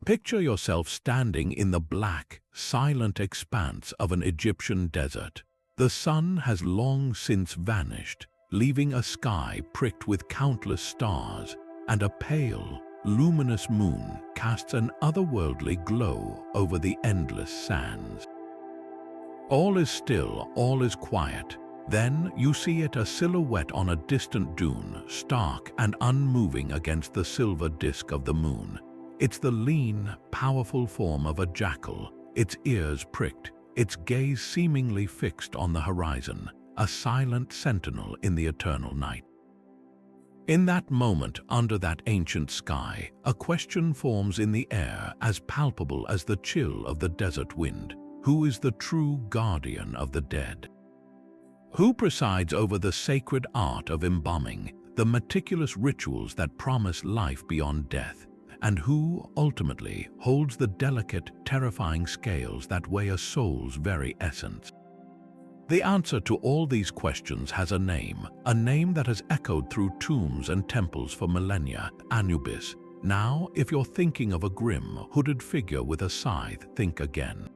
Picture yourself standing in the black, silent expanse of an Egyptian desert. The sun has long since vanished, leaving a sky pricked with countless stars, and a pale, luminous moon casts an otherworldly glow over the endless sands. All is still, all is quiet. Then you see it, a silhouette on a distant dune, stark and unmoving against the silver disk of the moon. It's the lean, powerful form of a jackal, its ears pricked, its gaze seemingly fixed on the horizon, a silent sentinel in the eternal night. In that moment, under that ancient sky, a question forms in the air as palpable as the chill of the desert wind. Who is the true guardian of the dead? Who presides over the sacred art of embalming, the meticulous rituals that promise life beyond death? And who, ultimately, holds the delicate, terrifying scales that weigh a soul's very essence? The answer to all these questions has a name that has echoed through tombs and temples for millennia: Anubis. Now, if you're thinking of a grim, hooded figure with a scythe, think again.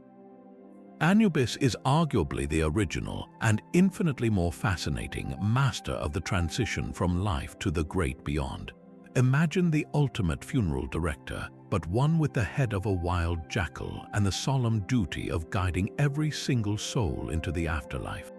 Anubis is arguably the original and infinitely more fascinating master of the transition from life to the great beyond. Imagine the ultimate funeral director, but one with the head of a wild jackal and the solemn duty of guiding every single soul into the afterlife.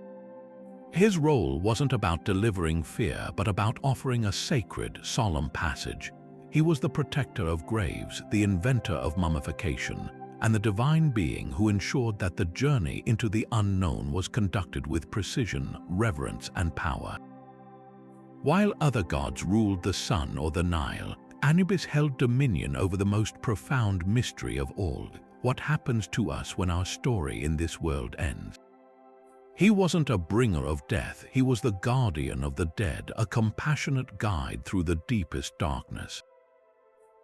His role wasn't about delivering fear, but about offering a sacred, solemn passage. He was the protector of graves, the inventor of mummification, and the divine being who ensured that the journey into the unknown was conducted with precision, reverence, and power. While other gods ruled the sun or the Nile, Anubis held dominion over the most profound mystery of all: what happens to us when our story in this world ends. He wasn't a bringer of death, he was the guardian of the dead, a compassionate guide through the deepest darkness.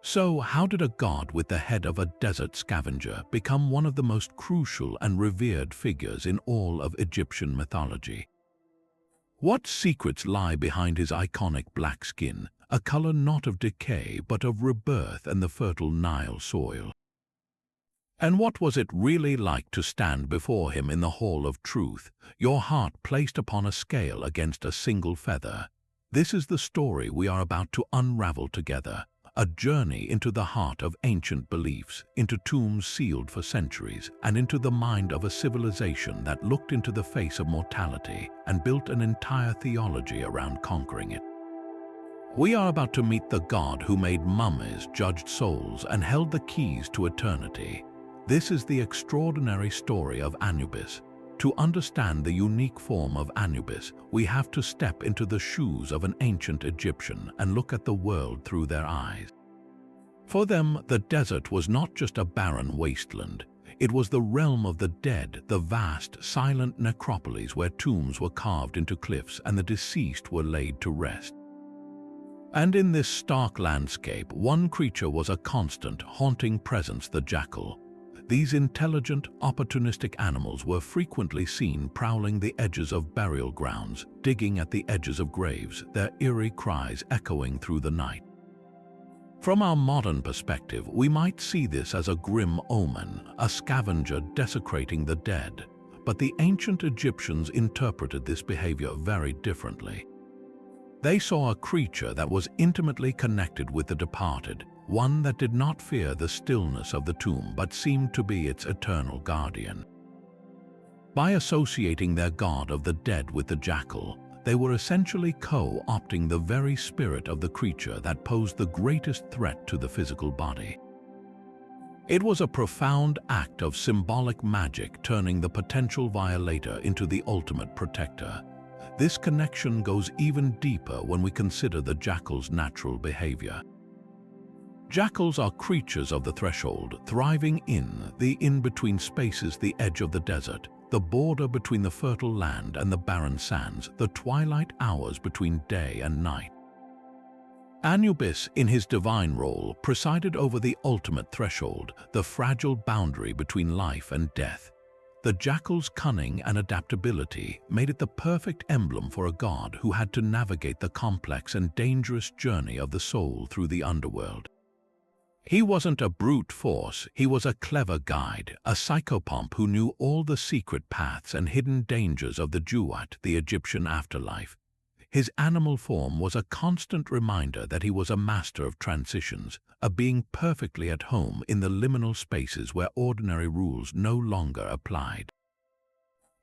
So, how did a god with the head of a desert scavenger become one of the most crucial and revered figures in all of Egyptian mythology? What secrets lie behind his iconic black skin, a color not of decay but of rebirth and the fertile Nile soil? And what was it really like to stand before him in the Hall of Truth, your heart placed upon a scale against a single feather? This is the story we are about to unravel together. A journey into the heart of ancient beliefs, into tombs sealed for centuries, and into the mind of a civilization that looked into the face of mortality and built an entire theology around conquering it. We are about to meet the god who made mummies, judged souls, and held the keys to eternity. This is the extraordinary story of Anubis. To understand the unique form of Anubis, we have to step into the shoes of an ancient Egyptian and look at the world through their eyes. For them, the desert was not just a barren wasteland. It was the realm of the dead, the vast, silent necropolis where tombs were carved into cliffs and the deceased were laid to rest. And in this stark landscape, one creature was a constant, haunting presence: the jackal. These intelligent, opportunistic animals were frequently seen prowling the edges of burial grounds, digging at the edges of graves, their eerie cries echoing through the night. From our modern perspective, we might see this as a grim omen, a scavenger desecrating the dead. But the ancient Egyptians interpreted this behavior very differently. They saw a creature that was intimately connected with the departed, one that did not fear the stillness of the tomb but seemed to be its eternal guardian. By associating their god of the dead with the jackal, they were essentially co-opting the very spirit of the creature that posed the greatest threat to the physical body. It was a profound act of symbolic magic, turning the potential violator into the ultimate protector. This connection goes even deeper when we consider the jackal's natural behavior. Jackals are creatures of the threshold, thriving in the in-between spaces, the edge of the desert, the border between the fertile land and the barren sands, the twilight hours between day and night. Anubis, in his divine role, presided over the ultimate threshold, the fragile boundary between life and death. The jackal's cunning and adaptability made it the perfect emblem for a god who had to navigate the complex and dangerous journey of the soul through the underworld. He wasn't a brute force, he was a clever guide, a psychopomp who knew all the secret paths and hidden dangers of the Duat, the Egyptian afterlife. His animal form was a constant reminder that he was a master of transitions, a being perfectly at home in the liminal spaces where ordinary rules no longer applied.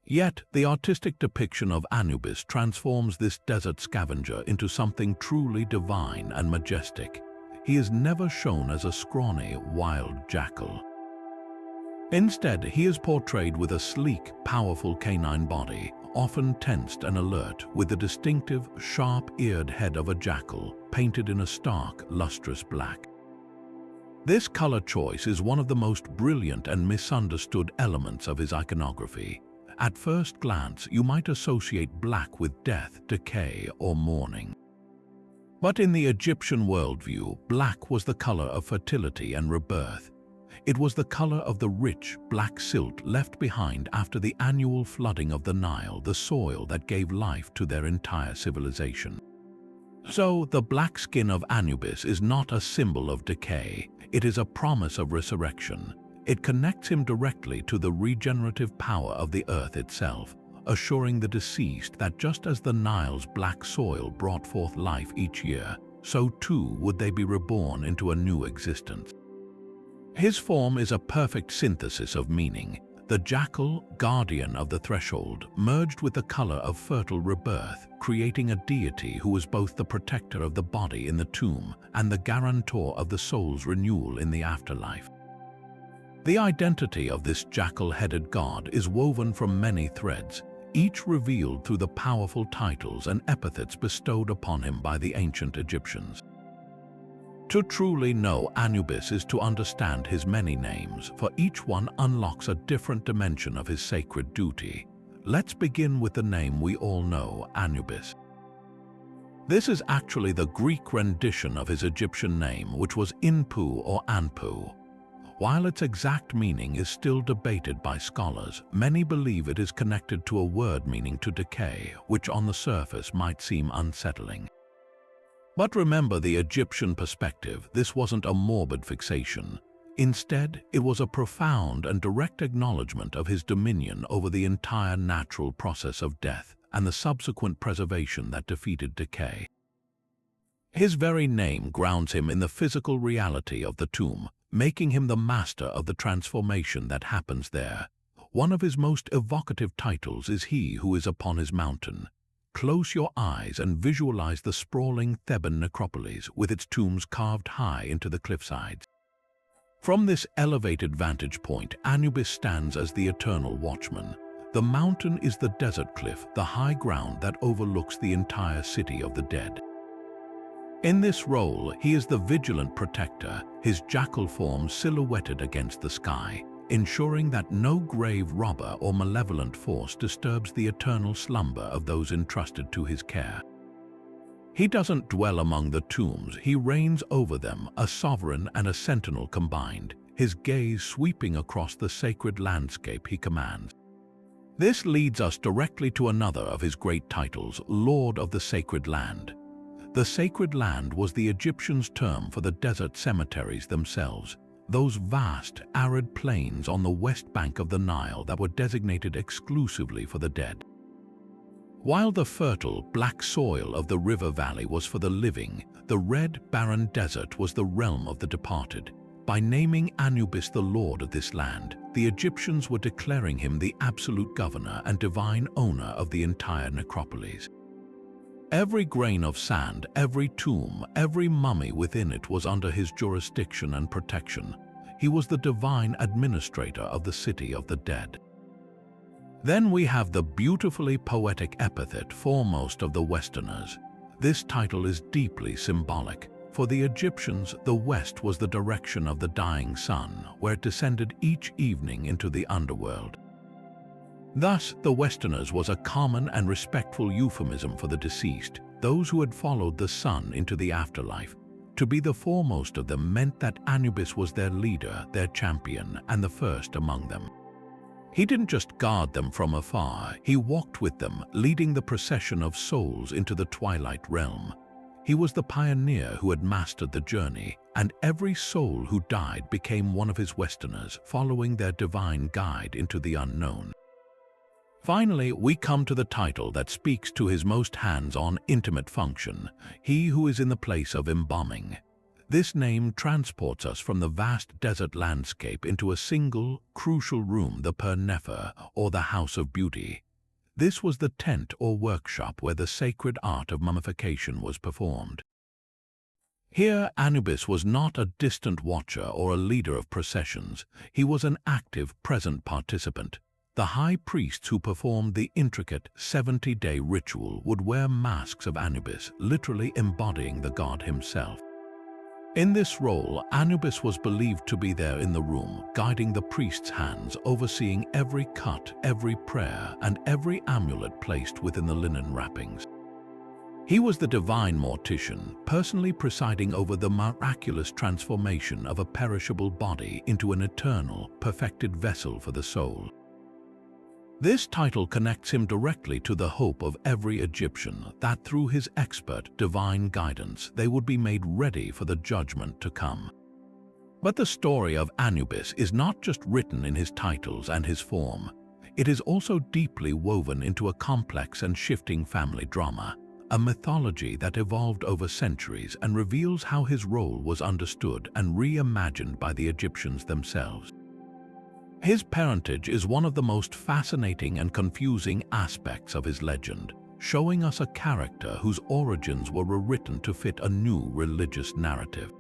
Yet, the artistic depiction of Anubis transforms this desert scavenger into something truly divine and majestic. He is never shown as a scrawny, wild jackal. Instead, he is portrayed with a sleek, powerful canine body, often tensed and alert, with the distinctive, sharp-eared head of a jackal, painted in a stark, lustrous black. This color choice is one of the most brilliant and misunderstood elements of his iconography. At first glance, you might associate black with death, decay, or mourning. But in the Egyptian worldview, black was the color of fertility and rebirth. It was the color of the rich, black silt left behind after the annual flooding of the Nile, the soil that gave life to their entire civilization. So, the black skin of Anubis is not a symbol of decay, it is a promise of resurrection. It connects him directly to the regenerative power of the earth itself, assuring the deceased that just as the Nile's black soil brought forth life each year, so too would they be reborn into a new existence. His form is a perfect synthesis of meaning. The jackal, guardian of the threshold, merged with the color of fertile rebirth, creating a deity who is both the protector of the body in the tomb and the guarantor of the soul's renewal in the afterlife. The identity of this jackal-headed god is woven from many threads, each revealed through the powerful titles and epithets bestowed upon him by the ancient Egyptians. To truly know Anubis is to understand his many names, for each one unlocks a different dimension of his sacred duty. Let's begin with the name we all know, Anubis. This is actually the Greek rendition of his Egyptian name, which was Inpu or Anpu. While its exact meaning is still debated by scholars, many believe it is connected to a word meaning to decay, which on the surface might seem unsettling. But remember the Egyptian perspective, this wasn't a morbid fixation. Instead, it was a profound and direct acknowledgement of his dominion over the entire natural process of death and the subsequent preservation that defeated decay. His very name grounds him in the physical reality of the tomb, making him the master of the transformation that happens there. One of his most evocative titles is He Who Is Upon His Mountain. Close your eyes and visualize the sprawling Theban necropolis with its tombs carved high into the cliffsides. From this elevated vantage point, Anubis stands as the eternal watchman. The mountain is the desert cliff, the high ground that overlooks the entire city of the dead. In this role, he is the vigilant protector, his jackal form silhouetted against the sky, ensuring that no grave robber or malevolent force disturbs the eternal slumber of those entrusted to his care. He doesn't dwell among the tombs, he reigns over them, a sovereign and a sentinel combined, his gaze sweeping across the sacred landscape he commands. This leads us directly to another of his great titles, Lord of the Sacred Land. The Sacred Land was the Egyptians' term for the desert cemeteries themselves, those vast, arid plains on the west bank of the Nile that were designated exclusively for the dead. While the fertile, black soil of the river valley was for the living, the red, barren desert was the realm of the departed. By naming Anubis the lord of this land, the Egyptians were declaring him the absolute governor and divine owner of the entire necropolis. Every grain of sand, every tomb, every mummy within it was under his jurisdiction and protection. He was the divine administrator of the city of the dead. Then we have the beautifully poetic epithet foremost of the Westerners. This title is deeply symbolic. For the Egyptians, the west was the direction of the dying sun, where it descended each evening into the underworld. Thus, the Westerners was a common and respectful euphemism for the deceased, those who had followed the sun into the afterlife. To be the foremost of them meant that Anubis was their leader, their champion, and the first among them. He didn't just guard them from afar, he walked with them, leading the procession of souls into the twilight realm. He was the pioneer who had mastered the journey, and every soul who died became one of his Westerners, following their divine guide into the unknown. Finally, we come to the title that speaks to his most hands-on, intimate function, he who is in the place of embalming. This name transports us from the vast desert landscape into a single, crucial room, the Per-Nefer, or the House of Beauty. This was the tent or workshop where the sacred art of mummification was performed. Here, Anubis was not a distant watcher or a leader of processions. He was an active, present participant. The high priests who performed the intricate 70-day ritual would wear masks of Anubis, literally embodying the god himself. In this role, Anubis was believed to be there in the room, guiding the priest's hands, overseeing every cut, every prayer, and every amulet placed within the linen wrappings. He was the divine mortician, personally presiding over the miraculous transformation of a perishable body into an eternal, perfected vessel for the soul. This title connects him directly to the hope of every Egyptian that through his expert divine guidance they would be made ready for the judgment to come. But the story of Anubis is not just written in his titles and his form. It is also deeply woven into a complex and shifting family drama, a mythology that evolved over centuries and reveals how his role was understood and reimagined by the Egyptians themselves. His parentage is one of the most fascinating and confusing aspects of his legend, showing us a character whose origins were rewritten to fit a new religious narrative.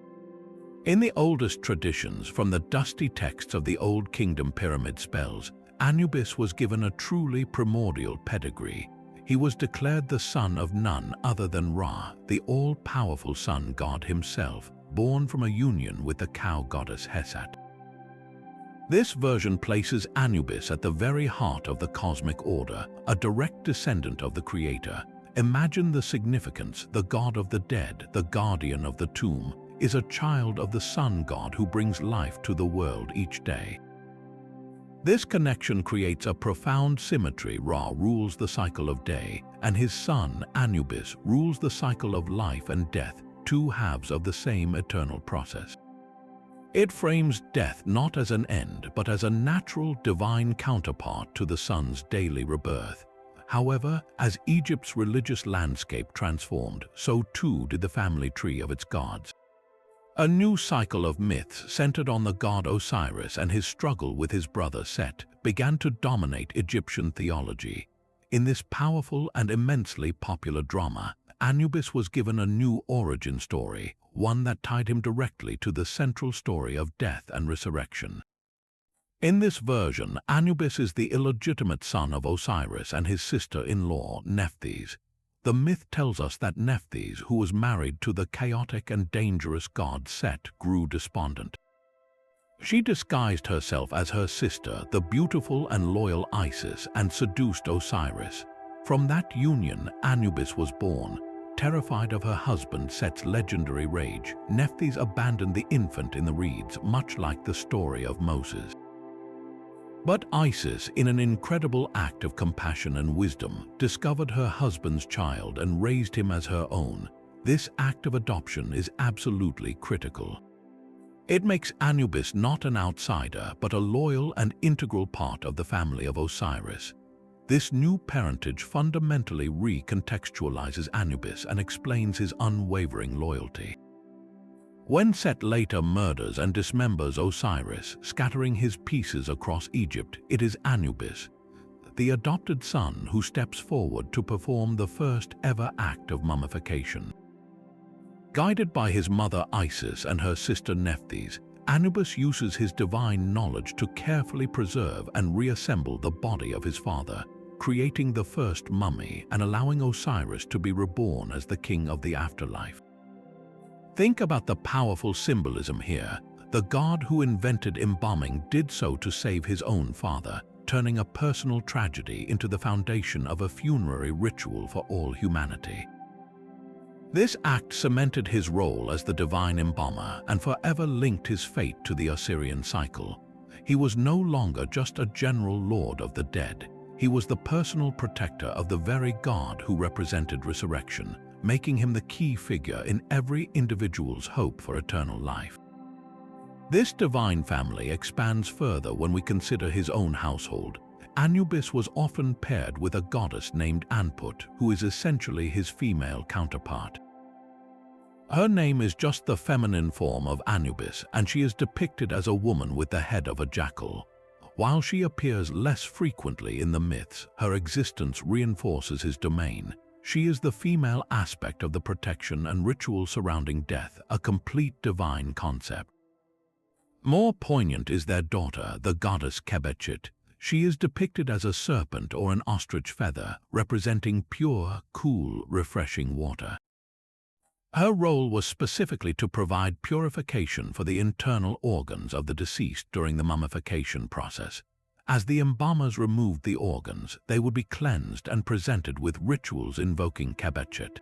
In the oldest traditions, from the dusty texts of the Old Kingdom pyramid spells, Anubis was given a truly primordial pedigree. He was declared the son of none other than Ra, the all-powerful sun god himself, born from a union with the cow goddess Hesat. This version places Anubis at the very heart of the cosmic order, a direct descendant of the Creator. Imagine the significance: the god of the dead, the guardian of the tomb, is a child of the sun god who brings life to the world each day. This connection creates a profound symmetry. Ra rules the cycle of day, and his son, Anubis, rules the cycle of life and death, two halves of the same eternal process. It frames death not as an end, but as a natural, divine counterpart to the sun's daily rebirth. However, as Egypt's religious landscape transformed, so too did the family tree of its gods. A new cycle of myths centered on the god Osiris and his struggle with his brother Set began to dominate Egyptian theology. In this powerful and immensely popular drama, Anubis was given a new origin story, one that tied him directly to the central story of death and resurrection. In this version, Anubis is the illegitimate son of Osiris and his sister-in-law, Nephthys. The myth tells us that Nephthys, who was married to the chaotic and dangerous god Set, grew despondent. She disguised herself as her sister, the beautiful and loyal Isis, and seduced Osiris. From that union, Anubis was born. Terrified of her husband Set's legendary rage, Nephthys abandoned the infant in the reeds, much like the story of Moses. But Isis, in an incredible act of compassion and wisdom, discovered her husband's child and raised him as her own. This act of adoption is absolutely critical. It makes Anubis not an outsider, but a loyal and integral part of the family of Osiris. This new parentage fundamentally recontextualizes Anubis and explains his unwavering loyalty. When Set later murders and dismembers Osiris, scattering his pieces across Egypt, it is Anubis, the adopted son, who steps forward to perform the first ever act of mummification. Guided by his mother Isis and her sister Nephthys, Anubis uses his divine knowledge to carefully preserve and reassemble the body of his father, creating the first mummy and allowing Osiris to be reborn as the king of the afterlife. Think about the powerful symbolism here. The god who invented embalming did so to save his own father, turning a personal tragedy into the foundation of a funerary ritual for all humanity. This act cemented his role as the divine embalmer and forever linked his fate to the Osirian cycle. He was no longer just a general lord of the dead. He was the personal protector of the very god who represented resurrection, making him the key figure in every individual's hope for eternal life. This divine family expands further when we consider his own household. Anubis was often paired with a goddess named Anput, who is essentially his female counterpart. Her name is just the feminine form of Anubis, and she is depicted as a woman with the head of a jackal. While she appears less frequently in the myths, her existence reinforces his domain. She is the female aspect of the protection and ritual surrounding death, a complete divine concept. More poignant is their daughter, the goddess Kebechit. She is depicted as a serpent or an ostrich feather, representing pure, cool, refreshing water. Her role was specifically to provide purification for the internal organs of the deceased during the mummification process. As the embalmers removed the organs, they would be cleansed and presented with rituals invoking Kebechit.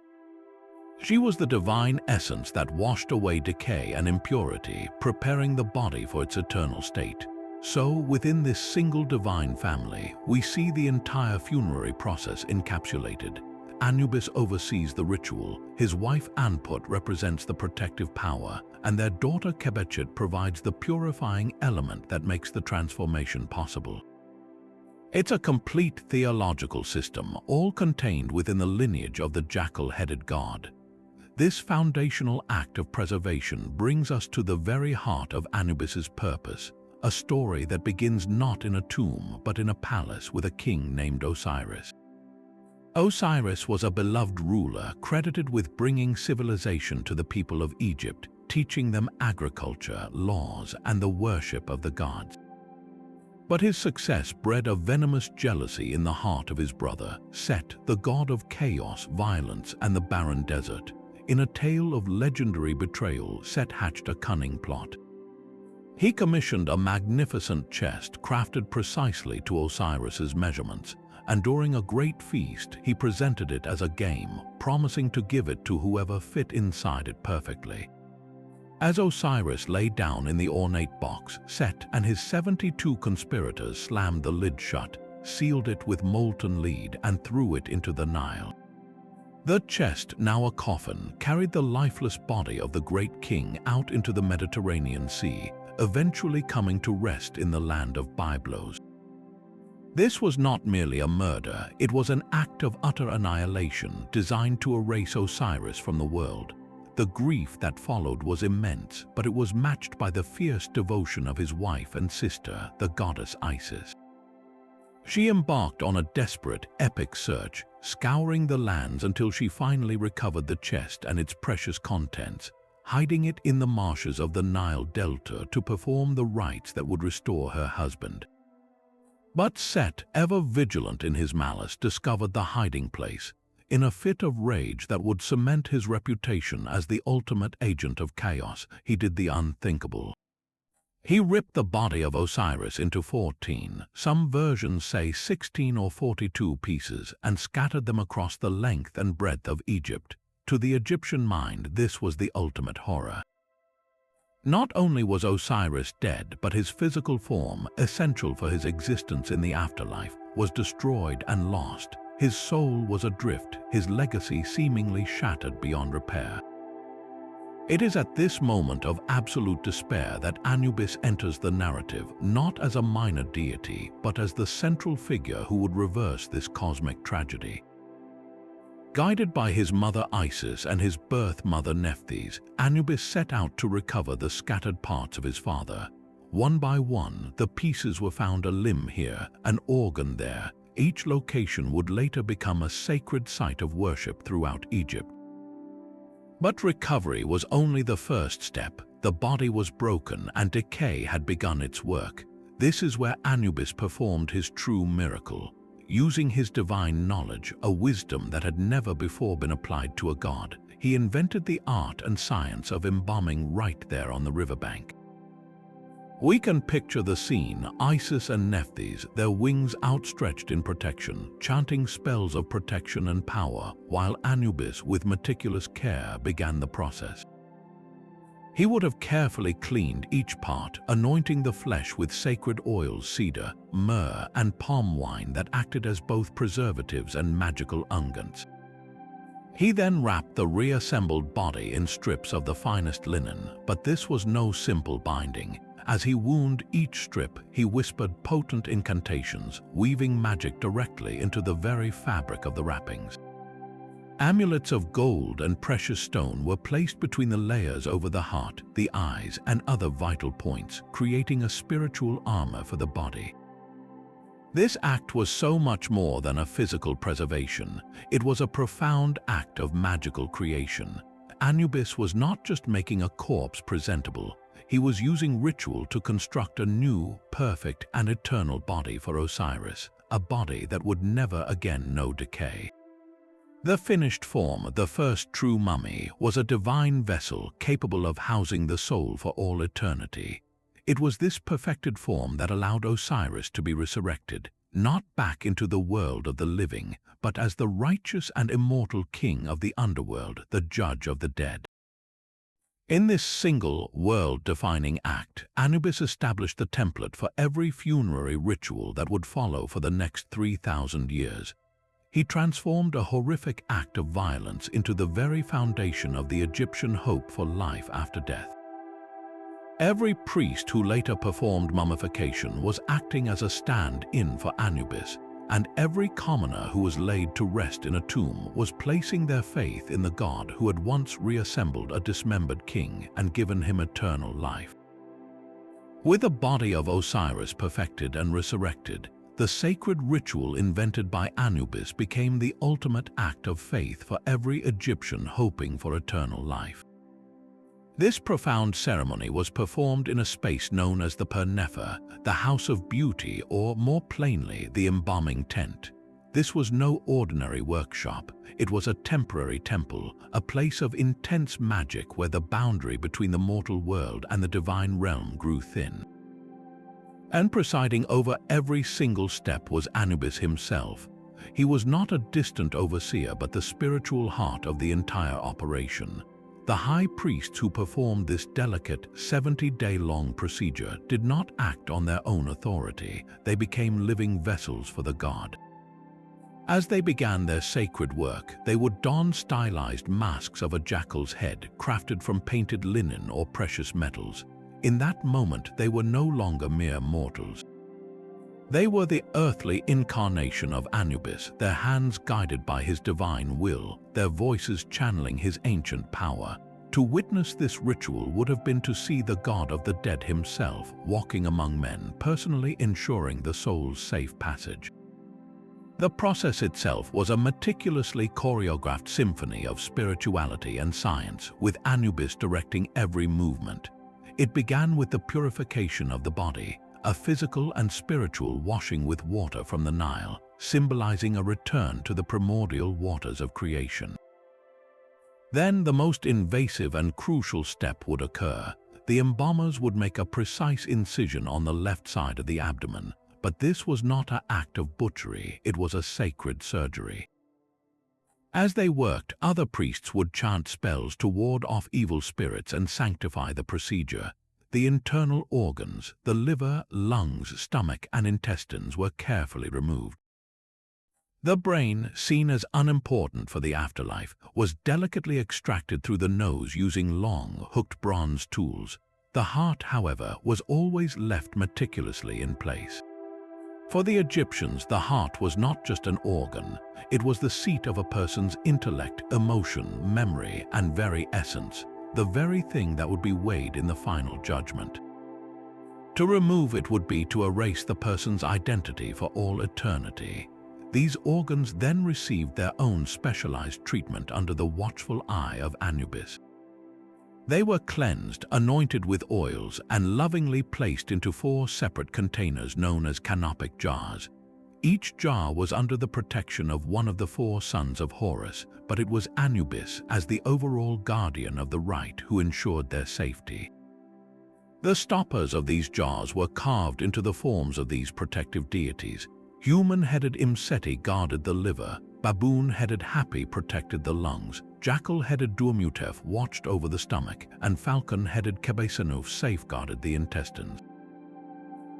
She was the divine essence that washed away decay and impurity, preparing the body for its eternal state. So, within this single divine family, we see the entire funerary process encapsulated. Anubis oversees the ritual, his wife Anput represents the protective power, and their daughter Kebechit provides the purifying element that makes the transformation possible. It's a complete theological system, all contained within the lineage of the jackal-headed god. This foundational act of preservation brings us to the very heart of Anubis's purpose, a story that begins not in a tomb but in a palace with a king named Osiris. Osiris was a beloved ruler credited with bringing civilization to the people of Egypt, teaching them agriculture, laws, and the worship of the gods. But his success bred a venomous jealousy in the heart of his brother, Set, the god of chaos, violence, and the barren desert. In a tale of legendary betrayal, Set hatched a cunning plot. He commissioned a magnificent chest crafted precisely to Osiris's measurements, and during a great feast he presented it as a game, promising to give it to whoever fit inside it perfectly. As Osiris lay down in the ornate box, Set and his 72 conspirators slammed the lid shut, sealed it with molten lead, and threw it into the Nile. The chest, now a coffin, carried the lifeless body of the great king out into the Mediterranean Sea, eventually coming to rest in the land of Byblos. This was not merely a murder, it was an act of utter annihilation designed to erase Osiris from the world. The grief that followed was immense, but it was matched by the fierce devotion of his wife and sister, the goddess Isis. She embarked on a desperate, epic search, scouring the lands until she finally recovered the chest and its precious contents, hiding it in the marshes of the Nile Delta to perform the rites that would restore her husband. But Set, ever vigilant in his malice, discovered the hiding place. In a fit of rage that would cement his reputation as the ultimate agent of chaos, he did the unthinkable. He ripped the body of Osiris into 14, some versions say 16 or 42 pieces, and scattered them across the length and breadth of Egypt. To the Egyptian mind, this was the ultimate horror. Not only was Osiris dead, but his physical form, essential for his existence in the afterlife, was destroyed and lost. His soul was adrift, his legacy seemingly shattered beyond repair. It is at this moment of absolute despair that Anubis enters the narrative, not as a minor deity, but as the central figure who would reverse this cosmic tragedy. Guided by his mother Isis and his birth mother Nephthys, Anubis set out to recover the scattered parts of his father. One by one, the pieces were found, a limb here, an organ there. Each location would later become a sacred site of worship throughout Egypt. But recovery was only the first step. The body was broken and decay had begun its work. This is where Anubis performed his true miracle. Using his divine knowledge, a wisdom that had never before been applied to a god, he invented the art and science of embalming right there on the riverbank. We can picture the scene: Isis and Nephthys, their wings outstretched in protection, chanting spells of protection and power, while Anubis, with meticulous care, began the process. He would have carefully cleaned each part, anointing the flesh with sacred oils, cedar, myrrh, and palm wine that acted as both preservatives and magical unguents. He then wrapped the reassembled body in strips of the finest linen, but this was no simple binding. As he wound each strip, he whispered potent incantations, weaving magic directly into the very fabric of the wrappings. Amulets of gold and precious stone were placed between the layers over the heart, the eyes, and other vital points, creating a spiritual armor for the body. This act was so much more than a physical preservation. It was a profound act of magical creation. Anubis was not just making a corpse presentable. He was using ritual to construct a new, perfect, and eternal body for Osiris, a body that would never again know decay. The finished form, the first true mummy, was a divine vessel capable of housing the soul for all eternity. It was this perfected form that allowed Osiris to be resurrected, not back into the world of the living, but as the righteous and immortal king of the underworld, the judge of the dead. In this single, world-defining act, Anubis established the template for every funerary ritual that would follow for the next 3,000 years. He transformed a horrific act of violence into the very foundation of the Egyptian hope for life after death. Every priest who later performed mummification was acting as a stand-in for Anubis, and every commoner who was laid to rest in a tomb was placing their faith in the god who had once reassembled a dismembered king and given him eternal life. With the body of Osiris perfected and resurrected, the sacred ritual invented by Anubis became the ultimate act of faith for every Egyptian hoping for eternal life. This profound ceremony was performed in a space known as the Pernefer, the House of Beauty, or more plainly, the embalming tent. This was no ordinary workshop. It was a temporary temple, a place of intense magic where the boundary between the mortal world and the divine realm grew thin. And presiding over every single step was Anubis himself. He was not a distant overseer but the spiritual heart of the entire operation. The high priests who performed this delicate 70-day-long procedure did not act on their own authority. They became living vessels for the god. As they began their sacred work, they would don stylized masks of a jackal's head crafted from painted linen or precious metals. In that moment, they were no longer mere mortals. They were the earthly incarnation of Anubis, their hands guided by his divine will, their voices channeling his ancient power. To witness this ritual would have been to see the god of the dead himself walking among men, personally ensuring the soul's safe passage. The process itself was a meticulously choreographed symphony of spirituality and science, with Anubis directing every movement. It began with the purification of the body, a physical and spiritual washing with water from the Nile, symbolizing a return to the primordial waters of creation. Then the most invasive and crucial step would occur. The embalmers would make a precise incision on the left side of the abdomen, but this was not an act of butchery, it was a sacred surgery. As they worked, other priests would chant spells to ward off evil spirits and sanctify the procedure. The internal organs, the liver, lungs, stomach, and intestines were carefully removed. The brain, seen as unimportant for the afterlife, was delicately extracted through the nose using long, hooked bronze tools. The heart, however, was always left meticulously in place. For the Egyptians, the heart was not just an organ. It was the seat of a person's intellect, emotion, memory, and very essence, the very thing that would be weighed in the final judgment. To remove it would be to erase the person's identity for all eternity. These organs then received their own specialized treatment under the watchful eye of Anubis. They were cleansed, anointed with oils, and lovingly placed into 4 separate containers known as canopic jars. Each jar was under the protection of one of the 4 sons of Horus, but it was Anubis, as the overall guardian of the rite, who ensured their safety. The stoppers of these jars were carved into the forms of these protective deities. Human-headed Imseti guarded the liver, baboon-headed Hapi protected the lungs, jackal-headed Duamutef watched over the stomach, and falcon-headed Kebesenuf safeguarded the intestines.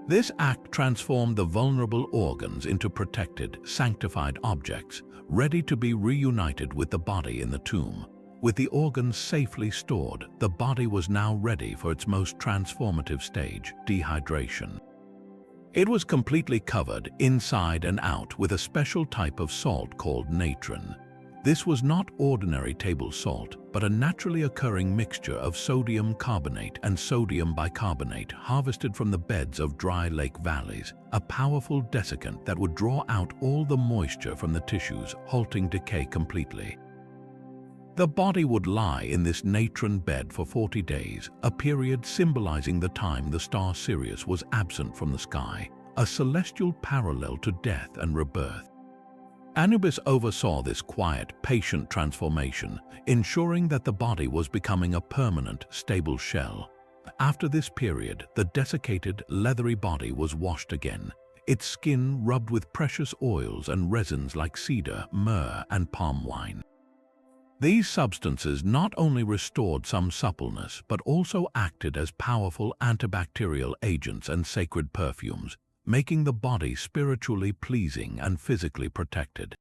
This act transformed the vulnerable organs into protected, sanctified objects, ready to be reunited with the body in the tomb. With the organs safely stored, the body was now ready for its most transformative stage, dehydration. It was completely covered inside and out with a special type of salt called natron. This was not ordinary table salt, but a naturally occurring mixture of sodium carbonate and sodium bicarbonate harvested from the beds of dry lake valleys, a powerful desiccant that would draw out all the moisture from the tissues, halting decay completely. The body would lie in this natron bed for 40 days, a period symbolizing the time the star Sirius was absent from the sky, a celestial parallel to death and rebirth. Anubis oversaw this quiet, patient transformation, ensuring that the body was becoming a permanent, stable shell. After this period, the desiccated, leathery body was washed again, its skin rubbed with precious oils and resins like cedar, myrrh, and palm wine. These substances not only restored some suppleness, but also acted as powerful antibacterial agents and sacred perfumes, making the body spiritually pleasing and physically protected.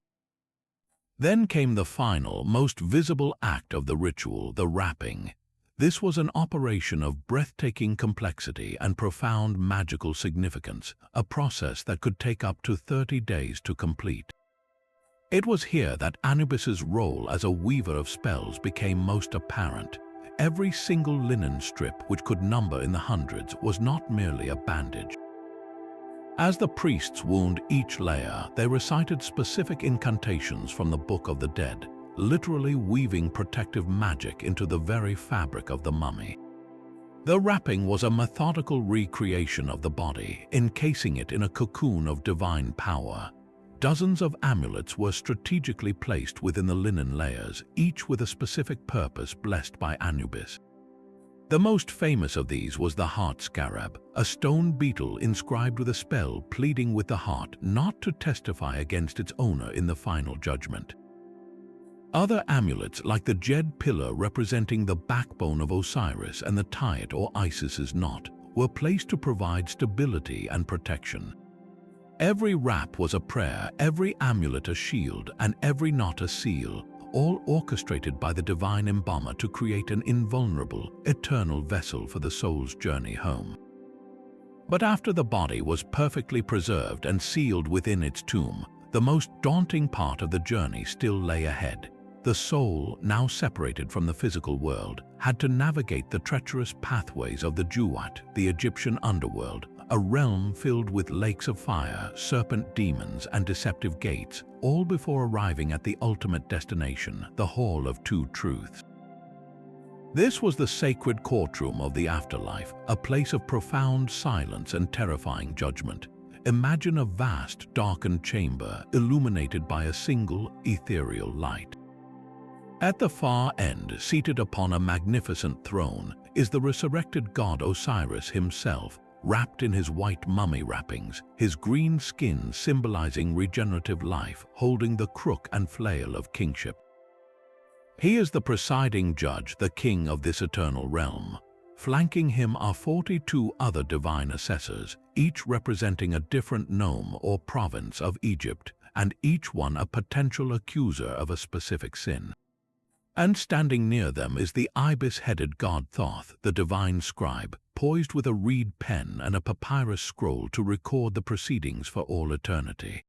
Then came the final, most visible act of the ritual, the wrapping. This was an operation of breathtaking complexity and profound magical significance, a process that could take up to 30 days to complete. It was here that Anubis's role as a weaver of spells became most apparent. Every single linen strip, which could number in the hundreds, was not merely a bandage. As the priests wound each layer, they recited specific incantations from the Book of the Dead, literally weaving protective magic into the very fabric of the mummy. The wrapping was a methodical recreation of the body, encasing it in a cocoon of divine power. Dozens of amulets were strategically placed within the linen layers, each with a specific purpose blessed by Anubis. The most famous of these was the heart scarab, a stone beetle inscribed with a spell pleading with the heart not to testify against its owner in the final judgment. Other amulets, like the jed pillar representing the backbone of Osiris and the tayet or Isis's knot, were placed to provide stability and protection. Every wrap was a prayer, every amulet a shield, and every knot a seal, all orchestrated by the divine embalmer to create an invulnerable, eternal vessel for the soul's journey home. But after the body was perfectly preserved and sealed within its tomb, the most daunting part of the journey still lay ahead. The soul, now separated from the physical world, had to navigate the treacherous pathways of the Juwat, the Egyptian underworld, a realm filled with lakes of fire, serpent demons, and deceptive gates, all before arriving at the ultimate destination, the Hall of Two Truths. This was the sacred courtroom of the afterlife, a place of profound silence and terrifying judgment. Imagine a vast, darkened chamber illuminated by a single, ethereal light. At the far end, seated upon a magnificent throne, is the resurrected god Osiris himself, wrapped in his white mummy wrappings, his green skin symbolizing regenerative life, holding the crook and flail of kingship. He is the presiding judge, the king of this eternal realm. Flanking him are 42 other divine assessors, each representing a different nome or province of Egypt, and each one a potential accuser of a specific sin. And standing near them is the ibis-headed god Thoth, the divine scribe, poised with a reed pen and a papyrus scroll to record the proceedings for all eternity.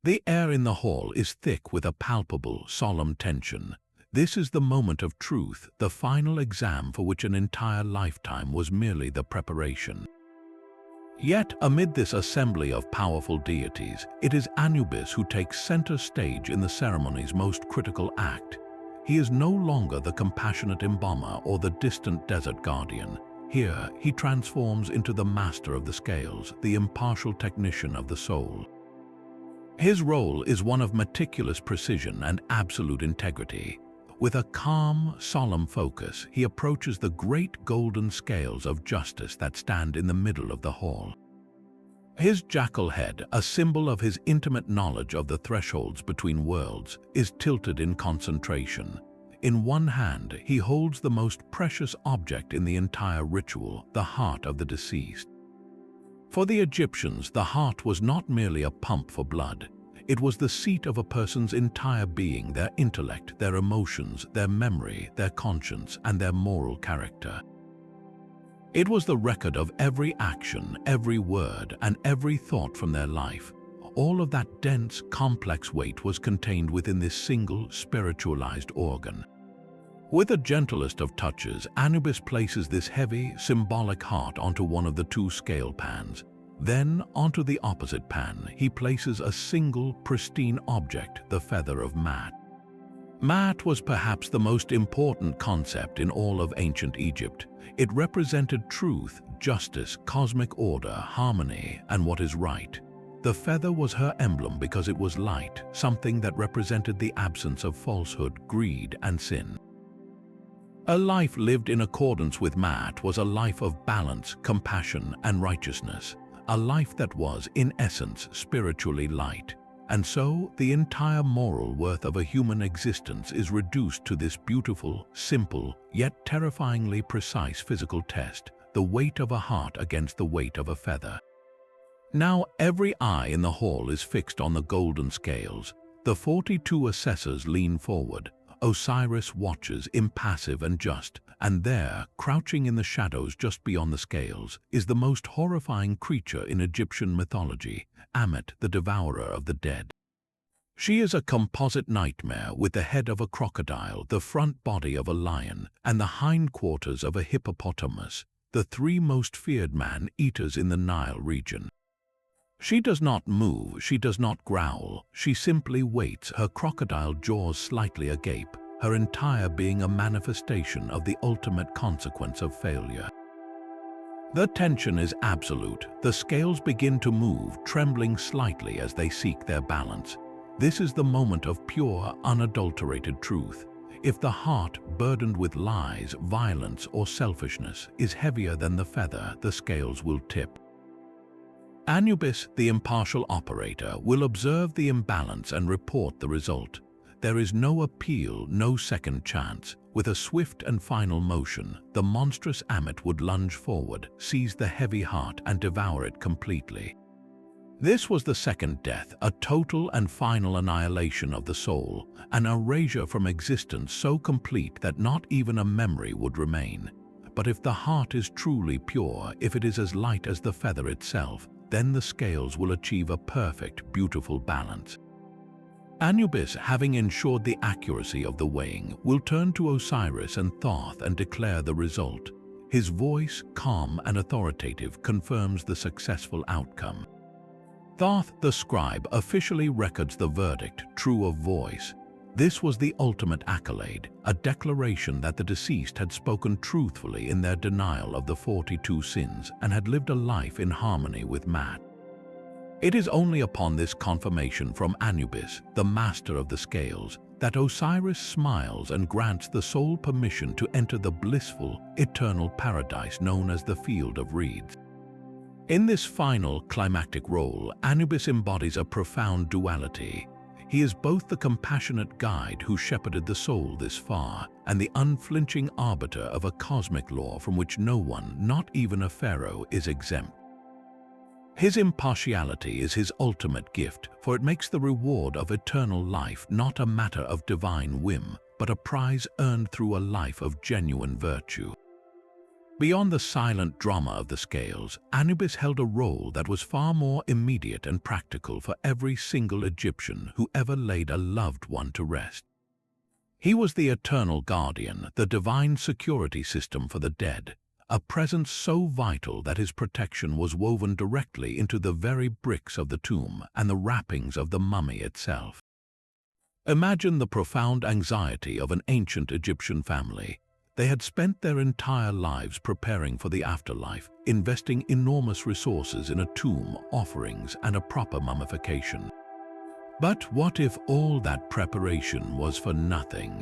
The air in the hall is thick with a palpable, solemn tension. This is the moment of truth, the final exam for which an entire lifetime was merely the preparation. Yet, amid this assembly of powerful deities, it is Anubis who takes center stage in the ceremony's most critical act. He is no longer the compassionate embalmer or the distant desert guardian. Here, he transforms into the master of the scales, the impartial technician of the soul. His role is one of meticulous precision and absolute integrity. With a calm, solemn focus, he approaches the great golden scales of justice that stand in the middle of the hall. His jackal head, a symbol of his intimate knowledge of the thresholds between worlds, is tilted in concentration. In one hand, he holds the most precious object in the entire ritual, the heart of the deceased. For the Egyptians, the heart was not merely a pump for blood. It was the seat of a person's entire being, their intellect, their emotions, their memory, their conscience, and their moral character. It was the record of every action, every word, and every thought from their life. All of that dense, complex weight was contained within this single, spiritualized organ. With the gentlest of touches, Anubis places this heavy, symbolic heart onto one of the two scale pans. Then, onto the opposite pan, he places a single, pristine object, the feather of Maat. Maat was perhaps the most important concept in all of ancient Egypt. It represented truth, justice, cosmic order, harmony, and what is right. The feather was her emblem because it was light, something that represented the absence of falsehood, greed, and sin. A life lived in accordance with Maat was a life of balance, compassion, and righteousness. A life that was, in essence, spiritually light. And so, the entire moral worth of a human existence is reduced to this beautiful, simple, yet terrifyingly precise physical test, the weight of a heart against the weight of a feather. Now, every eye in the hall is fixed on the golden scales. The 42 assessors lean forward. Osiris watches, impassive and just, and there, crouching in the shadows just beyond the scales, is the most horrifying creature in Egyptian mythology, Ammit, the devourer of the dead. She is a composite nightmare with the head of a crocodile, the front body of a lion, and the hindquarters of a hippopotamus, the three most feared man-eaters in the Nile region. She does not move, she does not growl, she simply waits, her crocodile jaws slightly agape, her entire being a manifestation of the ultimate consequence of failure. The tension is absolute. The scales begin to move, trembling slightly as they seek their balance. This is the moment of pure, unadulterated truth. If the heart, burdened with lies, violence, or selfishness, is heavier than the feather, the scales will tip. Anubis, the impartial operator, will observe the imbalance and report the result. There is no appeal, no second chance. With a swift and final motion, the monstrous Ammit would lunge forward, seize the heavy heart, and devour it completely. This was the second death, a total and final annihilation of the soul, an erasure from existence so complete that not even a memory would remain. But if the heart is truly pure, if it is as light as the feather itself, then the scales will achieve a perfect, beautiful balance. Anubis, having ensured the accuracy of the weighing, will turn to Osiris and Thoth and declare the result. His voice, calm and authoritative, confirms the successful outcome. Thoth, the scribe, officially records the verdict, true of voice. This was the ultimate accolade, a declaration that the deceased had spoken truthfully in their denial of the 42 sins and had lived a life in harmony with Maat. It is only upon this confirmation from Anubis, the master of the scales, that Osiris smiles and grants the soul permission to enter the blissful, eternal paradise known as the Field of Reeds. In this final, climactic role, Anubis embodies a profound duality. He is both the compassionate guide who shepherded the soul this far and the unflinching arbiter of a cosmic law from which no one, not even a pharaoh, is exempt. His impartiality is his ultimate gift, for it makes the reward of eternal life not a matter of divine whim, but a prize earned through a life of genuine virtue. Beyond the silent drama of the scales, Anubis held a role that was far more immediate and practical for every single Egyptian who ever laid a loved one to rest. He was the eternal guardian, the divine security system for the dead, a presence so vital that his protection was woven directly into the very bricks of the tomb and the wrappings of the mummy itself. Imagine the profound anxiety of an ancient Egyptian family. They had spent their entire lives preparing for the afterlife, investing enormous resources in a tomb, offerings, and a proper mummification. But what if all that preparation was for nothing?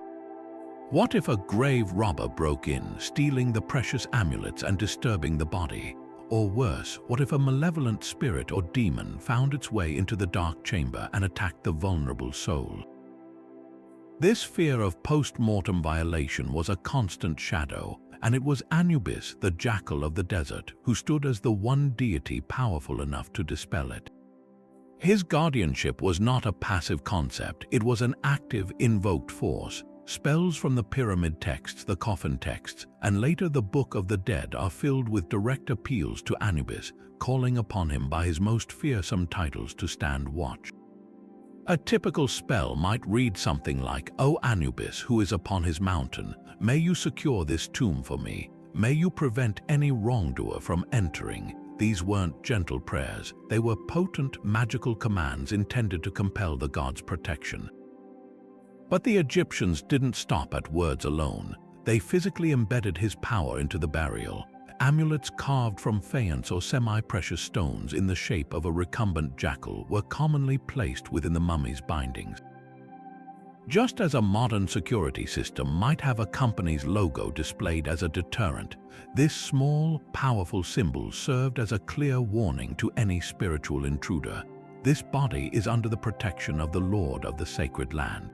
What if a grave robber broke in, stealing the precious amulets and disturbing the body? Or worse, what if a malevolent spirit or demon found its way into the dark chamber and attacked the vulnerable soul? This fear of post-mortem violation was a constant shadow, and it was Anubis, the jackal of the desert, who stood as the one deity powerful enough to dispel it. His guardianship was not a passive concept, it was an active, invoked force. Spells from the pyramid texts, the coffin texts, and later the Book of the Dead are filled with direct appeals to Anubis, calling upon him by his most fearsome titles to stand watch. A typical spell might read something like, "O Anubis, who is upon his mountain, may you secure this tomb for me. May you prevent any wrongdoer from entering." These weren't gentle prayers, they were potent, magical commands intended to compel the god's protection. But the Egyptians didn't stop at words alone. They physically embedded his power into the burial. Amulets carved from faience or semi-precious stones in the shape of a recumbent jackal were commonly placed within the mummy's bindings. Just as a modern security system might have a company's logo displayed as a deterrent, this small, powerful symbol served as a clear warning to any spiritual intruder. This body is under the protection of the Lord of the sacred land.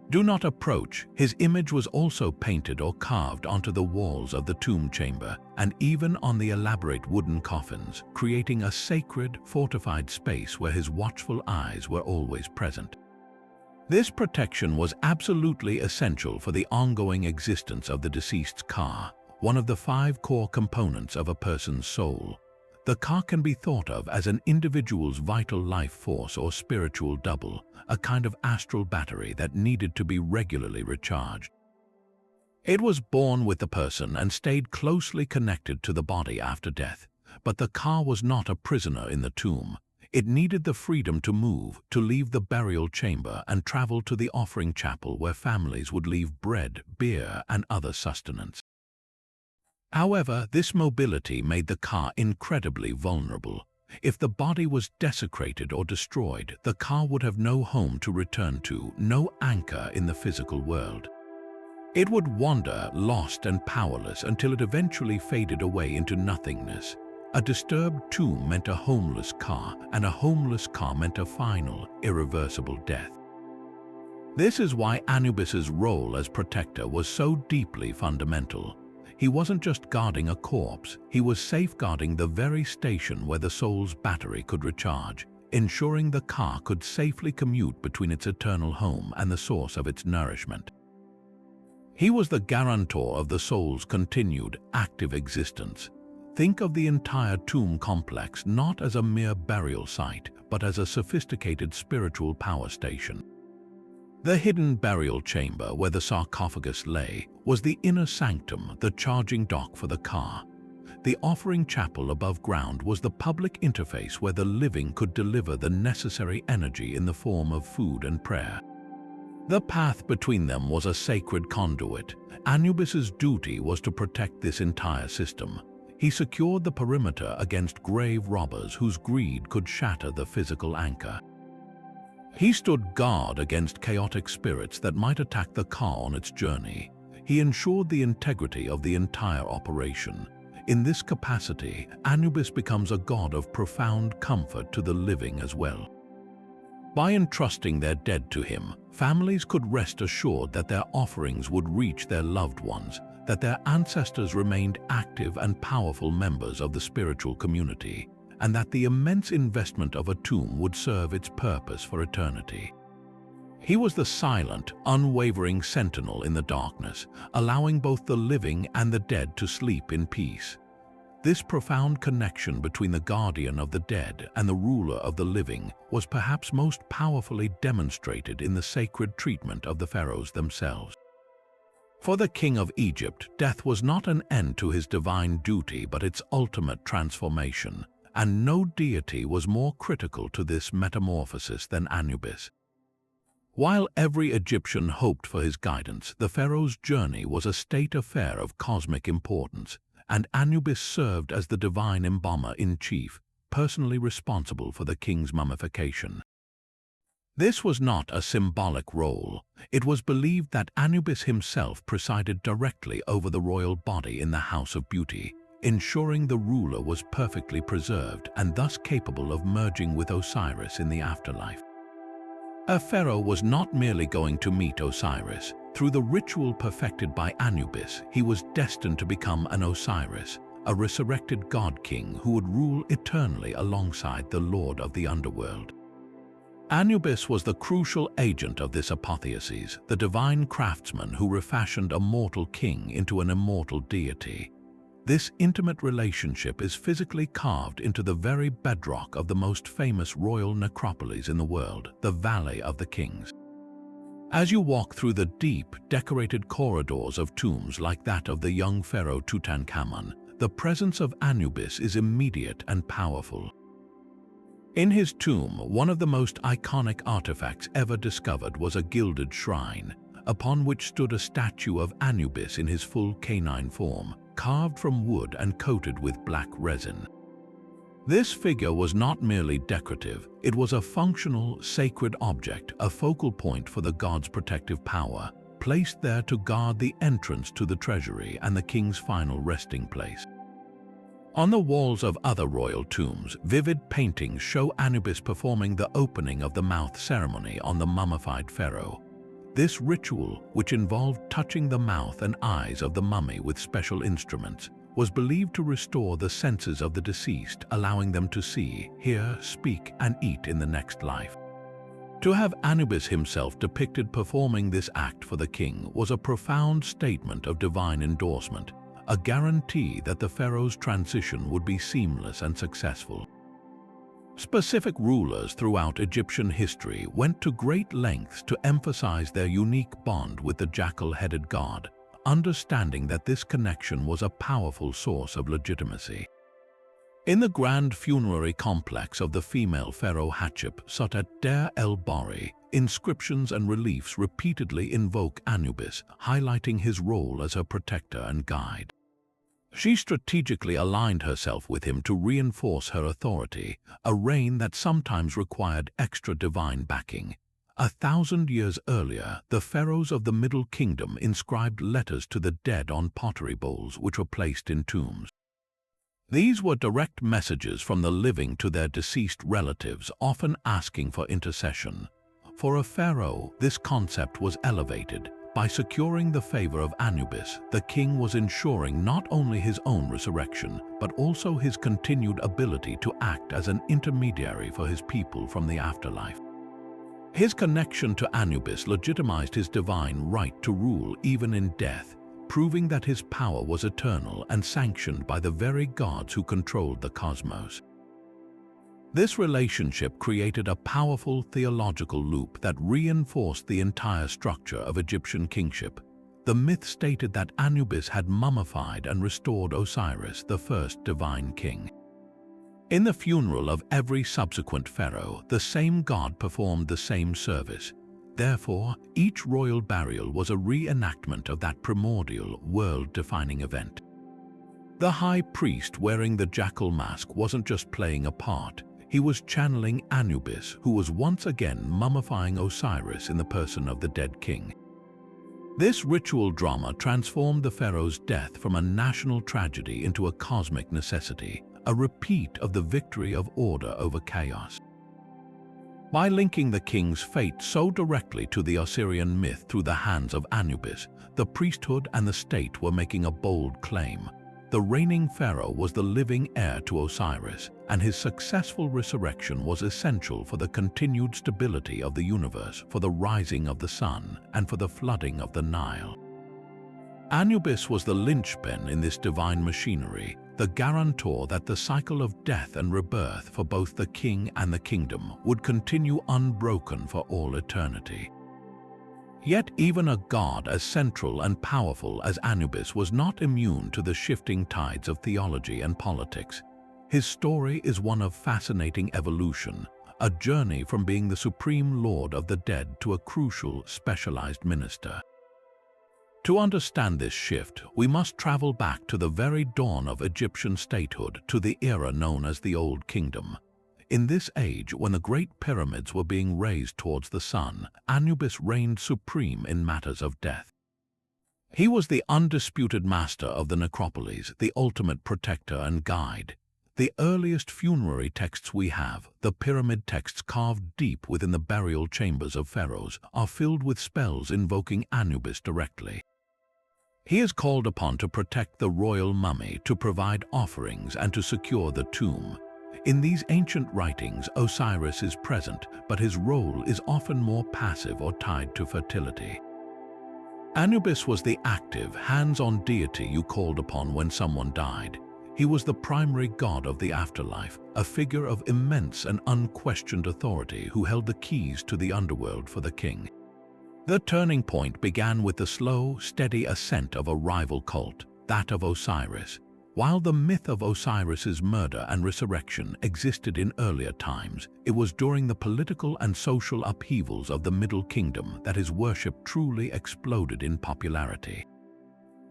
Do not approach. His image was also painted or carved onto the walls of the tomb chamber and even on the elaborate wooden coffins, creating a sacred, fortified space where his watchful eyes were always present. This protection was absolutely essential for the ongoing existence of the deceased's ka, one of the 5 core components of a person's soul. The ka can be thought of as an individual's vital life force or spiritual double, a kind of astral battery that needed to be regularly recharged. It was born with the person and stayed closely connected to the body after death, but the ka was not a prisoner in the tomb. It needed the freedom to move, to leave the burial chamber and travel to the offering chapel where families would leave bread, beer, and other sustenance. However, this mobility made the ka incredibly vulnerable. If the body was desecrated or destroyed, the ka would have no home to return to, no anchor in the physical world. It would wander, lost and powerless, until it eventually faded away into nothingness. A disturbed tomb meant a homeless ka, and a homeless ka meant a final, irreversible death. This is why Anubis's role as protector was so deeply fundamental. He wasn't just guarding a corpse, he was safeguarding the very station where the soul's battery could recharge, ensuring the ka could safely commute between its eternal home and the source of its nourishment. He was the guarantor of the soul's continued, active existence. Think of the entire tomb complex not as a mere burial site, but as a sophisticated spiritual power station. The hidden burial chamber where the sarcophagus lay was the inner sanctum, the charging dock for the ka. The offering chapel above ground was the public interface where the living could deliver the necessary energy in the form of food and prayer. The path between them was a sacred conduit. Anubis's duty was to protect this entire system. He secured the perimeter against grave robbers whose greed could shatter the physical anchor. He stood guard against chaotic spirits that might attack the ka on its journey. He ensured the integrity of the entire operation. In this capacity, Anubis becomes a god of profound comfort to the living as well. By entrusting their dead to him, families could rest assured that their offerings would reach their loved ones, that their ancestors remained active and powerful members of the spiritual community, and that the immense investment of a tomb would serve its purpose for eternity. He was the silent, unwavering sentinel in the darkness, allowing both the living and the dead to sleep in peace. This profound connection between the guardian of the dead and the ruler of the living was perhaps most powerfully demonstrated in the sacred treatment of the pharaohs themselves. For the king of Egypt, death was not an end to his divine duty but its ultimate transformation, and no deity was more critical to this metamorphosis than Anubis. While every Egyptian hoped for his guidance, the pharaoh's journey was a state affair of cosmic importance, and Anubis served as the divine embalmer-in-chief, personally responsible for the king's mummification. This was not a symbolic role. It was believed that Anubis himself presided directly over the royal body in the House of Beauty, ensuring the ruler was perfectly preserved and thus capable of merging with Osiris in the afterlife. A pharaoh was not merely going to meet Osiris, Through the ritual perfected by Anubis, he was destined to become an Osiris, a resurrected god-king who would rule eternally alongside the lord of the underworld. Anubis was the crucial agent of this apotheosis, the divine craftsman who refashioned a mortal king into an immortal deity. This intimate relationship is physically carved into the very bedrock of the most famous royal necropolis in the world, the Valley of the Kings. As you walk through the deep, decorated corridors of tombs like that of the young pharaoh Tutankhamun, the presence of Anubis is immediate and powerful. In his tomb, one of the most iconic artifacts ever discovered was a gilded shrine, upon which stood a statue of Anubis in his full canine form, carved from wood and coated with black resin. This figure was not merely decorative, it was a functional, sacred object, a focal point for the god's protective power, placed there to guard the entrance to the treasury and the king's final resting place. On the walls of other royal tombs, vivid paintings show Anubis performing the opening of the mouth ceremony on the mummified pharaoh. This ritual, which involved touching the mouth and eyes of the mummy with special instruments, was believed to restore the senses of the deceased, allowing them to see, hear, speak, and eat in the next life. To have Anubis himself depicted performing this act for the king was a profound statement of divine endorsement, a guarantee that the pharaoh's transition would be seamless and successful. Specific rulers throughout Egyptian history went to great lengths to emphasize their unique bond with the jackal-headed god, understanding that this connection was a powerful source of legitimacy. In the grand funerary complex of the female pharaoh Hatshepsut at Deir el-Bahri, inscriptions and reliefs repeatedly invoke Anubis, highlighting his role as her protector and guide. She strategically aligned herself with him to reinforce her authority, a reign that sometimes required extra divine backing. 1,000 years earlier, the pharaohs of the Middle Kingdom inscribed letters to the dead on pottery bowls which were placed in tombs. These were direct messages from the living to their deceased relatives, often asking for intercession. For a pharaoh, this concept was elevated. By securing the favor of Anubis, the king was ensuring not only his own resurrection, but also his continued ability to act as an intermediary for his people from the afterlife. His connection to Anubis legitimized his divine right to rule even in death, proving that his power was eternal and sanctioned by the very gods who controlled the cosmos. This relationship created a powerful theological loop that reinforced the entire structure of Egyptian kingship. The myth stated that Anubis had mummified and restored Osiris, the first divine king. In the funeral of every subsequent pharaoh, the same god performed the same service. Therefore, each royal burial was a reenactment of that primordial, world-defining event. The high priest wearing the jackal mask wasn't just playing a part. He was channeling Anubis, who was once again mummifying Osiris in the person of the dead king. This ritual drama transformed the pharaoh's death from a national tragedy into a cosmic necessity, a repeat of the victory of order over chaos. By linking the king's fate so directly to the Osirian myth through the hands of Anubis, the priesthood and the state were making a bold claim. The reigning pharaoh was the living heir to Osiris, and his successful resurrection was essential for the continued stability of the universe, for the rising of the sun, and for the flooding of the Nile. Anubis was the linchpin in this divine machinery, the guarantor that the cycle of death and rebirth for both the king and the kingdom would continue unbroken for all eternity. Yet even a god as central and powerful as Anubis was not immune to the shifting tides of theology and politics. His story is one of fascinating evolution, a journey from being the supreme lord of the dead to a crucial, specialized minister. To understand this shift, we must travel back to the very dawn of Egyptian statehood, to the era known as the Old Kingdom. In this age, when the great pyramids were being raised towards the sun, Anubis reigned supreme in matters of death. He was the undisputed master of the necropolis, the ultimate protector and guide. The earliest funerary texts we have, the pyramid texts carved deep within the burial chambers of pharaohs, are filled with spells invoking Anubis directly. He is called upon to protect the royal mummy, to provide offerings, and to secure the tomb. In these ancient writings, Osiris is present, but his role is often more passive or tied to fertility. Anubis was the active, hands-on deity you called upon when someone died. He was the primary god of the afterlife, a figure of immense and unquestioned authority who held the keys to the underworld for the king. The turning point began with the slow, steady ascent of a rival cult, that of Osiris. While the myth of Osiris's murder and resurrection existed in earlier times, it was during the political and social upheavals of the Middle Kingdom that his worship truly exploded in popularity.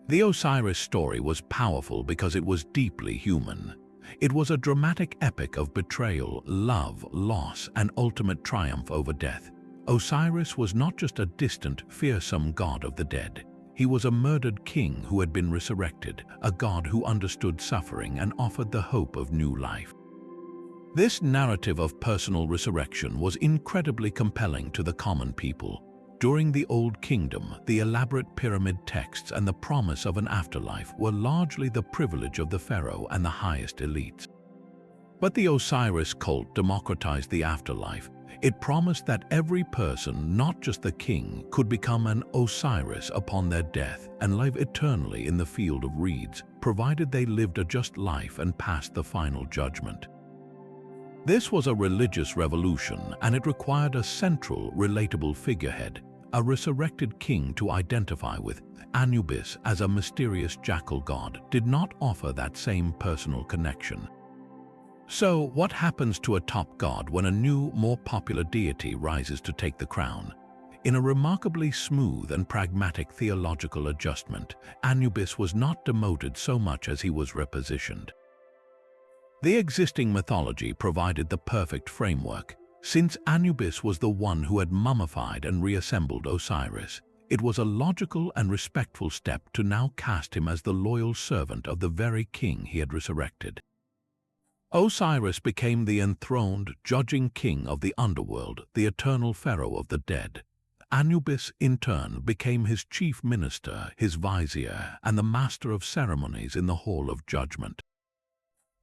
The Osiris story was powerful because it was deeply human. It was a dramatic epic of betrayal, love, loss, and ultimate triumph over death. Osiris was not just a distant, fearsome god of the dead. He was a murdered king who had been resurrected, a god who understood suffering and offered the hope of new life. This narrative of personal resurrection was incredibly compelling to the common people. During the Old Kingdom, the elaborate pyramid texts and the promise of an afterlife were largely the privilege of the pharaoh and the highest elites. But the Osiris cult democratized the afterlife. It promised that every person, not just the king, could become an Osiris upon their death and live eternally in the field of reeds, provided they lived a just life and passed the final judgment. This was a religious revolution, and it required a central, relatable figurehead, a resurrected king to identify with. Anubis, as a mysterious jackal god, did not offer that same personal connection. So, what happens to a top god when a new, more popular deity rises to take the crown? In a remarkably smooth and pragmatic theological adjustment, Anubis was not demoted so much as he was repositioned. The existing mythology provided the perfect framework. Since Anubis was the one who had mummified and reassembled Osiris, it was a logical and respectful step to now cast him as the loyal servant of the very king he had resurrected. Osiris became the enthroned, judging king of the underworld, the eternal pharaoh of the dead. Anubis, in turn, became his chief minister, his vizier, and the master of ceremonies in the Hall of Judgment.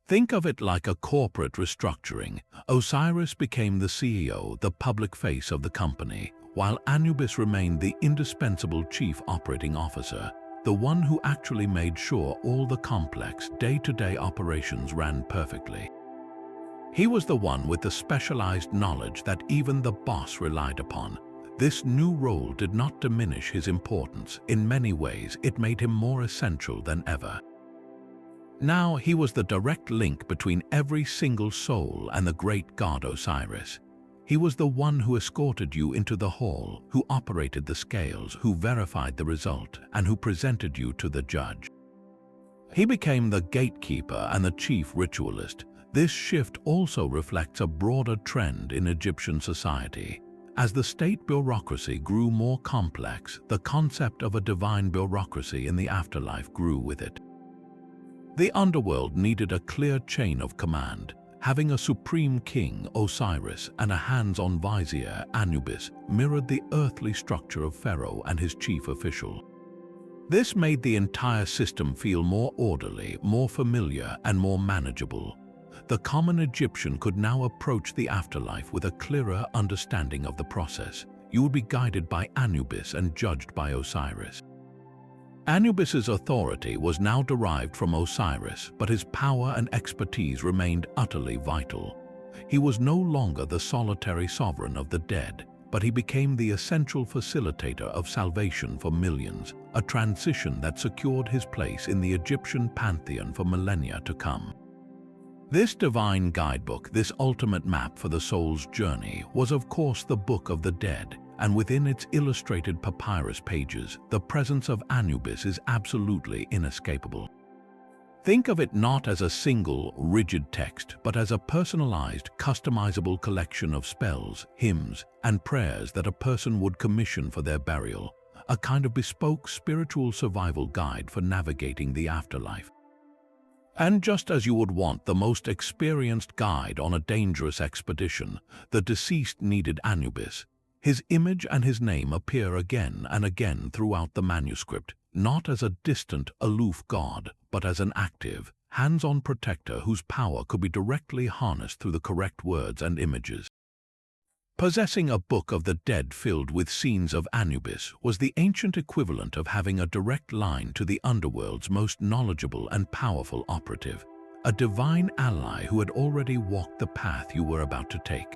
Think of it like a corporate restructuring. Osiris became the CEO, the public face of the company, while Anubis remained the indispensable chief operating officer, the one who actually made sure all the complex, day-to-day operations ran perfectly. He was the one with the specialized knowledge that even the boss relied upon. This new role did not diminish his importance. In many ways, it made him more essential than ever. Now he was the direct link between every single soul and the great god Osiris. He was the one who escorted you into the hall, who operated the scales, who verified the result, and who presented you to the judge. He became the gatekeeper and the chief ritualist. This shift also reflects a broader trend in Egyptian society. As the state bureaucracy grew more complex, the concept of a divine bureaucracy in the afterlife grew with it. The underworld needed a clear chain of command. Having a supreme king, Osiris, and a hands-on vizier, Anubis, mirrored the earthly structure of Pharaoh and his chief official. This made the entire system feel more orderly, more familiar, and more manageable. The common Egyptian could now approach the afterlife with a clearer understanding of the process. You would be guided by Anubis and judged by Osiris. Anubis's authority was now derived from Osiris, but his power and expertise remained utterly vital. He was no longer the solitary sovereign of the dead, but he became the essential facilitator of salvation for millions, a transition that secured his place in the Egyptian pantheon for millennia to come. This divine guidebook, this ultimate map for the soul's journey, was of course the Book of the Dead, and within its illustrated papyrus pages, the presence of Anubis is absolutely inescapable. Think of it not as a single, rigid text, but as a personalized, customizable collection of spells, hymns, and prayers that a person would commission for their burial, a kind of bespoke spiritual survival guide for navigating the afterlife. And just as you would want the most experienced guide on a dangerous expedition, the deceased needed Anubis. His image and his name appear again and again throughout the manuscript, not as a distant, aloof god, but as an active, hands-on protector whose power could be directly harnessed through the correct words and images. Possessing a book of the dead filled with scenes of Anubis was the ancient equivalent of having a direct line to the underworld's most knowledgeable and powerful operative, a divine ally who had already walked the path you were about to take.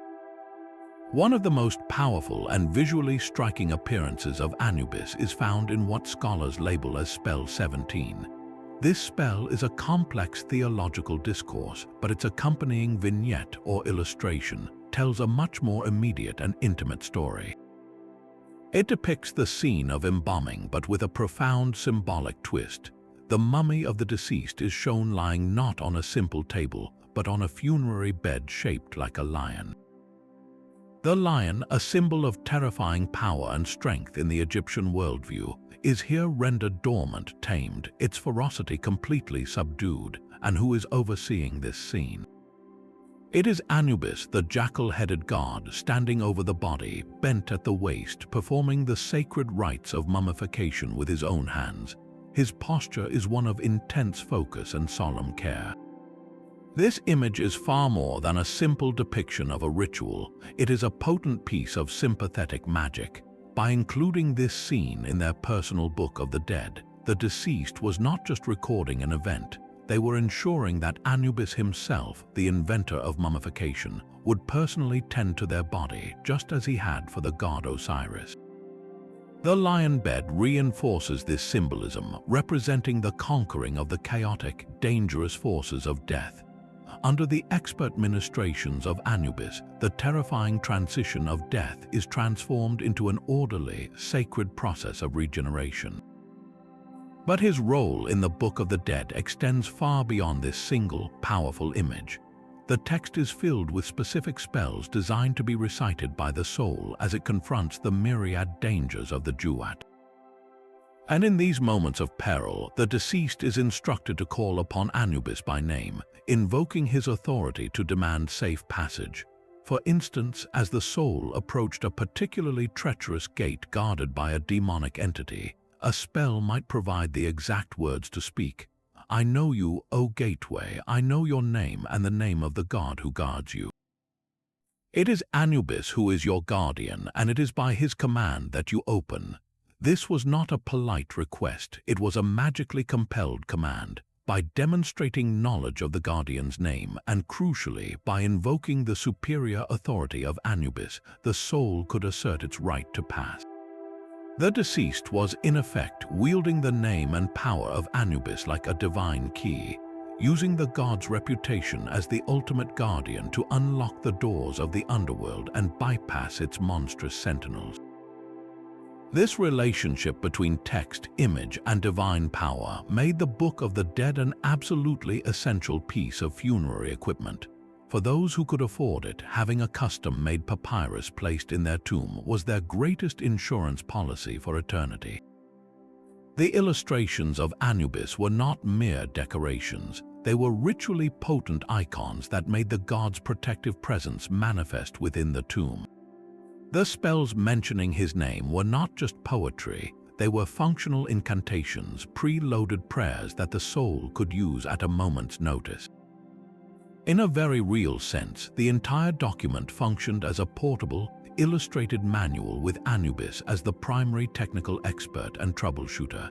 One of the most powerful and visually striking appearances of Anubis is found in what scholars label as Spell 17. This spell is a complex theological discourse, but its accompanying vignette or illustration tells a much more immediate and intimate story. It depicts the scene of embalming, but with a profound symbolic twist. The mummy of the deceased is shown lying not on a simple table, but on a funerary bed shaped like a lion. The lion, a symbol of terrifying power and strength in the Egyptian worldview, is here rendered dormant, tamed, its ferocity completely subdued, and who is overseeing this scene? It is Anubis, the jackal-headed god, standing over the body, bent at the waist, performing the sacred rites of mummification with his own hands. His posture is one of intense focus and solemn care. This image is far more than a simple depiction of a ritual. It is a potent piece of sympathetic magic. By including this scene in their personal book of the dead, the deceased was not just recording an event. They were ensuring that Anubis himself, the inventor of mummification, would personally tend to their body just as he had for the god Osiris. The lion bed reinforces this symbolism, representing the conquering of the chaotic, dangerous forces of death. Under the expert ministrations of Anubis, the terrifying transition of death is transformed into an orderly, sacred process of regeneration. But his role in the Book of the Dead extends far beyond this single, powerful image. The text is filled with specific spells designed to be recited by the soul as it confronts the myriad dangers of the duat. And in these moments of peril, the deceased is instructed to call upon Anubis by name, invoking his authority to demand safe passage. For instance, as the soul approached a particularly treacherous gate guarded by a demonic entity, a spell might provide the exact words to speak. I know you, O gateway, I know your name and the name of the god who guards you. It is Anubis who is your guardian, and it is by his command that you open. This was not a polite request, it was a magically compelled command. By demonstrating knowledge of the guardian's name, and crucially, by invoking the superior authority of Anubis, the soul could assert its right to pass. The deceased was, in effect, wielding the name and power of Anubis like a divine key, using the god's reputation as the ultimate guardian to unlock the doors of the underworld and bypass its monstrous sentinels. This relationship between text, image, and divine power made the Book of the Dead an absolutely essential piece of funerary equipment. For those who could afford it, having a custom-made papyrus placed in their tomb was their greatest insurance policy for eternity. The illustrations of Anubis were not mere decorations. They were ritually potent icons that made the god's protective presence manifest within the tomb. The spells mentioning his name were not just poetry, they were functional incantations, pre-loaded prayers that the soul could use at a moment's notice. In a very real sense, the entire document functioned as a portable, illustrated manual with Anubis as the primary technical expert and troubleshooter.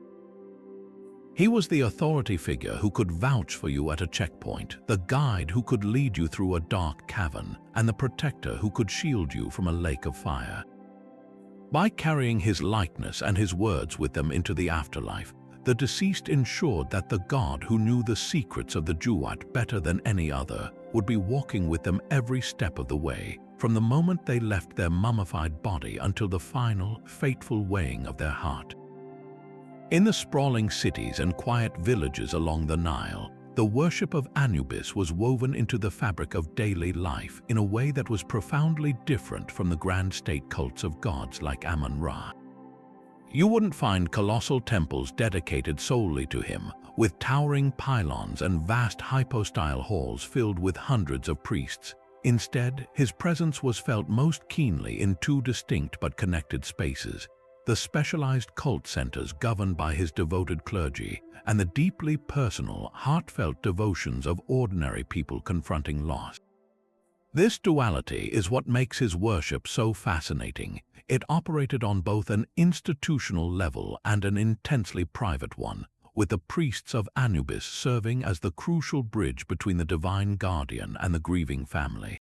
He was the authority figure who could vouch for you at a checkpoint, the guide who could lead you through a dark cavern, and the protector who could shield you from a lake of fire. By carrying his likeness and his words with them into the afterlife, the deceased ensured that the god who knew the secrets of the duat better than any other would be walking with them every step of the way, from the moment they left their mummified body until the final, fateful weighing of their heart. In the sprawling cities and quiet villages along the Nile, the worship of Anubis was woven into the fabric of daily life in a way that was profoundly different from the grand state cults of gods like Amun-Ra. You wouldn't find colossal temples dedicated solely to him, with towering pylons and vast hypostyle halls filled with hundreds of priests. Instead, his presence was felt most keenly in two distinct but connected spaces: the specialized cult centers governed by his devoted clergy, and the deeply personal, heartfelt devotions of ordinary people confronting loss. This duality is what makes his worship so fascinating. It operated on both an institutional level and an intensely private one, with the priests of Anubis serving as the crucial bridge between the divine guardian and the grieving family.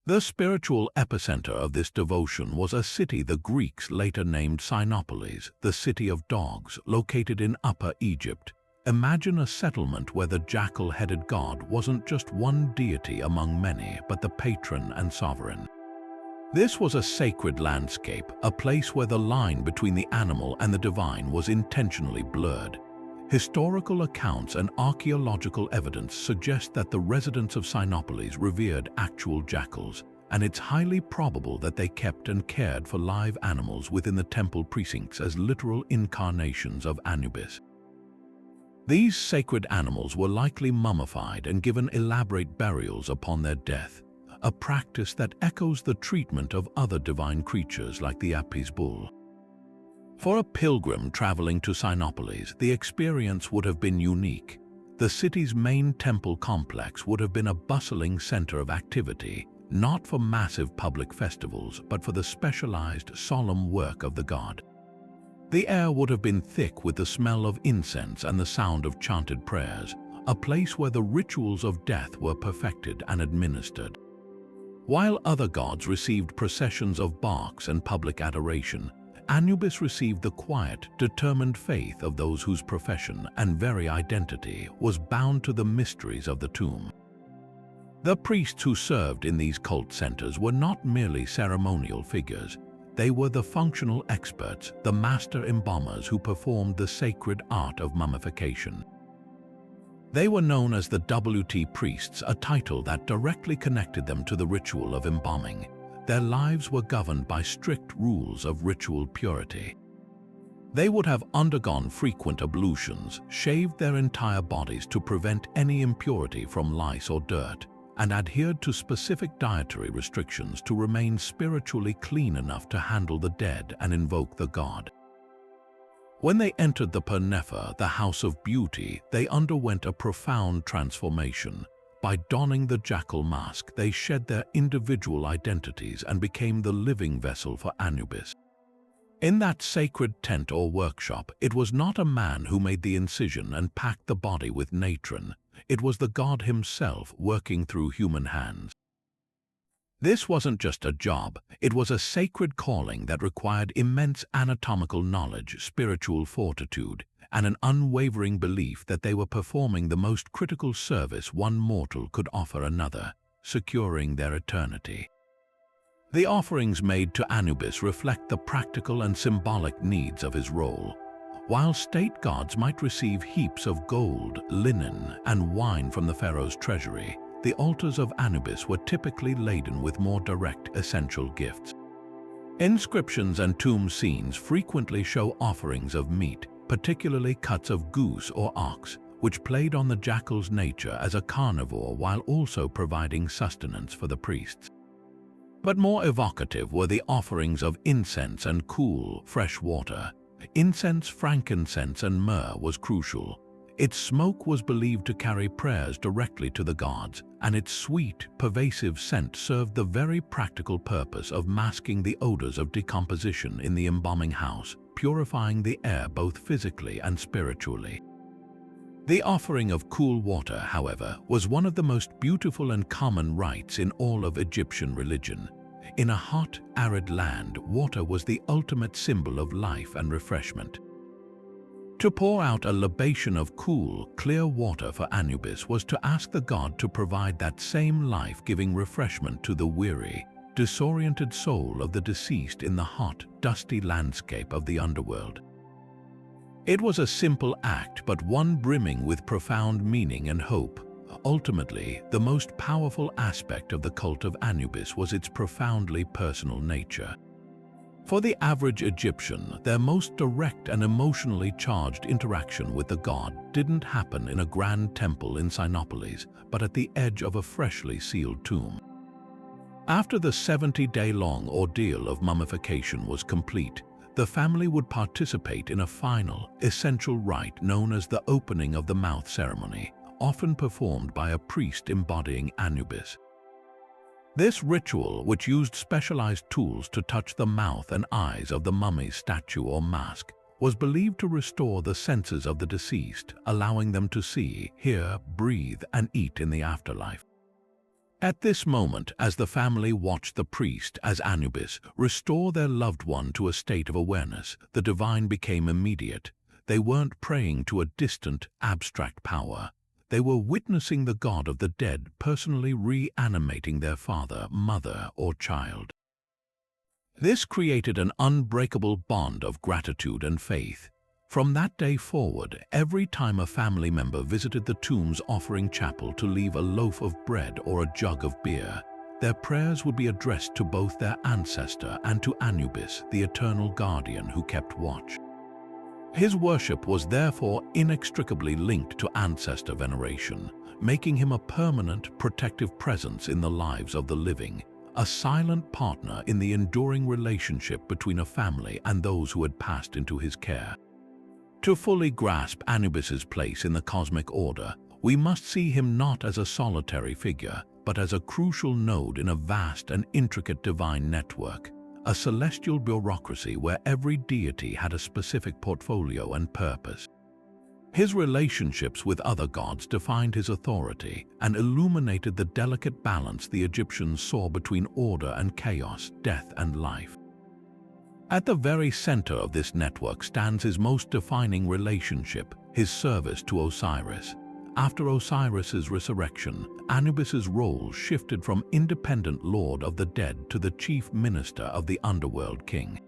The spiritual epicenter of this devotion was a city the Greeks later named Cynopolis, the city of dogs, located in Upper Egypt. Imagine a settlement where the jackal-headed god wasn't just one deity among many, but the patron and sovereign. This was a sacred landscape, a place where the line between the animal and the divine was intentionally blurred. Historical accounts and archaeological evidence suggest that the residents of Cynopolis revered actual jackals, and it's highly probable that they kept and cared for live animals within the temple precincts as literal incarnations of Anubis. These sacred animals were likely mummified and given elaborate burials upon their death, a practice that echoes the treatment of other divine creatures like the Apis bull. For a pilgrim traveling to Cynopolis, the experience would have been unique. The city's main temple complex would have been a bustling center of activity, not for massive public festivals, but for the specialized, solemn work of the god. The air would have been thick with the smell of incense and the sound of chanted prayers, a place where the rituals of death were perfected and administered. While other gods received processions of barks and public adoration, Anubis received the quiet, determined faith of those whose profession and very identity was bound to the mysteries of the tomb. The priests who served in these cult centers were not merely ceremonial figures. They were the functional experts, the master embalmers who performed the sacred art of mummification. They were known as the WT priests, a title that directly connected them to the ritual of embalming. Their lives were governed by strict rules of ritual purity. They would have undergone frequent ablutions, shaved their entire bodies to prevent any impurity from lice or dirt, and adhered to specific dietary restrictions to remain spiritually clean enough to handle the dead and invoke the god. When they entered the Pernefer, the House of Beauty, they underwent a profound transformation. By donning the jackal mask, they shed their individual identities and became the living vessel for Anubis. In that sacred tent or workshop, it was not a man who made the incision and packed the body with natron. It was the god himself working through human hands. This wasn't just a job, it was a sacred calling that required immense anatomical knowledge, spiritual fortitude, and an unwavering belief that they were performing the most critical service one mortal could offer another, securing their eternity. The offerings made to Anubis reflect the practical and symbolic needs of his role. While state gods might receive heaps of gold, linen, and wine from the pharaoh's treasury, the altars of Anubis were typically laden with more direct, essential gifts. Inscriptions and tomb scenes frequently show offerings of meat, particularly cuts of goose or ox, which played on the jackal's nature as a carnivore while also providing sustenance for the priests. But more evocative were the offerings of incense and cool, fresh water. Incense, frankincense, and myrrh was crucial. Its smoke was believed to carry prayers directly to the gods, and its sweet, pervasive scent served the very practical purpose of masking the odors of decomposition in the embalming house, purifying the air both physically and spiritually. The offering of cool water, however, was one of the most beautiful and common rites in all of Egyptian religion. In a hot, arid land, water was the ultimate symbol of life and refreshment. To pour out a libation of cool, clear water for Anubis was to ask the god to provide that same life-giving refreshment to the weary, disoriented soul of the deceased in the hot, dusty landscape of the underworld. It was a simple act, but one brimming with profound meaning and hope. Ultimately, the most powerful aspect of the cult of Anubis was its profoundly personal nature. For the average Egyptian, their most direct and emotionally charged interaction with the god didn't happen in a grand temple in Sinopolis, but at the edge of a freshly sealed tomb. After the 70-day-long ordeal of mummification was complete, the family would participate in a final, essential rite known as the opening of the mouth ceremony, often performed by a priest embodying Anubis. This ritual, which used specialized tools to touch the mouth and eyes of the mummy's statue or mask, was believed to restore the senses of the deceased, allowing them to see, hear, breathe, and eat in the afterlife. At this moment, as the family watched the priest, as Anubis, restore their loved one to a state of awareness, the divine became immediate. They weren't praying to a distant, abstract power. They were witnessing the god of the dead personally reanimating their father, mother, or child. This created an unbreakable bond of gratitude and faith. From that day forward, every time a family member visited the tomb's offering chapel to leave a loaf of bread or a jug of beer, their prayers would be addressed to both their ancestor and to Anubis, the eternal guardian who kept watch. His worship was therefore inextricably linked to ancestor veneration, making him a permanent, protective presence in the lives of the living, a silent partner in the enduring relationship between a family and those who had passed into his care. To fully grasp Anubis's place in the cosmic order, we must see him not as a solitary figure, but as a crucial node in a vast and intricate divine network, a celestial bureaucracy where every deity had a specific portfolio and purpose. His relationships with other gods defined his authority and illuminated the delicate balance the Egyptians saw between order and chaos, death and life. At the very center of this network stands his most defining relationship, his service to Osiris. After Osiris's resurrection, Anubis's role shifted from independent lord of the dead to the chief minister of the underworld king.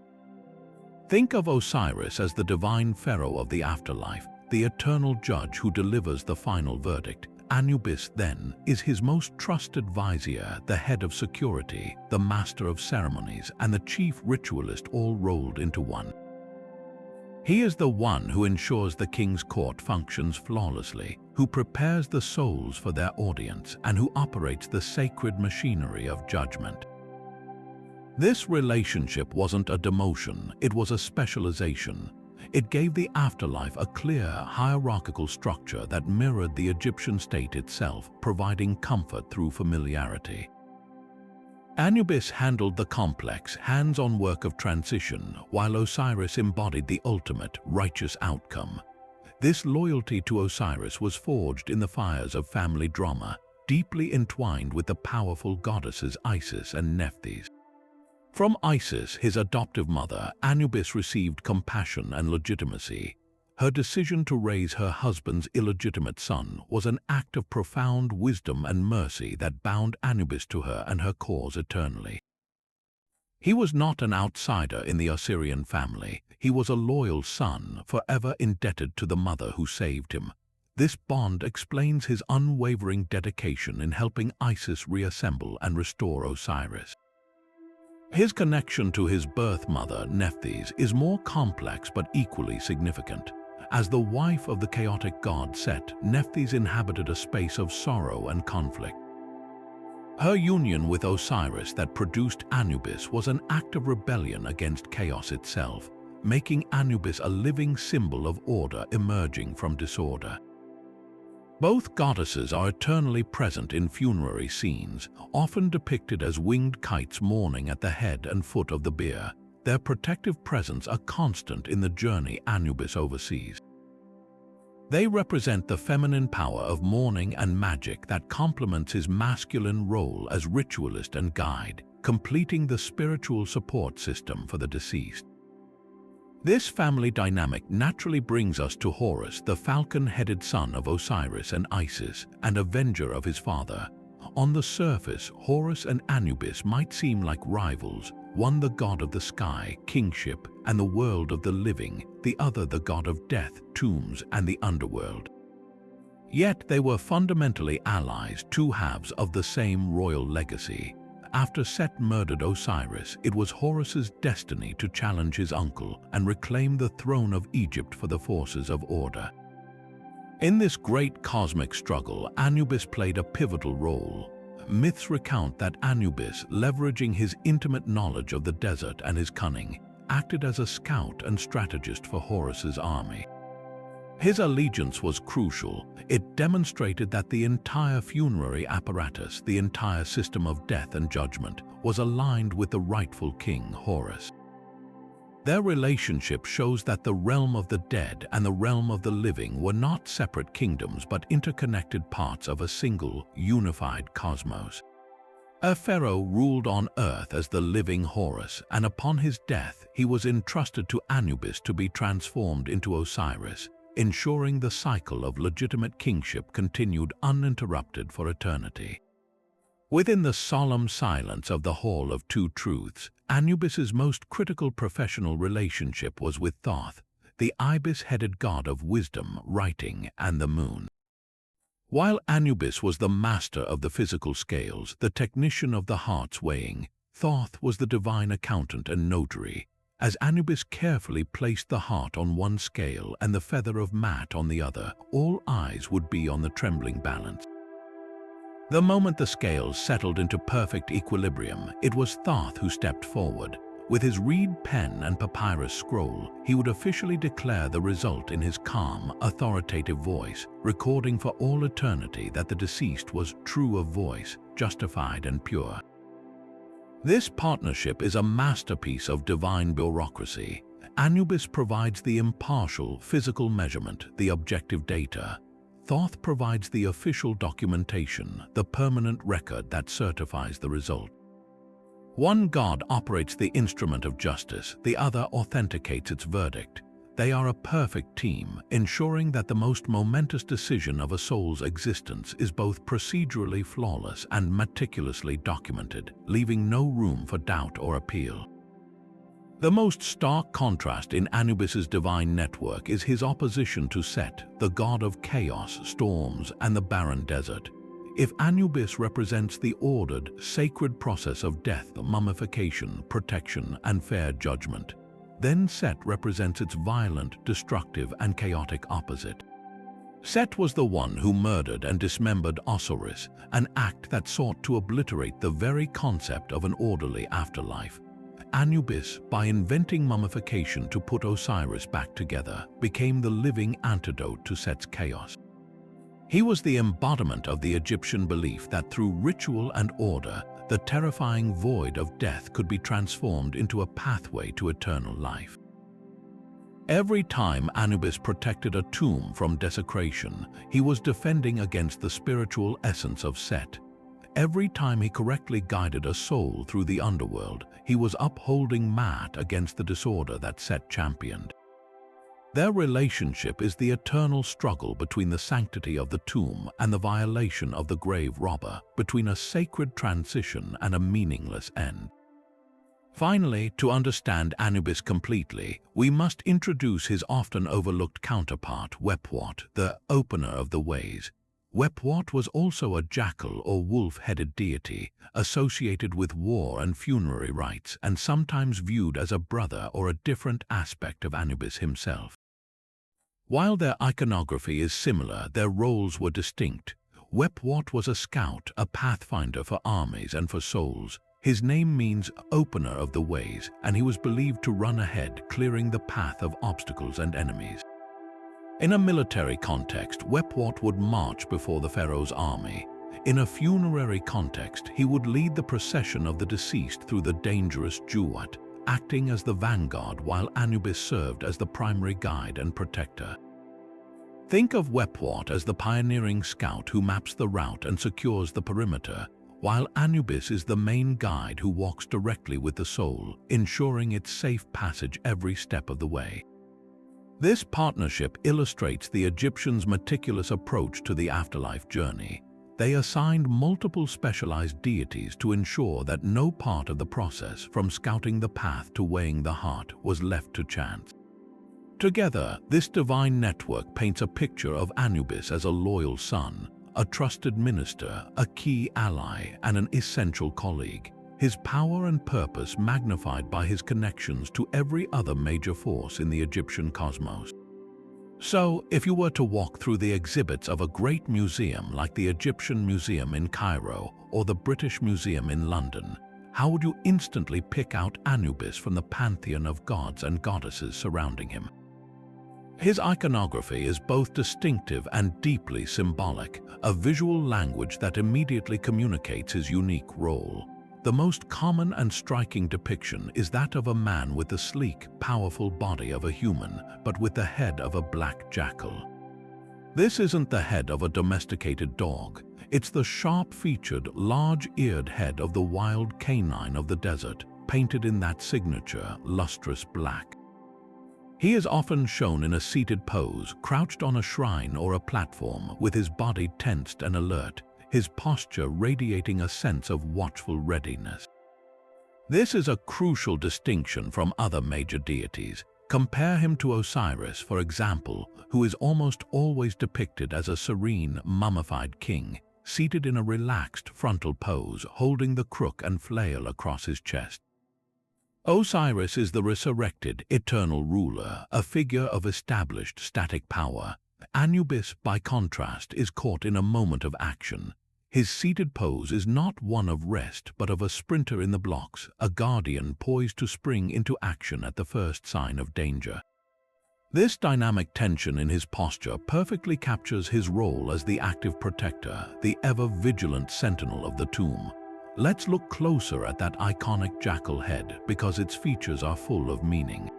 Think of Osiris as the divine pharaoh of the afterlife, the eternal judge who delivers the final verdict. Anubis, then, is his most trusted vizier, the head of security, the master of ceremonies, and the chief ritualist, all rolled into one. He is the one who ensures the king's court functions flawlessly, who prepares the souls for their audience, and who operates the sacred machinery of judgment. This relationship wasn't a demotion, it was a specialization. It gave the afterlife a clear, hierarchical structure that mirrored the Egyptian state itself, providing comfort through familiarity. Anubis handled the complex, hands-on work of transition, while Osiris embodied the ultimate, righteous outcome. This loyalty to Osiris was forged in the fires of family drama, deeply entwined with the powerful goddesses Isis and Nephthys. From Isis, his adoptive mother, Anubis received compassion and legitimacy. Her decision to raise her husband's illegitimate son was an act of profound wisdom and mercy that bound Anubis to her and her cause eternally. He was not an outsider in the Osirian family. He was a loyal son, forever indebted to the mother who saved him. This bond explains his unwavering dedication in helping Isis reassemble and restore Osiris. His connection to his birth mother, Nephthys, is more complex but equally significant. As the wife of the chaotic god Set, Nephthys inhabited a space of sorrow and conflict. Her union with Osiris that produced Anubis was an act of rebellion against chaos itself, making Anubis a living symbol of order emerging from disorder. Both goddesses are eternally present in funerary scenes, often depicted as winged kites mourning at the head and foot of the bier. Their protective presence a constant in the journey Anubis oversees. They represent the feminine power of mourning and magic that complements his masculine role as ritualist and guide, completing the spiritual support system for the deceased. This family dynamic naturally brings us to Horus, the falcon-headed son of Osiris and Isis, and avenger of his father. On the surface, Horus and Anubis might seem like rivals, one the god of the sky, kingship, and the world of the living, the other the god of death, tombs, and the underworld. Yet they were fundamentally allies, two halves of the same royal legacy. After Set murdered Osiris, it was Horus's destiny to challenge his uncle and reclaim the throne of Egypt for the forces of order. In this great cosmic struggle, Anubis played a pivotal role. Myths recount that Anubis, leveraging his intimate knowledge of the desert and his cunning, acted as a scout and strategist for Horus's army. His allegiance was crucial. It demonstrated that the entire funerary apparatus, the entire system of death and judgment, was aligned with the rightful king, Horus. Their relationship shows that the realm of the dead and the realm of the living were not separate kingdoms but interconnected parts of a single, unified cosmos. A pharaoh ruled on earth as the living Horus, and upon his death he was entrusted to Anubis to be transformed into Osiris, ensuring the cycle of legitimate kingship continued uninterrupted for eternity. Within the solemn silence of the Hall of Two Truths, Anubis's most critical professional relationship was with Thoth, the ibis-headed god of wisdom, writing, and the moon. While Anubis was the master of the physical scales, the technician of the heart's weighing, Thoth was the divine accountant and notary. As Anubis carefully placed the heart on one scale and the feather of Mat on the other, all eyes would be on the trembling balance. The moment the scales settled into perfect equilibrium, it was Thoth who stepped forward. With his reed pen and papyrus scroll, he would officially declare the result in his calm, authoritative voice, recording for all eternity that the deceased was true of voice, justified and pure. This partnership is a masterpiece of divine bureaucracy. Anubis provides the impartial, physical measurement, the objective data. Thoth provides the official documentation, the permanent record that certifies the result. One god operates the instrument of justice, the other authenticates its verdict. They are a perfect team, ensuring that the most momentous decision of a soul's existence is both procedurally flawless and meticulously documented, leaving no room for doubt or appeal. The most stark contrast in Anubis's divine network is his opposition to Set, the god of chaos, storms, and the barren desert. If Anubis represents the ordered, sacred process of death, mummification, protection, and fair judgment, then Set represents its violent, destructive, and chaotic opposite. Set was the one who murdered and dismembered Osiris, an act that sought to obliterate the very concept of an orderly afterlife. Anubis, by inventing mummification to put Osiris back together, became the living antidote to Set's chaos. He was the embodiment of the Egyptian belief that through ritual and order, the terrifying void of death could be transformed into a pathway to eternal life. Every time Anubis protected a tomb from desecration, he was defending against the spiritual essence of Set. Every time he correctly guided a soul through the underworld, he was upholding Mat against the disorder that Set championed. Their relationship is the eternal struggle between the sanctity of the tomb and the violation of the grave robber, between a sacred transition and a meaningless end. Finally, to understand Anubis completely, we must introduce his often overlooked counterpart, Wepwat, the opener of the ways. Wepwat was also a jackal or wolf-headed deity, associated with war and funerary rites, and sometimes viewed as a brother or a different aspect of Anubis himself. While their iconography is similar, their roles were distinct. Wepwat was a scout, a pathfinder for armies and for souls. His name means opener of the ways, and he was believed to run ahead, clearing the path of obstacles and enemies. In a military context, Wepwat would march before the pharaoh's army. In a funerary context, he would lead the procession of the deceased through the dangerous Juwat, acting as the vanguard while Anubis served as the primary guide and protector. Think of Wepwat as the pioneering scout who maps the route and secures the perimeter, while Anubis is the main guide who walks directly with the soul, ensuring its safe passage every step of the way. This partnership illustrates the Egyptians' meticulous approach to the afterlife journey. They assigned multiple specialized deities to ensure that no part of the process, from scouting the path to weighing the heart, was left to chance. Together, this divine network paints a picture of Anubis as a loyal son, a trusted minister, a key ally, and an essential colleague. his power and purpose magnified by his connections to every other major force in the Egyptian cosmos. So, if you were to walk through the exhibits of a great museum like the Egyptian Museum in Cairo or the British Museum in London, how would you instantly pick out Anubis from the pantheon of gods and goddesses surrounding him? His iconography is both distinctive and deeply symbolic, a visual language that immediately communicates his unique role. The most common and striking depiction is that of a man with the sleek, powerful body of a human, but with the head of a black jackal. This isn't the head of a domesticated dog. It's the sharp-featured, large-eared head of the wild canine of the desert, painted in that signature, lustrous black. He is often shown in a seated pose, crouched on a shrine or a platform, with his body tensed and alert, his posture radiating a sense of watchful readiness. This is a crucial distinction from other major deities. Compare him to Osiris, for example, who is almost always depicted as a serene, mummified king, seated in a relaxed frontal pose, holding the crook and flail across his chest. Osiris is the resurrected, eternal ruler, a figure of established, static power. Anubis, by contrast, is caught in a moment of action. His seated pose is not one of rest, but of a sprinter in the blocks, a guardian poised to spring into action at the first sign of danger. This dynamic tension in his posture perfectly captures his role as the active protector, the ever-vigilant sentinel of the tomb. Let's look closer at that iconic jackal head, because its features are full of meaning.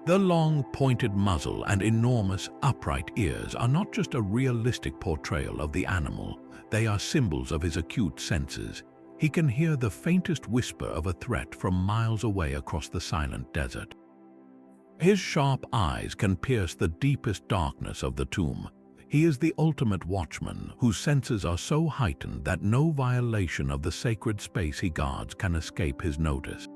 The long, pointed muzzle and enormous, upright ears are not just a realistic portrayal of the animal, they are symbols of his acute senses. He can hear the faintest whisper of a threat from miles away across the silent desert. His sharp eyes can pierce the deepest darkness of the tomb. He is the ultimate watchman, whose senses are so heightened that no violation of the sacred space he guards can escape his notice.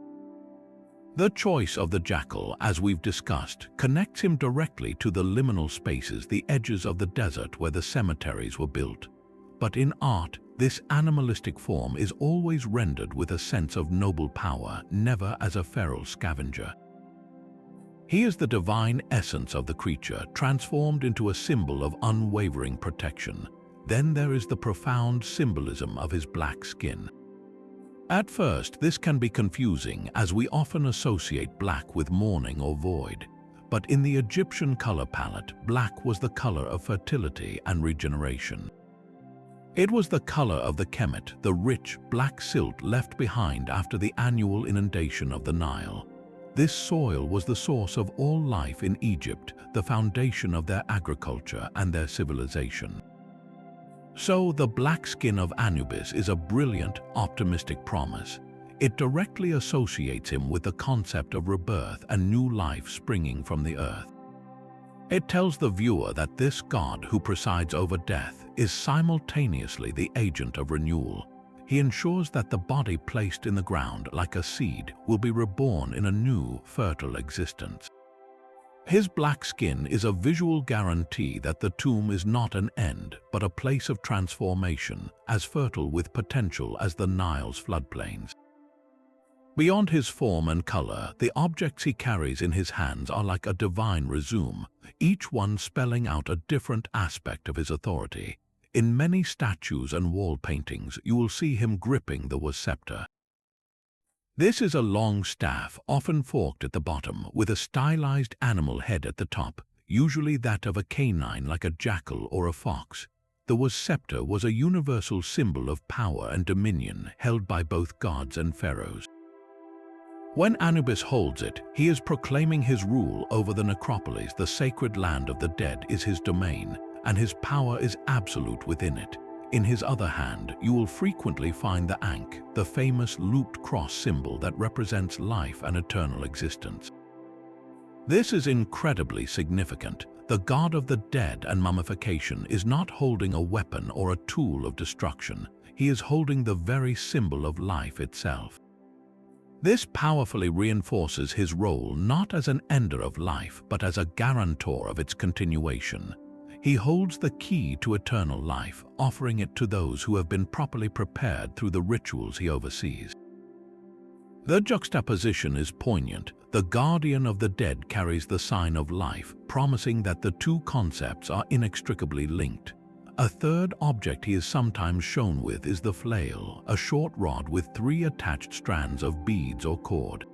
The choice of the jackal, as we've discussed, connects him directly to the liminal spaces, the edges of the desert where the cemeteries were built. But in art, this animalistic form is always rendered with a sense of noble power, never as a feral scavenger. He is the divine essence of the creature, transformed into a symbol of unwavering protection. Then there is the profound symbolism of his black skin. At first, this can be confusing, as we often associate black with mourning or void. But in the Egyptian color palette, black was the color of fertility and regeneration. It was the color of the Kemet, the rich black silt left behind after the annual inundation of the Nile. This soil was the source of all life in Egypt, the foundation of their agriculture and their civilization. So the black skin of Anubis is a brilliant, optimistic promise. It directly associates him with the concept of rebirth and new life springing from the earth. It tells the viewer that this god who presides over death is simultaneously the agent of renewal. He ensures that the body placed in the ground like a seed will be reborn in a new, fertile existence. His black skin is a visual guarantee that the tomb is not an end, but a place of transformation, as fertile with potential as the Nile's floodplains. Beyond his form and color, the objects he carries in his hands are like a divine resume, each one spelling out a different aspect of his authority. In many statues and wall paintings, you will see him gripping the scepter. This is a long staff, often forked at the bottom, with a stylized animal head at the top, usually that of a canine like a jackal or a fox. The scepter was a universal symbol of power and dominion, held by both gods and pharaohs. When Anubis holds it, he is proclaiming his rule over the necropolis. The sacred land of the dead is his domain, and his power is absolute within it. In his other hand, you will frequently find the Ankh, the famous looped cross symbol that represents life and eternal existence. This is incredibly significant. The god of the dead and mummification is not holding a weapon or a tool of destruction. He is holding the very symbol of life itself. This powerfully reinforces his role not as an ender of life, but as a guarantor of its continuation. He holds the key to eternal life, offering it to those who have been properly prepared through the rituals he oversees. The juxtaposition is poignant. The guardian of the dead carries the sign of life, promising that the two concepts are inextricably linked. A third object he is sometimes shown with is the flail, a short rod with 3 attached strands of beads or cord.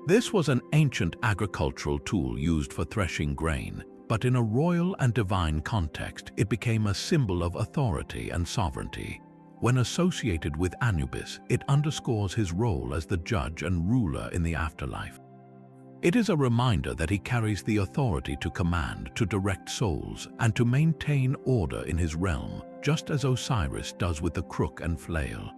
This was an ancient agricultural tool used for threshing grain, but in a royal and divine context, it became a symbol of authority and sovereignty. When associated with Anubis, it underscores his role as the judge and ruler in the afterlife. It is a reminder that he carries the authority to command, to direct souls, and to maintain order in his realm, just as Osiris does with the crook and flail.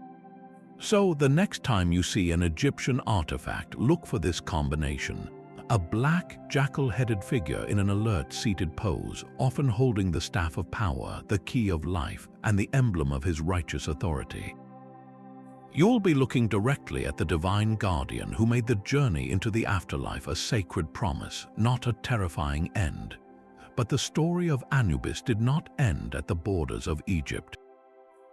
So, the next time you see an Egyptian artifact, look for this combination. A black, jackal-headed figure in an alert seated pose, often holding the staff of power, the key of life, and the emblem of his righteous authority. You'll be looking directly at the divine guardian who made the journey into the afterlife a sacred promise, not a terrifying end. But the story of Anubis did not end at the borders of Egypt.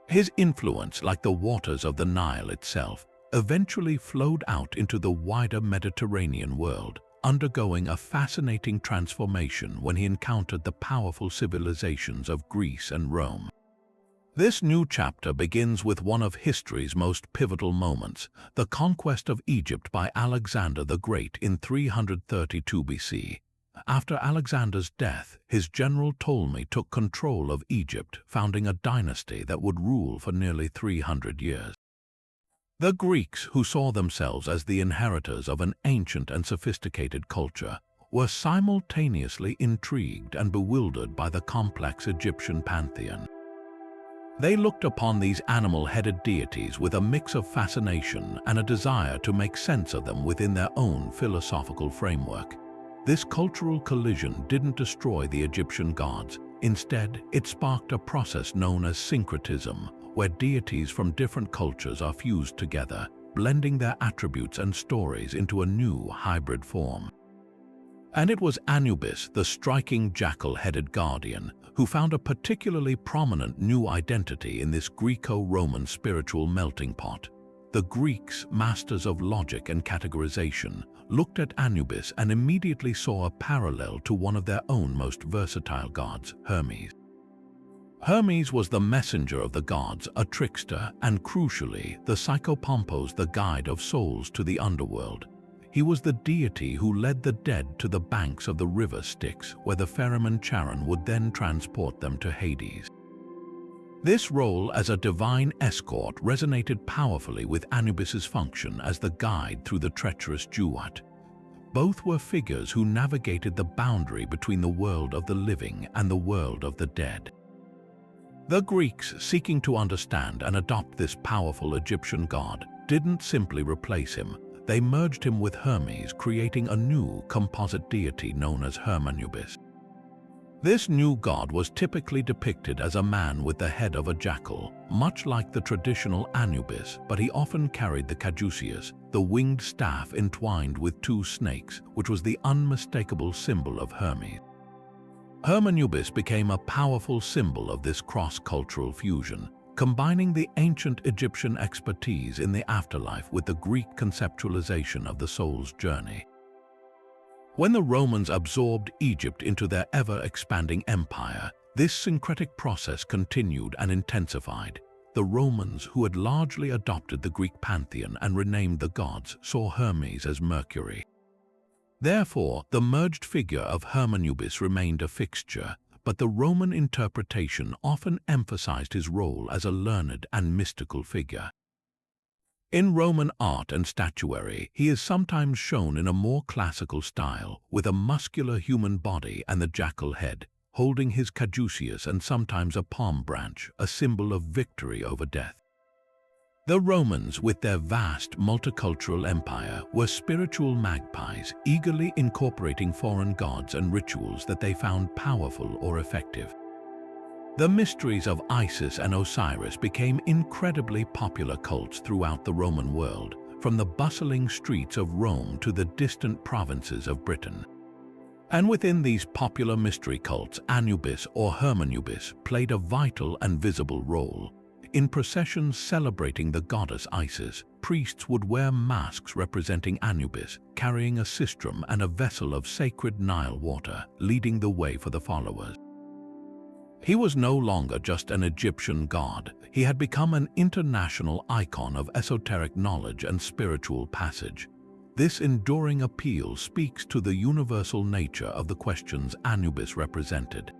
His influence, like the waters of the Nile itself, eventually flowed out into the wider Mediterranean world, undergoing a fascinating transformation when he encountered the powerful civilizations of Greece and Rome. This new chapter begins with one of history's most pivotal moments, the conquest of Egypt by Alexander the Great in 332 BC. After Alexander's death, his general Ptolemy took control of Egypt, founding a dynasty that would rule for nearly 300 years. The Greeks, who saw themselves as the inheritors of an ancient and sophisticated culture, were simultaneously intrigued and bewildered by the complex Egyptian pantheon. They looked upon these animal-headed deities with a mix of fascination and a desire to make sense of them within their own philosophical framework. This cultural collision didn't destroy the Egyptian gods. Instead, it sparked a process known as syncretism, where deities from different cultures are fused together, blending their attributes and stories into a new hybrid form. And it was Anubis, the striking jackal-headed guardian, who found a particularly prominent new identity in this Greco-Roman spiritual melting pot. The Greeks, masters of logic and categorization, looked at Anubis and immediately saw a parallel to one of their own most versatile gods, Hermes. Hermes was the messenger of the gods, a trickster, and crucially, the psychopompos, the guide of souls to the underworld. He was the deity who led the dead to the banks of the river Styx, where the ferryman Charon would then transport them to Hades. This role as a divine escort resonated powerfully with Anubis's function as the guide through the treacherous Duat. Both were figures who navigated the boundary between the world of the living and the world of the dead. The Greeks, seeking to understand and adopt this powerful Egyptian god, didn't simply replace him. They merged him with Hermes, creating a new composite deity known as Hermanubis. This new god was typically depicted as a man with the head of a jackal, much like the traditional Anubis, but he often carried the caduceus, the winged staff entwined with 2 snakes, which was the unmistakable symbol of Hermes. Hermanubis became a powerful symbol of this cross-cultural fusion, combining the ancient Egyptian expertise in the afterlife with the Greek conceptualization of the soul's journey. When the Romans absorbed Egypt into their ever-expanding empire, this syncretic process continued and intensified. The Romans, who had largely adopted the Greek pantheon and renamed the gods, saw Hermes as Mercury. Therefore, the merged figure of Hermanubis remained a fixture, but the Roman interpretation often emphasized his role as a learned and mystical figure. In Roman art and statuary, he is sometimes shown in a more classical style, with a muscular human body and the jackal head, holding his caduceus and sometimes a palm branch, a symbol of victory over death. The Romans, with their vast multicultural empire, were spiritual magpies, eagerly incorporating foreign gods and rituals that they found powerful or effective. The mysteries of Isis and Osiris became incredibly popular cults throughout the Roman world, from the bustling streets of Rome to the distant provinces of Britain. And within these popular mystery cults, Anubis or Hermanubis played a vital and visible role. In processions celebrating the goddess Isis, priests would wear masks representing Anubis, carrying a sistrum and a vessel of sacred Nile water, leading the way for the followers. He was no longer just an Egyptian god. He had become an international icon of esoteric knowledge and spiritual passage. This enduring appeal speaks to the universal nature of the questions Anubis represented.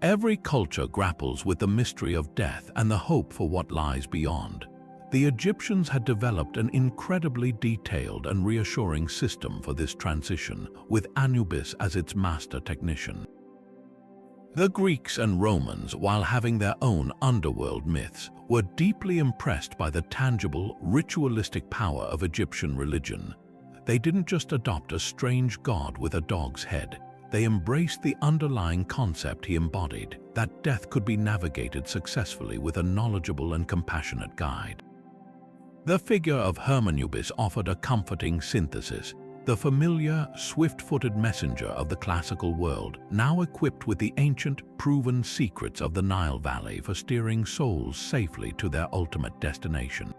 Every culture grapples with the mystery of death and the hope for what lies beyond. The Egyptians had developed an incredibly detailed and reassuring system for this transition, with Anubis as its master technician. The Greeks and Romans, while having their own underworld myths, were deeply impressed by the tangible, ritualistic power of Egyptian religion. They didn't just adopt a strange god with a dog's head. They embraced the underlying concept he embodied, that death could be navigated successfully with a knowledgeable and compassionate guide. The figure of Anubis offered a comforting synthesis, the familiar, swift-footed messenger of the classical world, now equipped with the ancient, proven secrets of the Nile Valley for steering souls safely to their ultimate destination.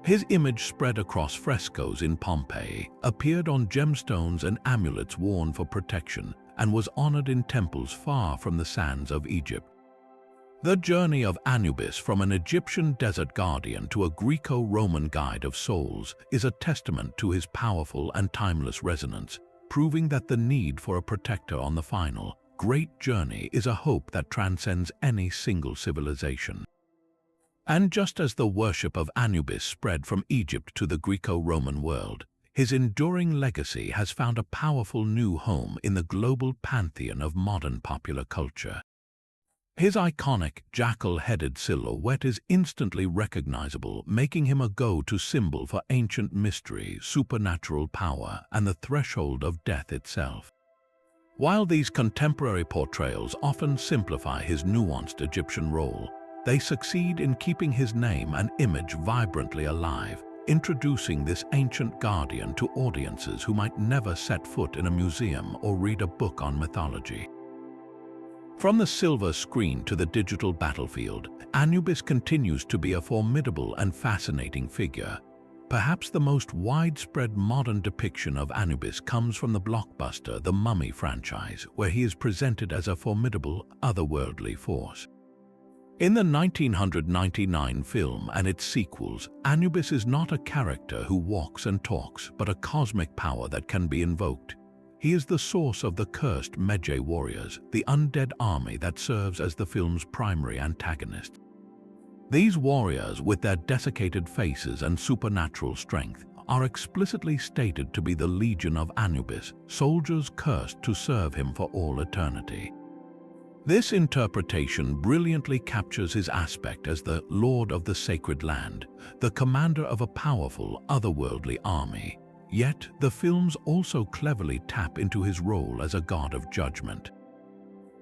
His image spread across frescoes in Pompeii, appeared on gemstones and amulets worn for protection, and was honored in temples far from the sands of Egypt. The journey of Anubis from an Egyptian desert guardian to a Greco-Roman guide of souls is a testament to his powerful and timeless resonance, proving that the need for a protector on the final, great journey is a hope that transcends any single civilization. And just as the worship of Anubis spread from Egypt to the Greco-Roman world, his enduring legacy has found a powerful new home in the global pantheon of modern popular culture. His iconic, jackal-headed silhouette is instantly recognizable, making him a go-to symbol for ancient mystery, supernatural power, and the threshold of death itself. While these contemporary portrayals often simplify his nuanced Egyptian role, they succeed in keeping his name and image vibrantly alive, introducing this ancient guardian to audiences who might never set foot in a museum or read a book on mythology. From the silver screen to the digital battlefield, Anubis continues to be a formidable and fascinating figure. Perhaps the most widespread modern depiction of Anubis comes from the blockbuster The Mummy franchise, where he is presented as a formidable, otherworldly force. In the 1999 film and its sequels, Anubis is not a character who walks and talks, but a cosmic power that can be invoked. He is the source of the cursed Medjay warriors, the undead army that serves as the film's primary antagonist. These warriors, with their desiccated faces and supernatural strength, are explicitly stated to be the Legion of Anubis, soldiers cursed to serve him for all eternity. This interpretation brilliantly captures his aspect as the Lord of the Sacred Land, the commander of a powerful, otherworldly army. Yet, the films also cleverly tap into his role as a god of judgment.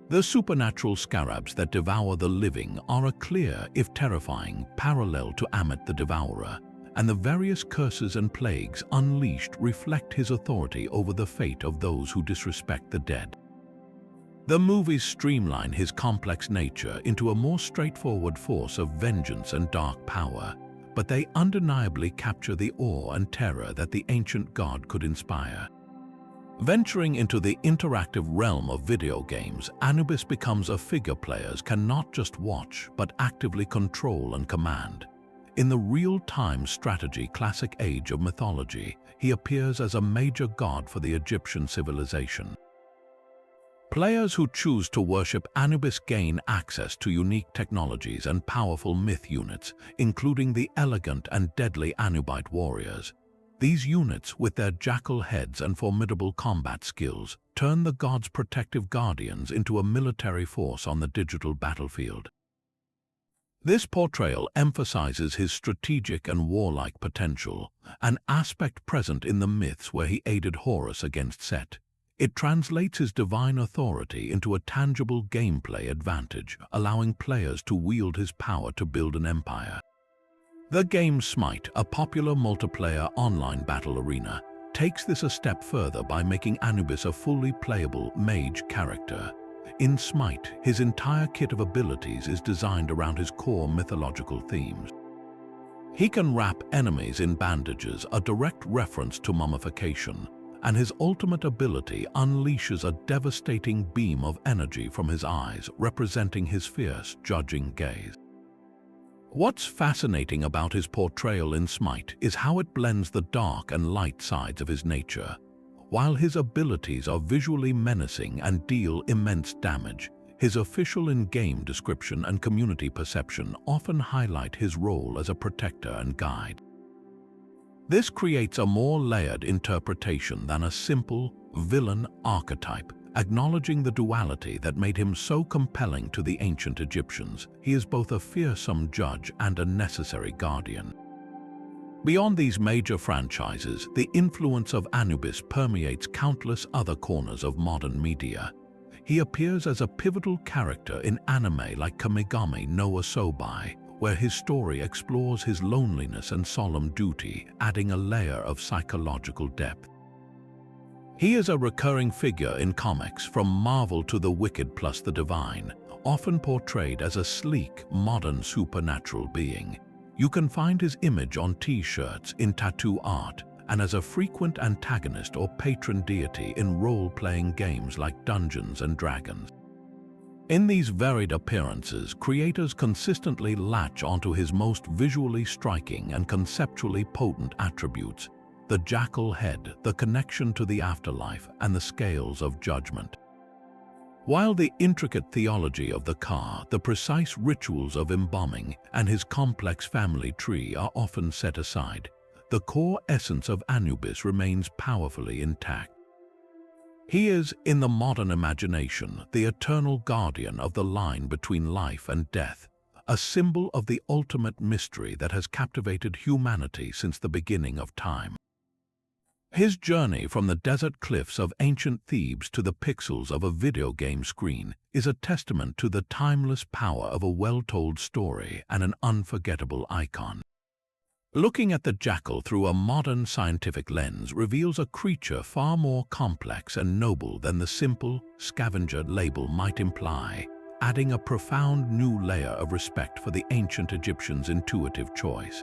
The supernatural scarabs that devour the living are a clear, if terrifying, parallel to Ammit the Devourer, and the various curses and plagues unleashed reflect his authority over the fate of those who disrespect the dead. The movies streamline his complex nature into a more straightforward force of vengeance and dark power, but they undeniably capture the awe and terror that the ancient god could inspire. Venturing into the interactive realm of video games, Anubis becomes a figure players can not just watch, but actively control and command. In the real-time strategy classic age of mythology, he appears as a major god for the Egyptian civilization. Players who choose to worship Anubis gain access to unique technologies and powerful myth units, including the elegant and deadly Anubite warriors. These units, with their jackal heads and formidable combat skills, turn the god's protective guardians into a military force on the digital battlefield. This portrayal emphasizes his strategic and warlike potential, an aspect present in the myths where he aided Horus against Set. It translates his divine authority into a tangible gameplay advantage, allowing players to wield his power to build an empire. The game Smite, a popular multiplayer online battle arena, takes this a step further by making Anubis a fully playable mage character. In Smite, his entire kit of abilities is designed around his core mythological themes. He can wrap enemies in bandages, a direct reference to mummification, and his ultimate ability unleashes a devastating beam of energy from his eyes, representing his fierce, judging gaze. What's fascinating about his portrayal in Smite is how it blends the dark and light sides of his nature. While his abilities are visually menacing and deal immense damage, his official in-game description and community perception often highlight his role as a protector and guide. This creates a more layered interpretation than a simple villain archetype, acknowledging the duality that made him so compelling to the ancient Egyptians. He is both a fearsome judge and a necessary guardian. Beyond these major franchises, the influence of Anubis permeates countless other corners of modern media. He appears as a pivotal character in anime like Kamigami no Asobi, where his story explores his loneliness and solemn duty, adding a layer of psychological depth. He is a recurring figure in comics, from Marvel to The Wicked plus the Divine, often portrayed as a sleek, modern supernatural being. You can find his image on T-shirts, in tattoo art, and as a frequent antagonist or patron deity in role-playing games like Dungeons & Dragons. In these varied appearances, creators consistently latch onto his most visually striking and conceptually potent attributes: the jackal head, the connection to the afterlife, and the scales of judgment. While the intricate theology of the Ka, the precise rituals of embalming, and his complex family tree are often set aside, the core essence of Anubis remains powerfully intact. He is, in the modern imagination, the eternal guardian of the line between life and death, a symbol of the ultimate mystery that has captivated humanity since the beginning of time. His journey from the desert cliffs of ancient Thebes to the pixels of a video game screen is a testament to the timeless power of a well-told story and an unforgettable icon. Looking at the jackal through a modern scientific lens reveals a creature far more complex and noble than the simple scavenger label might imply, adding a profound new layer of respect for the ancient Egyptians' intuitive choice.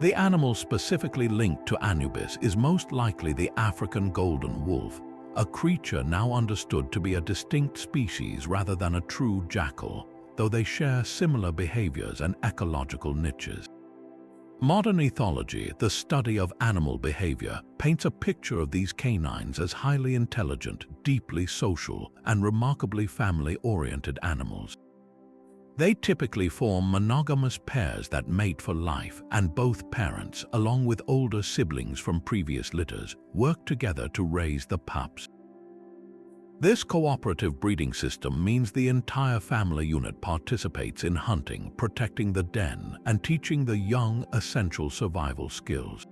The animal specifically linked to Anubis is most likely the African golden wolf, a creature now understood to be a distinct species rather than a true jackal, though they share similar behaviors and ecological niches. Modern ethology, the study of animal behavior, paints a picture of these canines as highly intelligent, deeply social, and remarkably family-oriented animals. They typically form monogamous pairs that mate for life, and both parents, along with older siblings from previous litters, work together to raise the pups. This cooperative breeding system means the entire family unit participates in hunting, protecting the den, and teaching the young essential survival skills.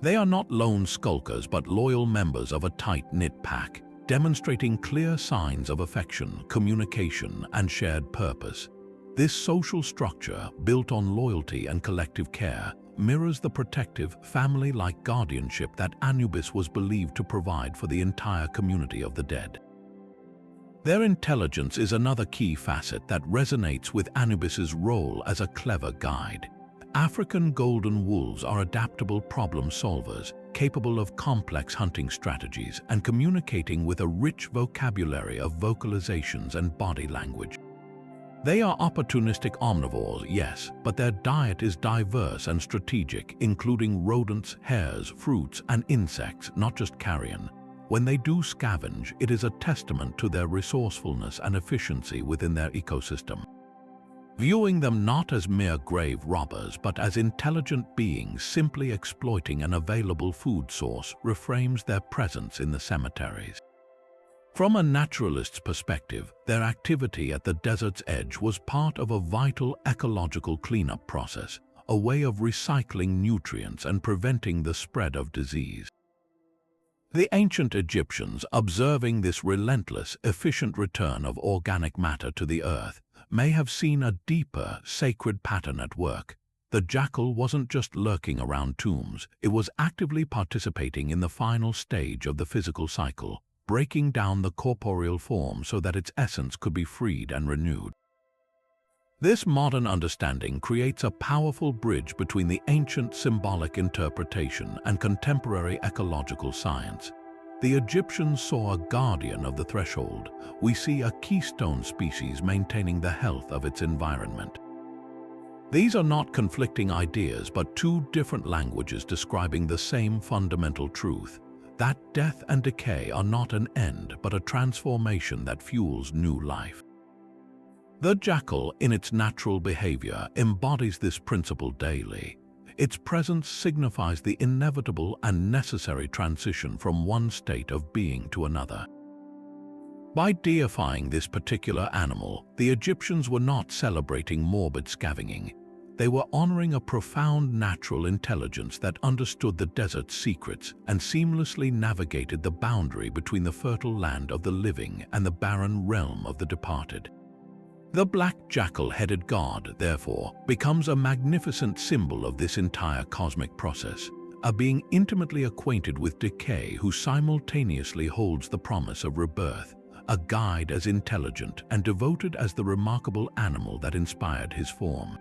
They are not lone skulkers but loyal members of a tight-knit pack, demonstrating clear signs of affection, communication, and shared purpose. This social structure, built on loyalty and collective care, mirrors the protective, family-like guardianship that Anubis was believed to provide for the entire community of the dead. Their intelligence is another key facet that resonates with Anubis's role as a clever guide. African golden wolves are adaptable problem solvers, capable of complex hunting strategies and communicating with a rich vocabulary of vocalizations and body language. They are opportunistic omnivores, yes, but their diet is diverse and strategic, including rodents, hares, fruits, and insects, not just carrion. When they do scavenge, it is a testament to their resourcefulness and efficiency within their ecosystem. Viewing them not as mere grave robbers, but as intelligent beings simply exploiting an available food source reframes their presence in the cemeteries. From a naturalist's perspective, their activity at the desert's edge was part of a vital ecological cleanup process, a way of recycling nutrients and preventing the spread of disease. The ancient Egyptians, observing this relentless, efficient return of organic matter to the earth, may have seen a deeper, sacred pattern at work. The jackal wasn't just lurking around tombs, it was actively participating in the final stage of the physical cycle, breaking down the corporeal form so that its essence could be freed and renewed. This modern understanding creates a powerful bridge between the ancient symbolic interpretation and contemporary ecological science. The Egyptians saw a guardian of the threshold. We see a keystone species maintaining the health of its environment. These are not conflicting ideas, but two different languages describing the same fundamental truth, that death and decay are not an end, but a transformation that fuels new life. The jackal, in its natural behavior, embodies this principle daily. Its presence signifies the inevitable and necessary transition from one state of being to another. By deifying this particular animal, the Egyptians were not celebrating morbid scavenging. They were honoring a profound natural intelligence that understood the desert's secrets and seamlessly navigated the boundary between the fertile land of the living and the barren realm of the departed. The black jackal-headed god, therefore, becomes a magnificent symbol of this entire cosmic process, a being intimately acquainted with decay who simultaneously holds the promise of rebirth, a guide as intelligent and devoted as the remarkable animal that inspired his form.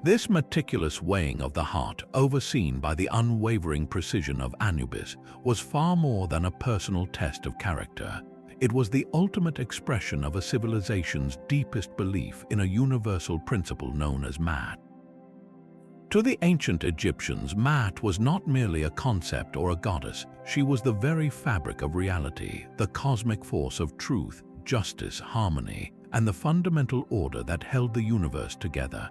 This meticulous weighing of the heart, overseen by the unwavering precision of Anubis, was far more than a personal test of character. It was the ultimate expression of a civilization's deepest belief in a universal principle known as Maat. To the ancient Egyptians, Maat was not merely a concept or a goddess. She was the very fabric of reality, the cosmic force of truth, justice, harmony, and the fundamental order that held the universe together.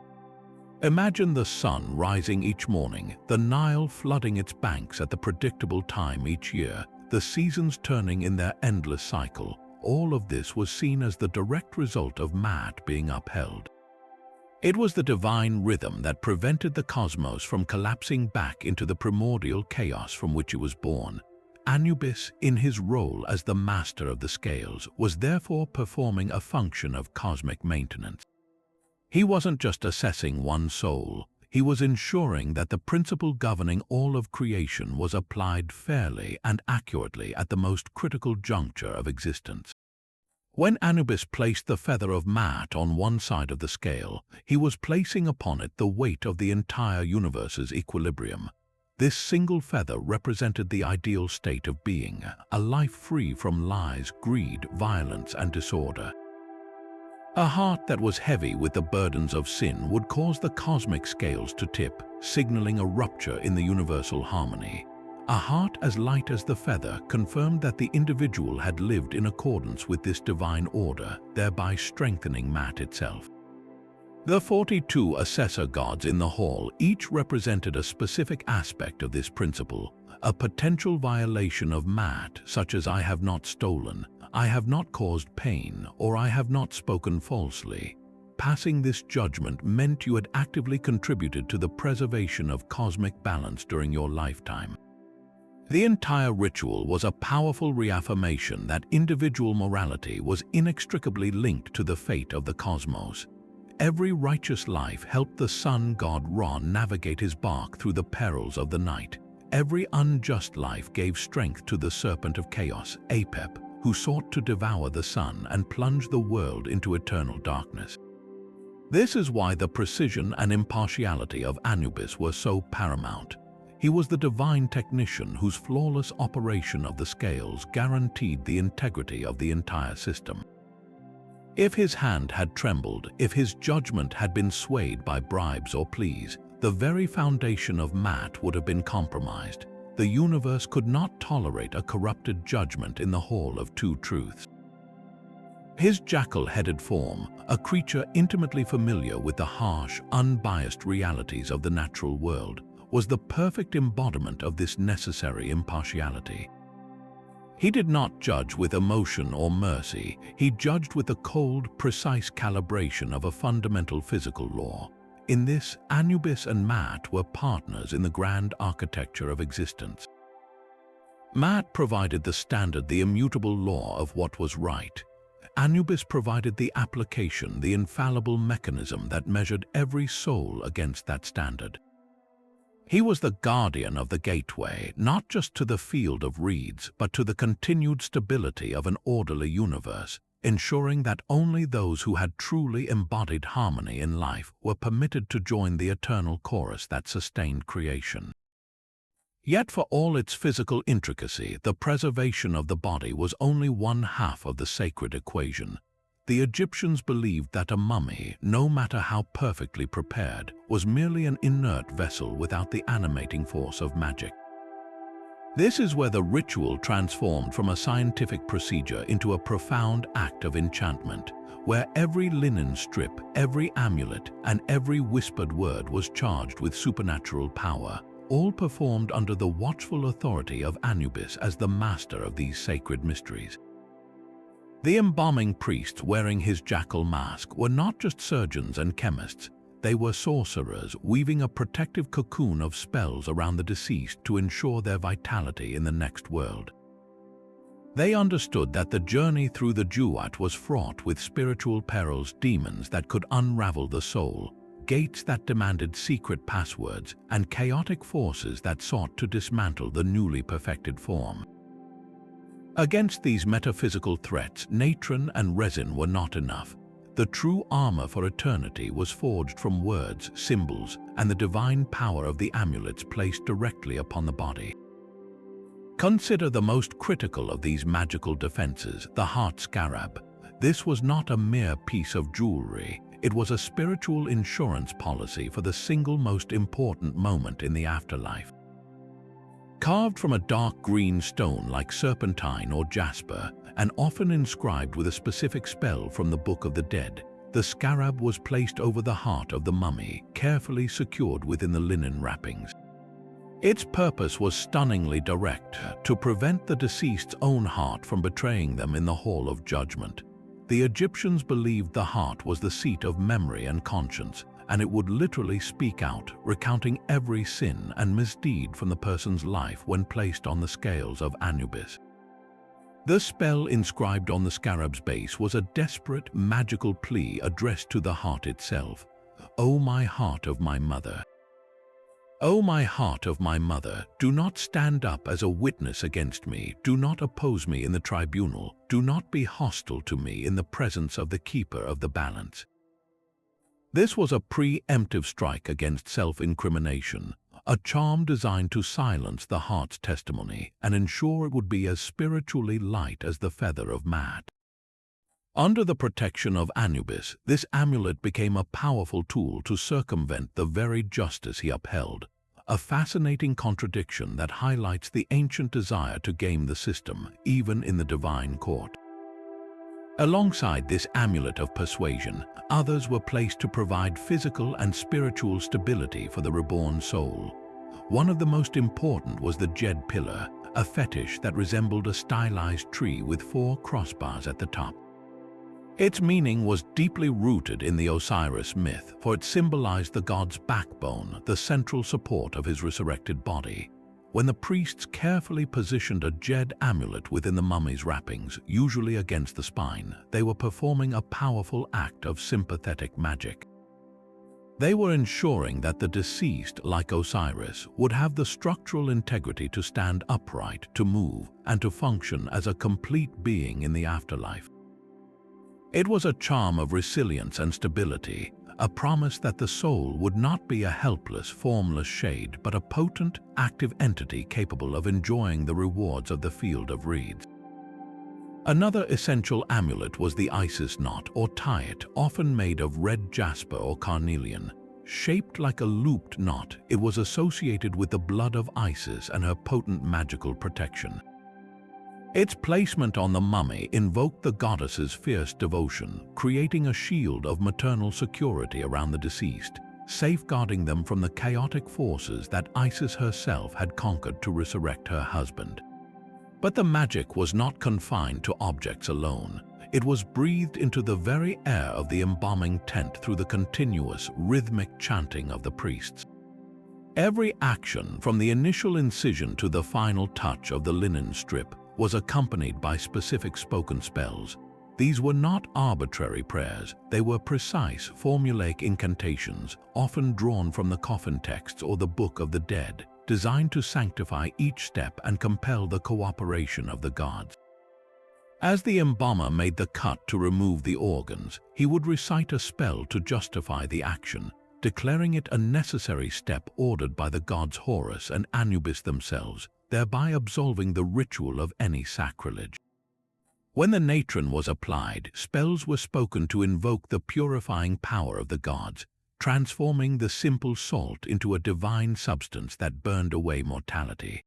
Imagine the sun rising each morning, the Nile flooding its banks at the predictable time each year, the seasons turning in their endless cycle. All of this was seen as the direct result of Maat being upheld. It was the divine rhythm that prevented the cosmos from collapsing back into the primordial chaos from which it was born. Anubis, in his role as the master of the scales, was therefore performing a function of cosmic maintenance. He wasn't just assessing one soul, he was ensuring that the principle governing all of creation was applied fairly and accurately at the most critical juncture of existence. When Anubis placed the feather of Maat on one side of the scale, he was placing upon it the weight of the entire universe's equilibrium. This single feather represented the ideal state of being, a life free from lies, greed, violence, and disorder. A heart that was heavy with the burdens of sin would cause the cosmic scales to tip, signaling a rupture in the universal harmony. A heart as light as the feather confirmed that the individual had lived in accordance with this divine order, thereby strengthening Maat itself. The 42 assessor gods in the hall each represented a specific aspect of this principle, a potential violation of Maat, such as I have not stolen, I have not caused pain, or I have not spoken falsely. Passing this judgment meant you had actively contributed to the preservation of cosmic balance during your lifetime. The entire ritual was a powerful reaffirmation that individual morality was inextricably linked to the fate of the cosmos. Every righteous life helped the sun god Ra navigate his bark through the perils of the night. Every unjust life gave strength to the serpent of chaos, Apep, who sought to devour the sun and plunge the world into eternal darkness. This is why the precision and impartiality of Anubis were so paramount. He was the divine technician whose flawless operation of the scales guaranteed the integrity of the entire system. If his hand had trembled, if his judgment had been swayed by bribes or pleas, the very foundation of Maat would have been compromised. The universe could not tolerate a corrupted judgment in the Hall of Two Truths. His jackal-headed form, a creature intimately familiar with the harsh, unbiased realities of the natural world, was the perfect embodiment of this necessary impartiality. He did not judge with emotion or mercy, he judged with the cold, precise calibration of a fundamental physical law. In this, Anubis and Maat were partners in the grand architecture of existence. Maat provided the standard, the immutable law of what was right. Anubis provided the application, the infallible mechanism that measured every soul against that standard. He was the guardian of the gateway, not just to the field of reeds, but to the continued stability of an orderly universe, ensuring that only those who had truly embodied harmony in life were permitted to join the eternal chorus that sustained creation. Yet for all its physical intricacy, the preservation of the body was only one half of the sacred equation. The Egyptians believed that a mummy, no matter how perfectly prepared, was merely an inert vessel without the animating force of magic. This is where the ritual transformed from a scientific procedure into a profound act of enchantment, where every linen strip, every amulet, and every whispered word was charged with supernatural power, all performed under the watchful authority of Anubis as the master of these sacred mysteries. The embalming priests wearing his jackal mask were not just surgeons and chemists. They were sorcerers weaving a protective cocoon of spells around the deceased to ensure their vitality in the next world. They understood that the journey through the Duat was fraught with spiritual perils, demons that could unravel the soul, gates that demanded secret passwords, and chaotic forces that sought to dismantle the newly perfected form. Against these metaphysical threats, natron and resin were not enough. The true armor for eternity was forged from words, symbols, and the divine power of the amulets placed directly upon the body. Consider the most critical of these magical defenses, the heart scarab. This was not a mere piece of jewelry. It was a spiritual insurance policy for the single most important moment in the afterlife. Carved from a dark green stone like serpentine or jasper, and often inscribed with a specific spell from the Book of the Dead, the scarab was placed over the heart of the mummy, carefully secured within the linen wrappings. Its purpose was stunningly direct, to prevent the deceased's own heart from betraying them in the Hall of Judgment. The Egyptians believed the heart was the seat of memory and conscience, and it would literally speak out, recounting every sin and misdeed from the person's life when placed on the scales of Anubis. The spell inscribed on the scarab's base was a desperate, magical plea addressed to the heart itself. "O my heart of my mother! O my heart of my mother, do not stand up as a witness against me, do not oppose me in the tribunal, do not be hostile to me in the presence of the keeper of the balance." This was a preemptive strike against self-incrimination, a charm designed to silence the heart's testimony and ensure it would be as spiritually light as the feather of Maat. Under the protection of Anubis, this amulet became a powerful tool to circumvent the very justice he upheld, a fascinating contradiction that highlights the ancient desire to game the system, even in the divine court. Alongside this amulet of persuasion, others were placed to provide physical and spiritual stability for the reborn soul. One of the most important was the Jed pillar, a fetish that resembled a stylized tree with 4 crossbars at the top. Its meaning was deeply rooted in the Osiris myth, for it symbolized the god's backbone, the central support of his resurrected body. When the priests carefully positioned a Jed amulet within the mummy's wrappings, usually against the spine, they were performing a powerful act of sympathetic magic. They were ensuring that the deceased, like Osiris, would have the structural integrity to stand upright, to move, and to function as a complete being in the afterlife. It was a charm of resilience and stability, a promise that the soul would not be a helpless, formless shade, but a potent, active entity capable of enjoying the rewards of the field of reeds. Another essential amulet was the Isis knot, or tayet, often made of red jasper or carnelian. Shaped like a looped knot, it was associated with the blood of Isis and her potent magical protection. Its placement on the mummy invoked the goddess's fierce devotion, creating a shield of maternal security around the deceased, safeguarding them from the chaotic forces that Isis herself had conquered to resurrect her husband. But the magic was not confined to objects alone. It was breathed into the very air of the embalming tent through the continuous, rhythmic chanting of the priests. Every action, from the initial incision to the final touch of the linen strip, was accompanied by specific spoken spells. These were not arbitrary prayers, they were precise, formulaic incantations, often drawn from the coffin texts or the Book of the Dead, designed to sanctify each step and compel the cooperation of the gods. As the embalmer made the cut to remove the organs, he would recite a spell to justify the action, declaring it a necessary step ordered by the gods Horus and Anubis themselves, thereby absolving the ritual of any sacrilege. When the natron was applied, spells were spoken to invoke the purifying power of the gods, transforming the simple salt into a divine substance that burned away mortality.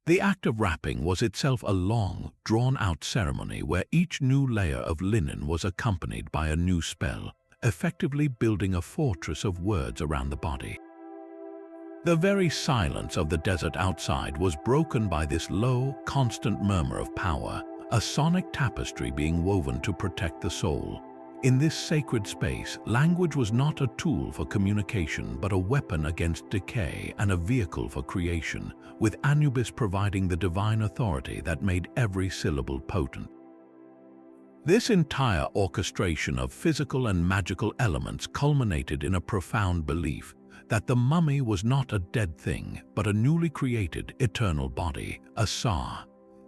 The act of wrapping was itself a long, drawn-out ceremony where each new layer of linen was accompanied by a new spell, effectively building a fortress of words around the body. The very silence of the desert outside was broken by this low, constant murmur of power, a sonic tapestry being woven to protect the soul. In this sacred space, language was not a tool for communication but a weapon against decay and a vehicle for creation, with Anubis providing the divine authority that made every syllable potent. This entire orchestration of physical and magical elements culminated in a profound belief that the mummy was not a dead thing but a newly created, eternal body, a Sa.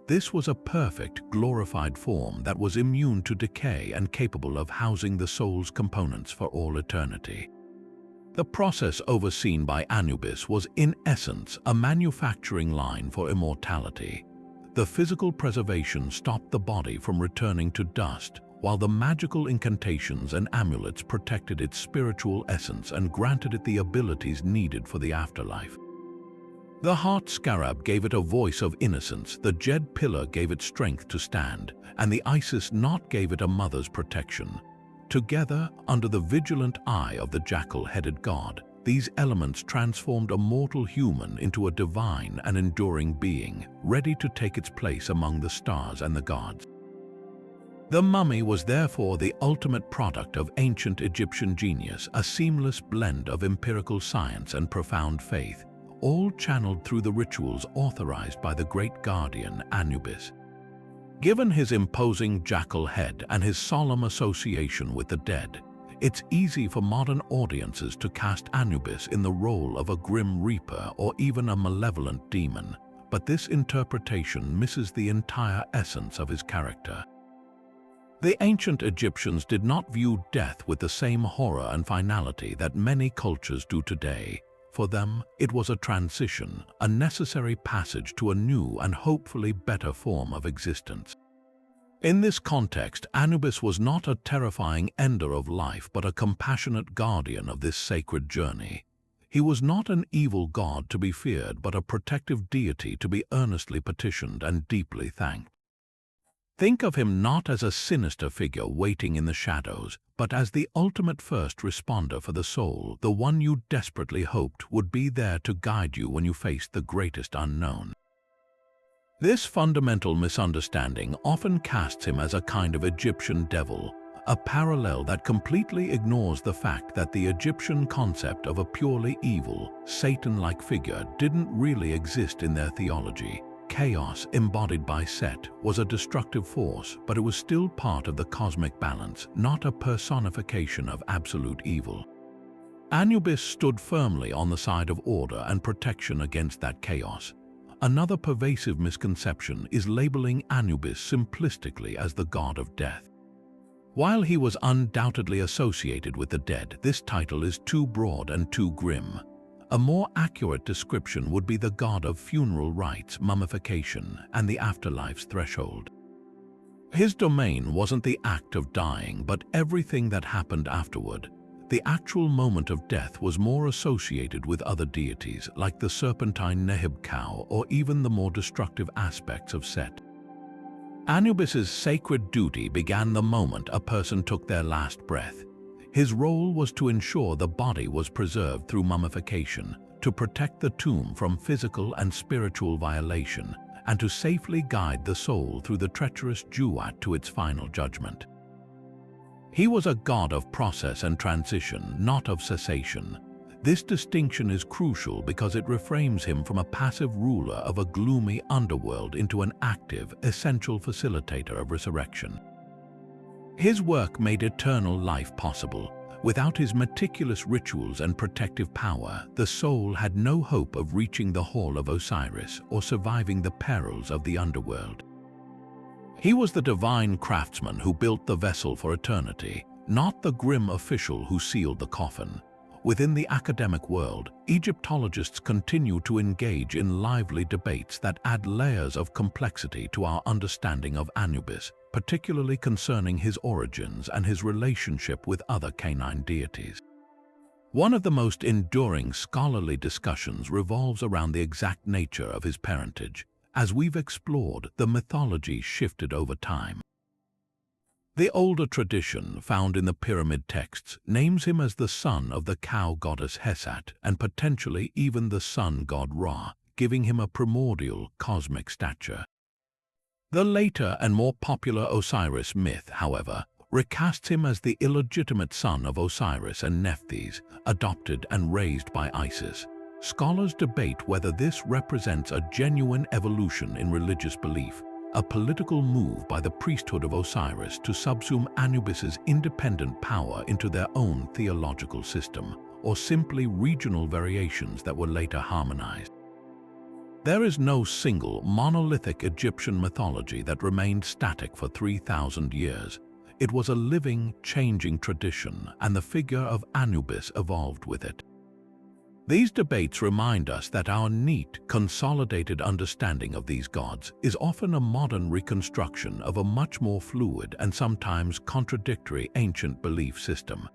This was a perfect, glorified form that was immune to decay and capable of housing the soul's components for all eternity. The process overseen by Anubis was in essence a manufacturing line for immortality. The physical preservation stopped the body from returning to dust, while the magical incantations and amulets protected its spiritual essence and granted it the abilities needed for the afterlife. The heart scarab gave it a voice of innocence, the jed pillar gave it strength to stand, and the Isis knot gave it a mother's protection. Together, under the vigilant eye of the jackal-headed god, these elements transformed a mortal human into a divine and enduring being, ready to take its place among the stars and the gods. The mummy was therefore the ultimate product of ancient Egyptian genius, a seamless blend of empirical science and profound faith, all channeled through the rituals authorized by the great guardian Anubis. Given his imposing jackal head and his solemn association with the dead, it's easy for modern audiences to cast Anubis in the role of a grim reaper or even a malevolent demon, but this interpretation misses the entire essence of his character. The ancient Egyptians did not view death with the same horror and finality that many cultures do today. For them, it was a transition, a necessary passage to a new and hopefully better form of existence. In this context, Anubis was not a terrifying ender of life but a compassionate guardian of this sacred journey. He was not an evil god to be feared but a protective deity to be earnestly petitioned and deeply thanked. Think of him not as a sinister figure waiting in the shadows, but as the ultimate first responder for the soul, the one you desperately hoped would be there to guide you when you faced the greatest unknown. This fundamental misunderstanding often casts him as a kind of Egyptian devil, a parallel that completely ignores the fact that the Egyptian concept of a purely evil, Satan-like figure didn't really exist in their theology. Chaos, embodied by Set, was a destructive force, but it was still part of the cosmic balance, not a personification of absolute evil. Anubis stood firmly on the side of order and protection against that chaos. Another pervasive misconception is labeling Anubis simplistically as the god of death. While he was undoubtedly associated with the dead, this title is too broad and too grim. A more accurate description would be the god of funeral rites, mummification, and the afterlife's threshold. His domain wasn't the act of dying, but everything that happened afterward. The actual moment of death was more associated with other deities, like the serpentine Neheb cow or even the more destructive aspects of Set. Anubis's sacred duty began the moment a person took their last breath. His role was to ensure the body was preserved through mummification, to protect the tomb from physical and spiritual violation, and to safely guide the soul through the treacherous duat to its final judgment. He was a god of process and transition, not of cessation. This distinction is crucial because it reframes him from a passive ruler of a gloomy underworld into an active, essential facilitator of resurrection. His work made eternal life possible. Without his meticulous rituals and protective power, the soul had no hope of reaching the Hall of Osiris or surviving the perils of the underworld. He was the divine craftsman who built the vessel for eternity, not the grim official who sealed the coffin. Within the academic world, Egyptologists continue to engage in lively debates that add layers of complexity to our understanding of Anubis, particularly concerning his origins and his relationship with other canine deities. One of the most enduring scholarly discussions revolves around the exact nature of his parentage. As we've explored, the mythology shifted over time. The older tradition, found in the pyramid texts, names him as the son of the cow goddess Hesat and potentially even the sun god Ra, giving him a primordial cosmic stature. The later and more popular Osiris myth, however, recasts him as the illegitimate son of Osiris and Nephthys, adopted and raised by Isis. Scholars debate whether this represents a genuine evolution in religious belief, a political move by the priesthood of Osiris to subsume Anubis's independent power into their own theological system, or simply regional variations that were later harmonized. There is no single monolithic Egyptian mythology that remained static for 3,000 years. It was a living, changing tradition, and the figure of Anubis evolved with it. These debates remind us that our neat, consolidated understanding of these gods is often a modern reconstruction of a much more fluid and sometimes contradictory ancient belief system.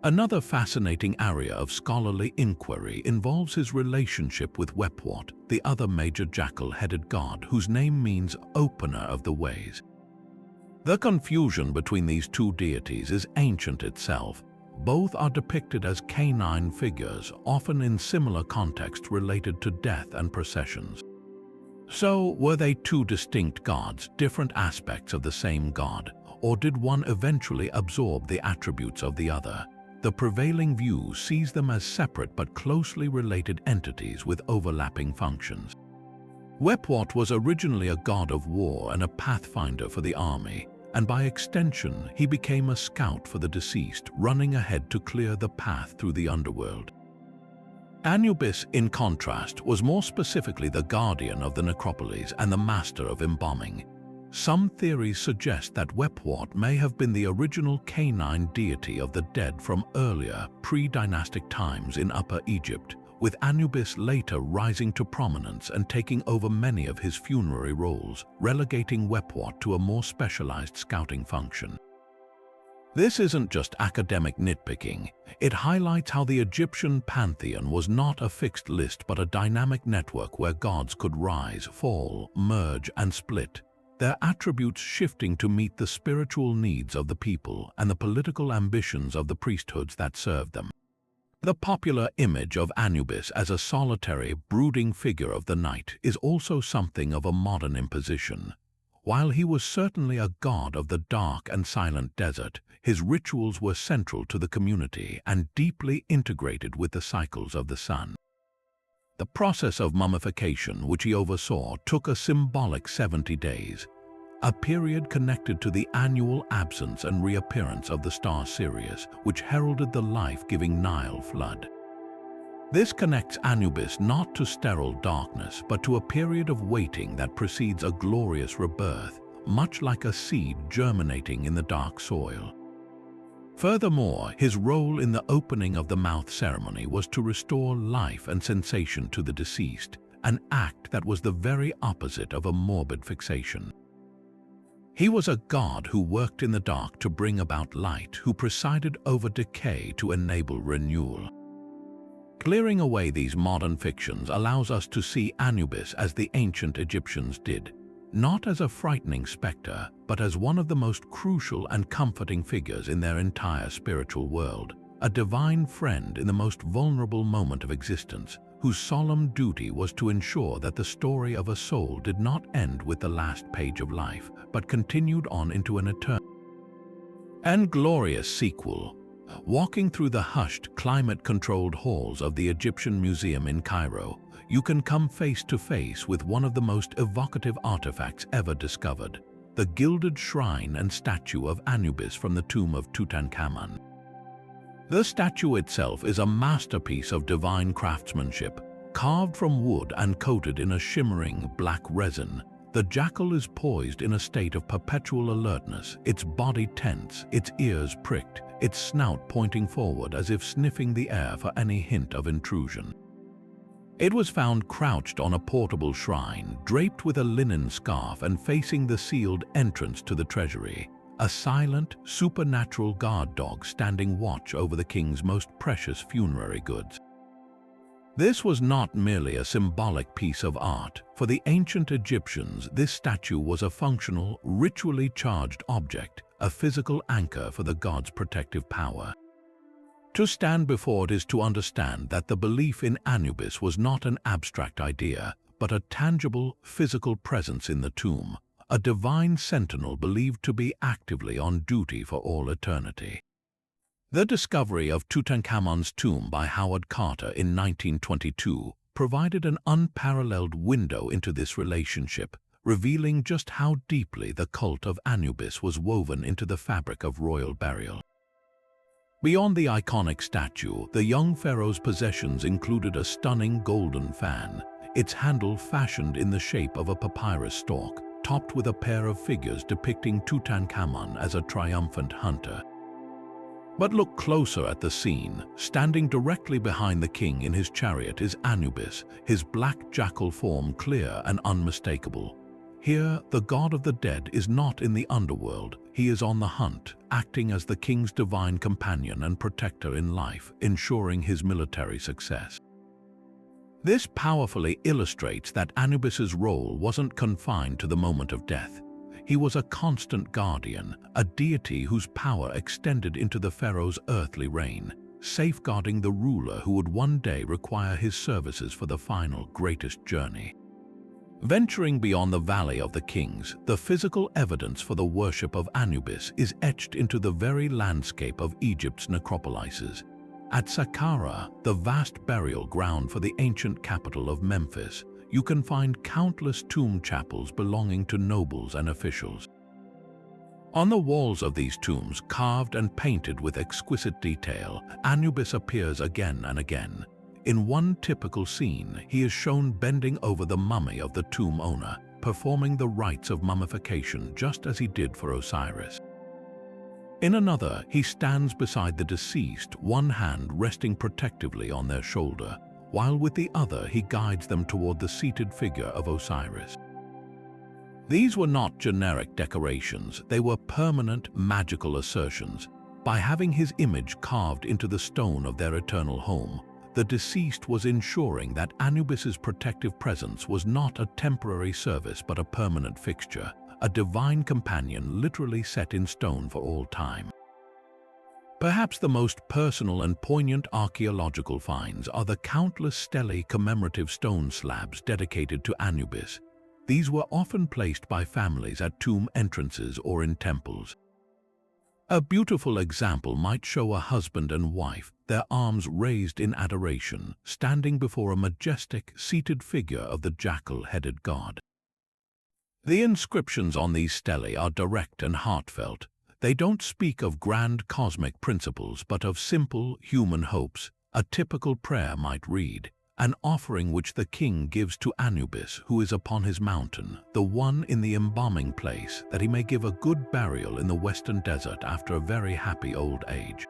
Another fascinating area of scholarly inquiry involves his relationship with Wepwat, the other major jackal-headed god whose name means opener of the ways. The confusion between these two deities is ancient itself. Both are depicted as canine figures, often in similar contexts related to death and processions. So, were they two distinct gods, different aspects of the same god, or did one eventually absorb the attributes of the other? The prevailing view sees them as separate but closely related entities with overlapping functions. Wepwat was originally a god of war and a pathfinder for the army, and by extension, he became a scout for the deceased, running ahead to clear the path through the underworld. Anubis, in contrast, was more specifically the guardian of the necropolis and the master of embalming. Some theories suggest that Wepwat may have been the original canine deity of the dead from earlier, pre-dynastic times in Upper Egypt, with Anubis later rising to prominence and taking over many of his funerary roles, relegating Wepwat to a more specialized scouting function. This isn't just academic nitpicking. It highlights how the Egyptian pantheon was not a fixed list but a dynamic network where gods could rise, fall, merge, and split, their attributes shifting to meet the spiritual needs of the people and the political ambitions of the priesthoods that served them. The popular image of Anubis as a solitary, brooding figure of the night is also something of a modern imposition. While he was certainly a god of the dark and silent desert, his rituals were central to the community and deeply integrated with the cycles of the sun. The process of mummification, which he oversaw, took a symbolic 70 days, a period connected to the annual absence and reappearance of the star Sirius, which heralded the life-giving Nile flood. This connects Anubis not to sterile darkness, but to a period of waiting that precedes a glorious rebirth, much like a seed germinating in the dark soil. Furthermore, his role in the opening of the mouth ceremony was to restore life and sensation to the deceased, an act that was the very opposite of a morbid fixation. He was a god who worked in the dark to bring about light, who presided over decay to enable renewal. Clearing away these modern fictions allows us to see Anubis as the ancient Egyptians did, not as a frightening specter, but as one of the most crucial and comforting figures in their entire spiritual world, a divine friend in the most vulnerable moment of existence, whose solemn duty was to ensure that the story of a soul did not end with the last page of life, but continued on into an eternal and glorious sequel. Walking through the hushed, climate-controlled halls of the Egyptian Museum in Cairo, you can come face to face with one of the most evocative artifacts ever discovered, the gilded shrine and statue of Anubis from the tomb of Tutankhamun. The statue itself is a masterpiece of divine craftsmanship, carved from wood and coated in a shimmering black resin. The jackal is poised in a state of perpetual alertness, its body tense, its ears pricked, its snout pointing forward as if sniffing the air for any hint of intrusion. It was found crouched on a portable shrine, draped with a linen scarf and facing the sealed entrance to the treasury, a silent, supernatural guard dog standing watch over the king's most precious funerary goods. This was not merely a symbolic piece of art. For the ancient Egyptians, this statue was a functional, ritually charged object, a physical anchor for the god's protective power. To stand before it is to understand that the belief in Anubis was not an abstract idea, but a tangible, physical presence in the tomb, a divine sentinel believed to be actively on duty for all eternity. The discovery of Tutankhamun's tomb by Howard Carter in 1922 provided an unparalleled window into this relationship, revealing just how deeply the cult of Anubis was woven into the fabric of royal burial. Beyond the iconic statue, the young pharaoh's possessions included a stunning golden fan, its handle fashioned in the shape of a papyrus stalk, topped with a pair of figures depicting Tutankhamun as a triumphant hunter. But look closer at the scene. Standing directly behind the king in his chariot is Anubis, his black jackal form clear and unmistakable. Here, the god of the dead is not in the underworld. He is on the hunt, acting as the king's divine companion and protector in life, ensuring his military success. This powerfully illustrates that Anubis's role wasn't confined to the moment of death. He was a constant guardian, a deity whose power extended into the pharaoh's earthly reign, safeguarding the ruler who would one day require his services for the final, greatest journey. Venturing beyond the Valley of the Kings, the physical evidence for the worship of Anubis is etched into the very landscape of Egypt's necropolises. At Saqqara, the vast burial ground for the ancient capital of Memphis, you can find countless tomb chapels belonging to nobles and officials. On the walls of these tombs, carved and painted with exquisite detail, Anubis appears again and again. In one typical scene, he is shown bending over the mummy of the tomb owner, performing the rites of mummification just as he did for Osiris. In another, he stands beside the deceased, one hand resting protectively on their shoulder, while with the other he guides them toward the seated figure of Osiris. These were not generic decorations, they were permanent, magical assertions. By having his image carved into the stone of their eternal home, the deceased was ensuring that Anubis's protective presence was not a temporary service but a permanent fixture, a divine companion literally set in stone for all time. Perhaps the most personal and poignant archaeological finds are the countless stelae commemorative stone slabs dedicated to Anubis. These were often placed by families at tomb entrances or in temples. A beautiful example might show a husband and wife, their arms raised in adoration, standing before a majestic, seated figure of the jackal-headed god. The inscriptions on these stelae are direct and heartfelt. They don't speak of grand cosmic principles but of simple human hopes. A typical prayer might read, "An offering which the king gives to Anubis, who is upon his mountain, the one in the embalming place, that he may give a good burial in the western desert after a very happy old age."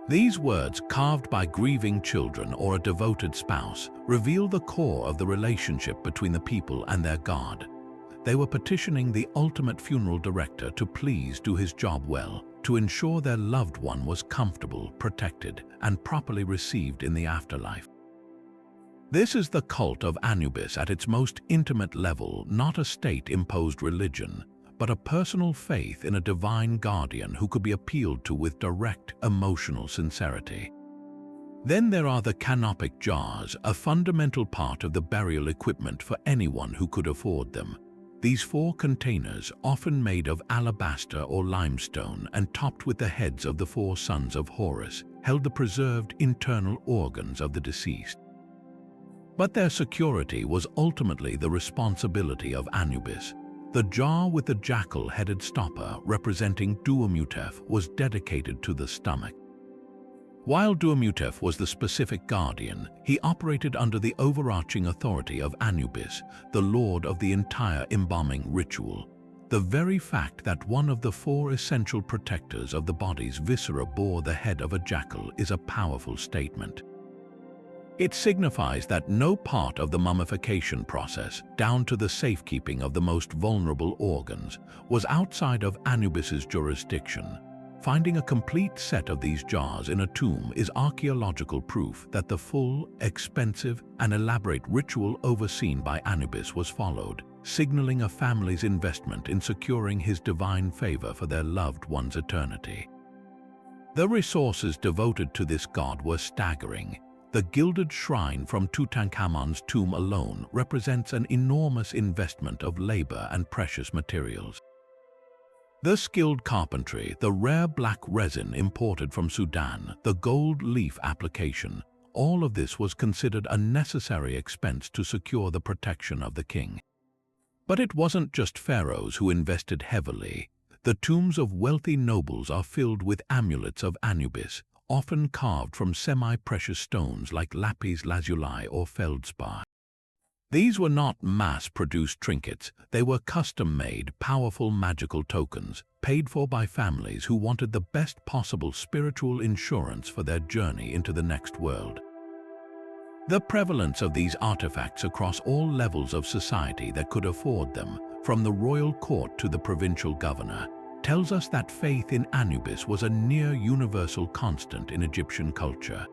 These words, carved by grieving children or a devoted spouse, reveal the core of the relationship between the people and their god. They were petitioning the ultimate funeral director to please do his job well, to ensure their loved one was comfortable, protected, and properly received in the afterlife. This is the cult of Anubis at its most intimate level, not a state-imposed religion, but a personal faith in a divine guardian who could be appealed to with direct, emotional sincerity. Then there are the canopic jars, a fundamental part of the burial equipment for anyone who could afford them. These 4 containers, often made of alabaster or limestone and topped with the heads of the 4 sons of Horus, held the preserved internal organs of the deceased. But their security was ultimately the responsibility of Anubis. The jar with the jackal-headed stopper representing Duamutef was dedicated to the stomach. While Duamutef was the specific guardian, he operated under the overarching authority of Anubis, the lord of the entire embalming ritual. The very fact that one of the 4 essential protectors of the body's viscera bore the head of a jackal is a powerful statement. It signifies that no part of the mummification process, down to the safekeeping of the most vulnerable organs, was outside of Anubis's jurisdiction. Finding a complete set of these jars in a tomb is archaeological proof that the full, expensive, and elaborate ritual overseen by Anubis was followed, signaling a family's investment in securing his divine favor for their loved one's eternity. The resources devoted to this god were staggering. The gilded shrine from Tutankhamun's tomb alone represents an enormous investment of labor and precious materials. The skilled carpentry, the rare black resin imported from Sudan, the gold leaf application, all of this was considered a necessary expense to secure the protection of the king. But it wasn't just pharaohs who invested heavily. The tombs of wealthy nobles are filled with amulets of Anubis, often carved from semi-precious stones like lapis lazuli or feldspar. These were not mass-produced trinkets, they were custom-made, powerful magical tokens, paid for by families who wanted the best possible spiritual insurance for their journey into the next world. The prevalence of these artifacts across all levels of society that could afford them, from the royal court to the provincial governor, tells us that faith in Anubis was a near-universal constant in Egyptian culture.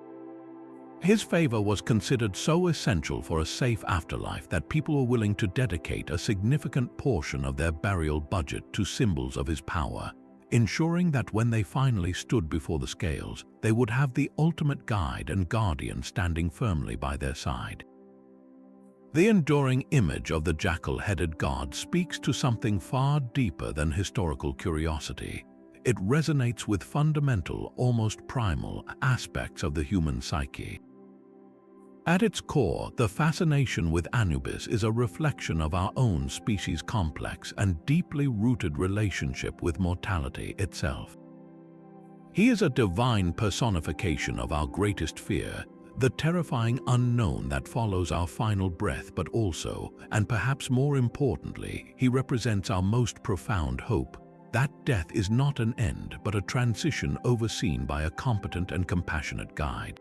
His favor was considered so essential for a safe afterlife that people were willing to dedicate a significant portion of their burial budget to symbols of his power, ensuring that when they finally stood before the scales, they would have the ultimate guide and guardian standing firmly by their side. The enduring image of the jackal-headed god speaks to something far deeper than historical curiosity. It resonates with fundamental, almost primal, aspects of the human psyche. At its core, the fascination with Anubis is a reflection of our own species' complex and deeply rooted relationship with mortality itself. He is a divine personification of our greatest fear, the terrifying unknown that follows our final breath, but also, and perhaps more importantly, he represents our most profound hope, that death is not an end but a transition overseen by a competent and compassionate guide.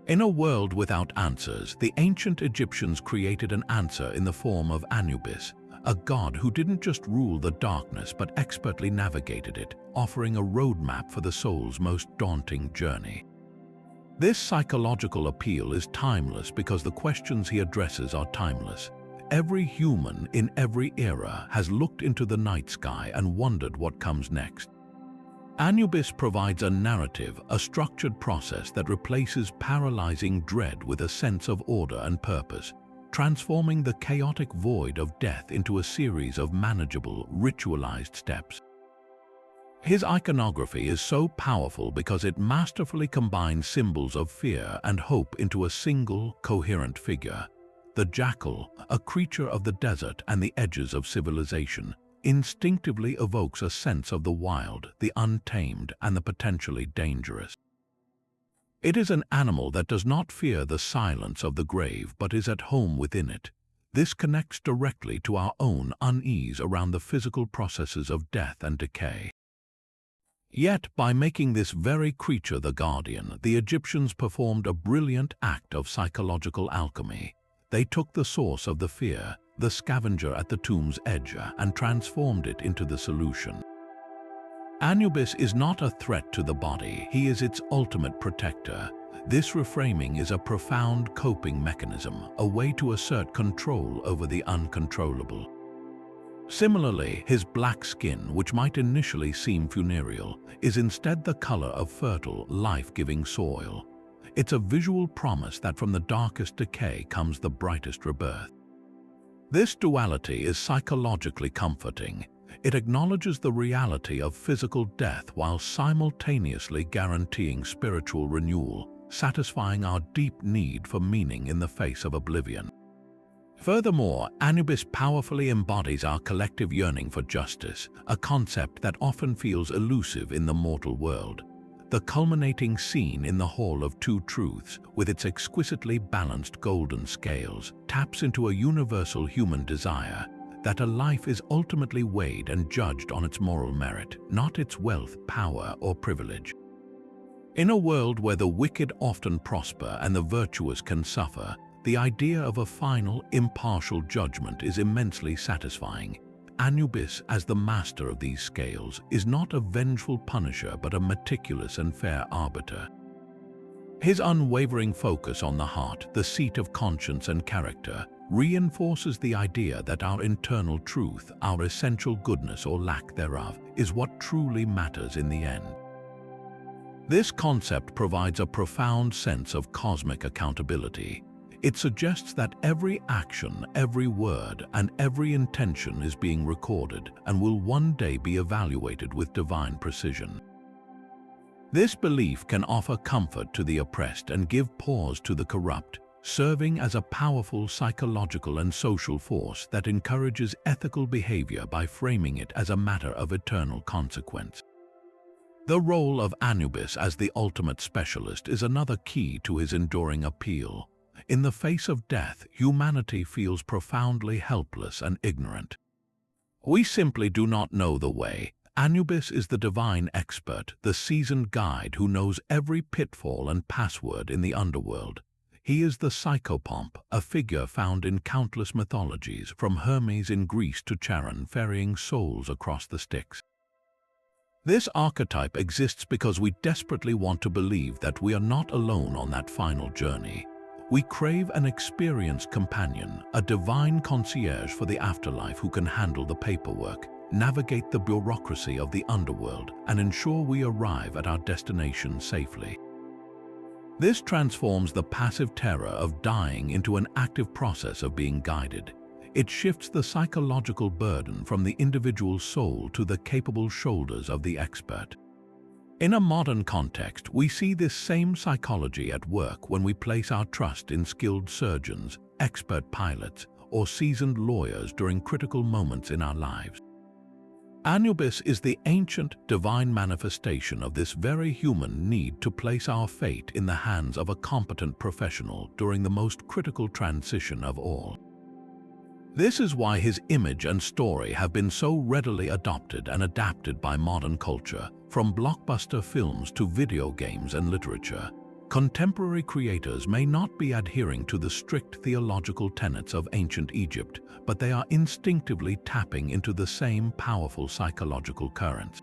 In a world without answers, the ancient Egyptians created an answer in the form of Anubis, a god who didn't just rule the darkness but expertly navigated it, offering a roadmap for the soul's most daunting journey. This psychological appeal is timeless because the questions he addresses are timeless. Every human in every era has looked into the night sky and wondered what comes next. Anubis provides a narrative, a structured process that replaces paralyzing dread with a sense of order and purpose, transforming the chaotic void of death into a series of manageable, ritualized steps. His iconography is so powerful because it masterfully combines symbols of fear and hope into a single, coherent figure. The jackal, a creature of the desert and the edges of civilization, instinctively evokes a sense of the wild, the untamed, and the potentially dangerous. It is an animal that does not fear the silence of the grave but is at home within it. This connects directly to our own unease around the physical processes of death and decay. Yet, by making this very creature the guardian, the Egyptians performed a brilliant act of psychological alchemy. They took the source of the fear, the scavenger at the tomb's edge, and transformed it into the solution. Anubis is not a threat to the body, he is its ultimate protector. This reframing is a profound coping mechanism, a way to assert control over the uncontrollable. Similarly, his black skin, which might initially seem funereal, is instead the color of fertile, life-giving soil. It's a visual promise that from the darkest decay comes the brightest rebirth. This duality is psychologically comforting. It acknowledges the reality of physical death while simultaneously guaranteeing spiritual renewal, satisfying our deep need for meaning in the face of oblivion. Furthermore, Anubis powerfully embodies our collective yearning for justice, a concept that often feels elusive in the mortal world. The culminating scene in the Hall of Two Truths, with its exquisitely balanced golden scales, taps into a universal human desire that a life is ultimately weighed and judged on its moral merit, not its wealth, power, or privilege. In a world where the wicked often prosper and the virtuous can suffer, the idea of a final, impartial judgment is immensely satisfying. Anubis, as the master of these scales, is not a vengeful punisher but a meticulous and fair arbiter. His unwavering focus on the heart, the seat of conscience and character, reinforces the idea that our internal truth, our essential goodness or lack thereof, is what truly matters in the end. This concept provides a profound sense of cosmic accountability. It suggests that every action, every word, and every intention is being recorded and will one day be evaluated with divine precision. This belief can offer comfort to the oppressed and give pause to the corrupt, serving as a powerful psychological and social force that encourages ethical behavior by framing it as a matter of eternal consequence. The role of Anubis as the ultimate specialist is another key to his enduring appeal. In the face of death, humanity feels profoundly helpless and ignorant. We simply do not know the way. Anubis is the divine expert, the seasoned guide who knows every pitfall and password in the underworld. He is the psychopomp, a figure found in countless mythologies, from Hermes in Greece to Charon ferrying souls across the Styx. This archetype exists because we desperately want to believe that we are not alone on that final journey. We crave an experienced companion, a divine concierge for the afterlife who can handle the paperwork, navigate the bureaucracy of the underworld, and ensure we arrive at our destination safely. This transforms the passive terror of dying into an active process of being guided. It shifts the psychological burden from the individual soul to the capable shoulders of the expert. In a modern context, we see this same psychology at work when we place our trust in skilled surgeons, expert pilots, or seasoned lawyers during critical moments in our lives. Anubis is the ancient, divine manifestation of this very human need to place our fate in the hands of a competent professional during the most critical transition of all. This is why his image and story have been so readily adopted and adapted by modern culture, from blockbuster films to video games and literature. Contemporary creators may not be adhering to the strict theological tenets of ancient Egypt, but they are instinctively tapping into the same powerful psychological currents.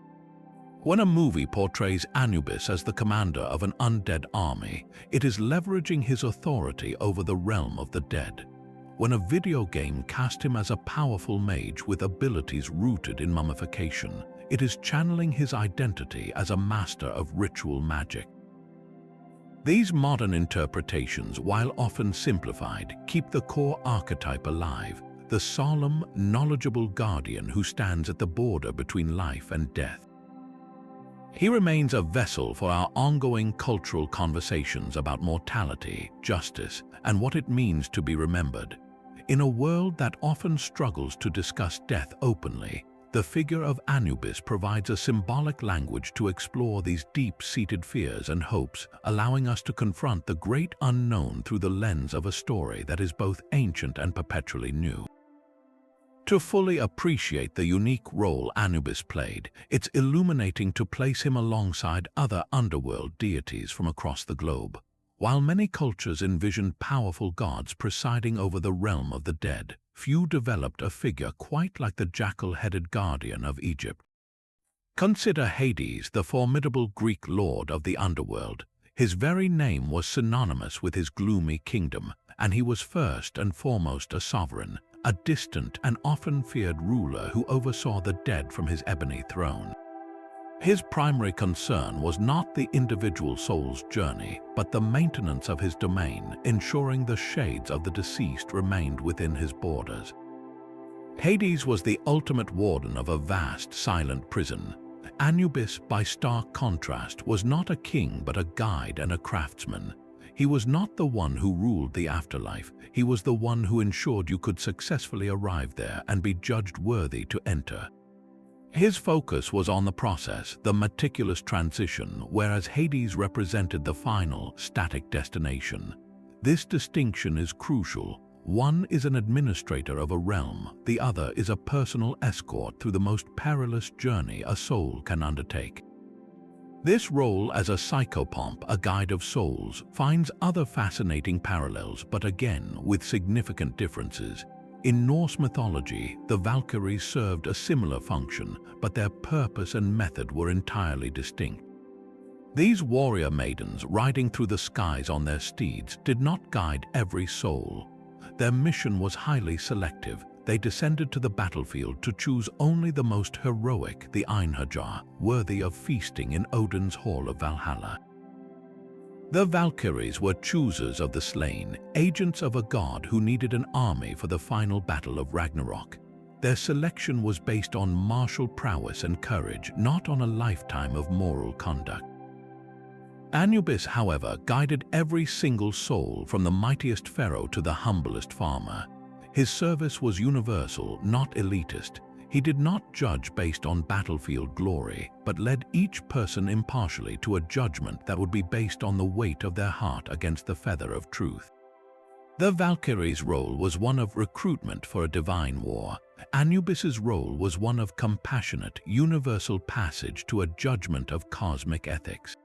When a movie portrays Anubis as the commander of an undead army, it is leveraging his authority over the realm of the dead. When a video game casts him as a powerful mage with abilities rooted in mummification, it is channeling his identity as a master of ritual magic. These modern interpretations, while often simplified, keep the core archetype alive, the solemn, knowledgeable guardian who stands at the border between life and death. He remains a vessel for our ongoing cultural conversations about mortality, justice, and what it means to be remembered. In a world that often struggles to discuss death openly, the figure of Anubis provides a symbolic language to explore these deep-seated fears and hopes, allowing us to confront the great unknown through the lens of a story that is both ancient and perpetually new. To fully appreciate the unique role Anubis played, it's illuminating to place him alongside other underworld deities from across the globe. While many cultures envisioned powerful gods presiding over the realm of the dead, few developed a figure quite like the jackal-headed guardian of Egypt. Consider Hades, the formidable Greek lord of the underworld. His very name was synonymous with his gloomy kingdom, and he was first and foremost a sovereign, a distant and often feared ruler who oversaw the dead from his ebony throne. His primary concern was not the individual soul's journey, but the maintenance of his domain, ensuring the shades of the deceased remained within his borders. Hades was the ultimate warden of a vast, silent prison. Anubis, by stark contrast, was not a king but a guide and a craftsman. He was not the one who ruled the afterlife. He was the one who ensured you could successfully arrive there and be judged worthy to enter. His focus was on the process, the meticulous transition, whereas Hades represented the final, static destination. This distinction is crucial. One is an administrator of a realm, the other is a personal escort through the most perilous journey a soul can undertake. This role as a psychopomp, a guide of souls, finds other fascinating parallels, but again with significant differences. In Norse mythology, the Valkyries served a similar function, but their purpose and method were entirely distinct. These warrior maidens, riding through the skies on their steeds, did not guide every soul. Their mission was highly selective. They descended to the battlefield to choose only the most heroic, the Einherjar, worthy of feasting in Odin's Hall of Valhalla. The Valkyries were choosers of the slain, agents of a god who needed an army for the final battle of Ragnarok. Their selection was based on martial prowess and courage, not on a lifetime of moral conduct. Anubis, however, guided every single soul, from the mightiest pharaoh to the humblest farmer. His service was universal, not elitist. He did not judge based on battlefield glory, but led each person impartially to a judgment that would be based on the weight of their heart against the feather of truth. The Valkyries' role was one of recruitment for a divine war. Anubis's role was one of compassionate, universal passage to a judgment of cosmic ethics.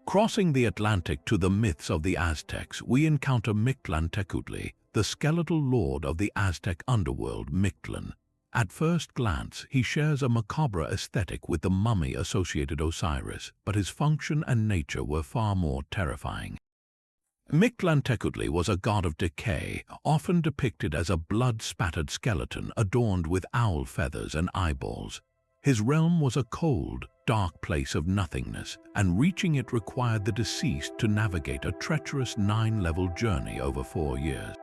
Crossing the Atlantic to the myths of the Aztecs, we encounter Mictlantecuhtli, the skeletal lord of the Aztec underworld, Mictlan. At first glance, he shares a macabre aesthetic with the mummy-associated Osiris, but his function and nature were far more terrifying. Mictlantecuhtli was a god of decay, often depicted as a blood-spattered skeleton adorned with owl feathers and eyeballs. His realm was a cold, dark place of nothingness, and reaching it required the deceased to navigate a treacherous 9-level journey over 4 years.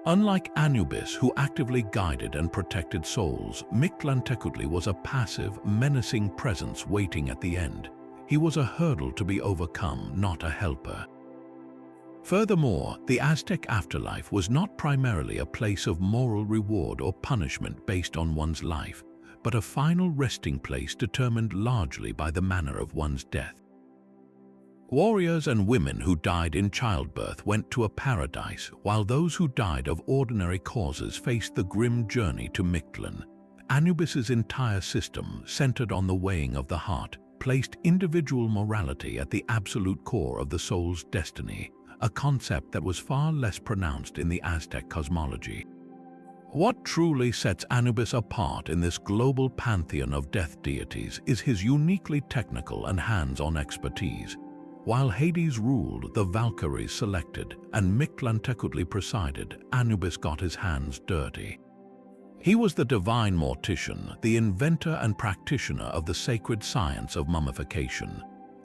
Unlike Anubis, who actively guided and protected souls, Mictlantecuhtli was a passive, menacing presence waiting at the end. He was a hurdle to be overcome, not a helper. Furthermore, the Aztec afterlife was not primarily a place of moral reward or punishment based on one's life, but a final resting place determined largely by the manner of one's death. Warriors and women who died in childbirth went to a paradise, while those who died of ordinary causes faced the grim journey to Mictlan. Anubis's entire system, centered on the weighing of the heart, placed individual morality at the absolute core of the soul's destiny, a concept that was far less pronounced in the Aztec cosmology. What truly sets Anubis apart in this global pantheon of death deities is his uniquely technical and hands-on expertise. While Hades ruled, the Valkyries selected, and Mictlantecuhtli presided, Anubis got his hands dirty. He was the divine mortician, the inventor and practitioner of the sacred science of mummification.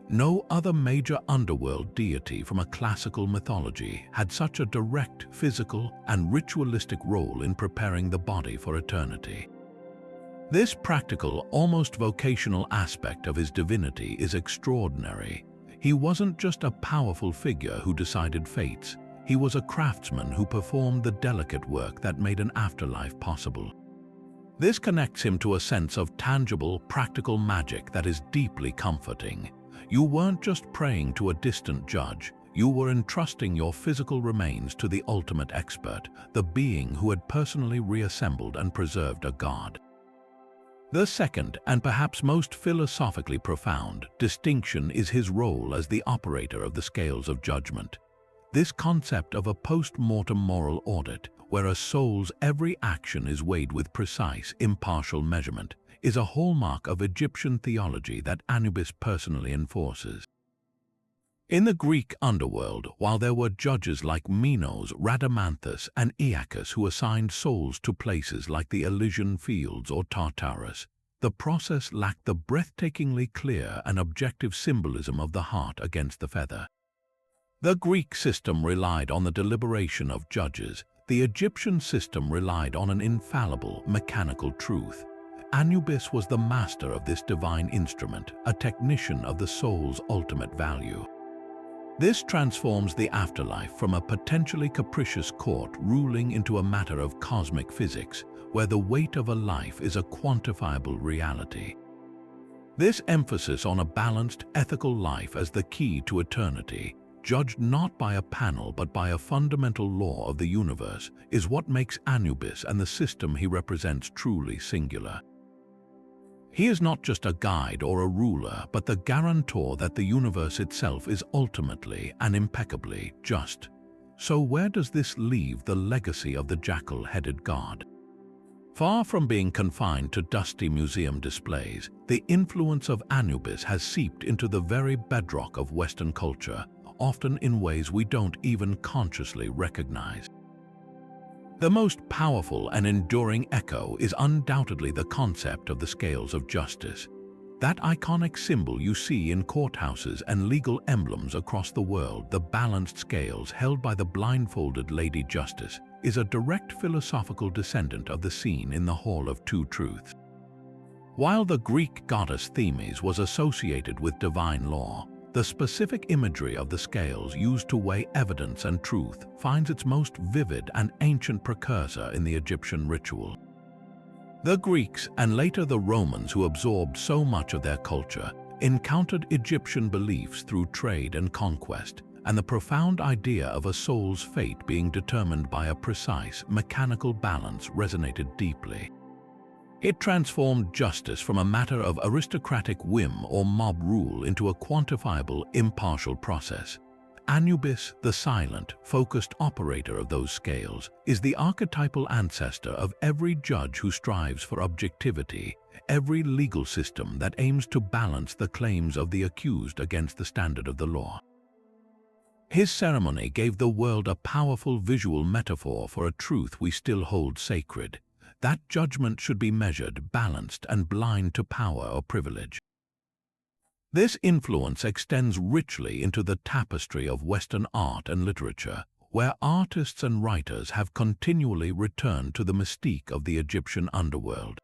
No other major underworld deity from a classical mythology had such a direct, physical, and ritualistic role in preparing the body for eternity. This practical, almost vocational aspect of his divinity is extraordinary. He wasn't just a powerful figure who decided fates. He was a craftsman who performed the delicate work that made an afterlife possible. This connects him to a sense of tangible, practical magic that is deeply comforting. You weren't just praying to a distant judge. You were entrusting your physical remains to the ultimate expert, the being who had personally reassembled and preserved a god. The second, and perhaps most philosophically profound, distinction is his role as the operator of the scales of judgment. This concept of a post-mortem moral audit, where a soul's every action is weighed with precise, impartial measurement, is a hallmark of Egyptian theology that Anubis personally enforces. In the Greek underworld, while there were judges like Minos, Rhadamanthus, and Aeacus who assigned souls to places like the Elysian Fields or Tartarus, the process lacked the breathtakingly clear and objective symbolism of the heart against the feather. The Greek system relied on the deliberation of judges. The Egyptian system relied on an infallible, mechanical truth. Anubis was the master of this divine instrument, a technician of the soul's ultimate value. This transforms the afterlife from a potentially capricious court ruling into a matter of cosmic physics, where the weight of a life is a quantifiable reality. This emphasis on a balanced, ethical life as the key to eternity, judged not by a panel but by a fundamental law of the universe, is what makes Anubis and the system he represents truly singular. He is not just a guide or a ruler, but the guarantor that the universe itself is ultimately and impeccably just. So where does this leave the legacy of the jackal-headed god? Far from being confined to dusty museum displays, the influence of Anubis has seeped into the very bedrock of Western culture, often in ways we don't even consciously recognize. The most powerful and enduring echo is undoubtedly the concept of the scales of justice. That iconic symbol you see in courthouses and legal emblems across the world, the balanced scales held by the blindfolded Lady Justice, is a direct philosophical descendant of the scene in the Hall of Two Truths. While the Greek goddess Themis was associated with divine law, the specific imagery of the scales used to weigh evidence and truth finds its most vivid and ancient precursor in the Egyptian ritual. The Greeks, and later the Romans who absorbed so much of their culture, encountered Egyptian beliefs through trade and conquest, and the profound idea of a soul's fate being determined by a precise, mechanical balance resonated deeply. It transformed justice from a matter of aristocratic whim or mob rule into a quantifiable, impartial process. Anubis, the silent, focused operator of those scales, is the archetypal ancestor of every judge who strives for objectivity, every legal system that aims to balance the claims of the accused against the standard of the law. His ceremony gave the world a powerful visual metaphor for a truth we still hold sacred: that judgment should be measured, balanced, and blind to power or privilege. This influence extends richly into the tapestry of Western art and literature, where artists and writers have continually returned to the mystique of the Egyptian underworld.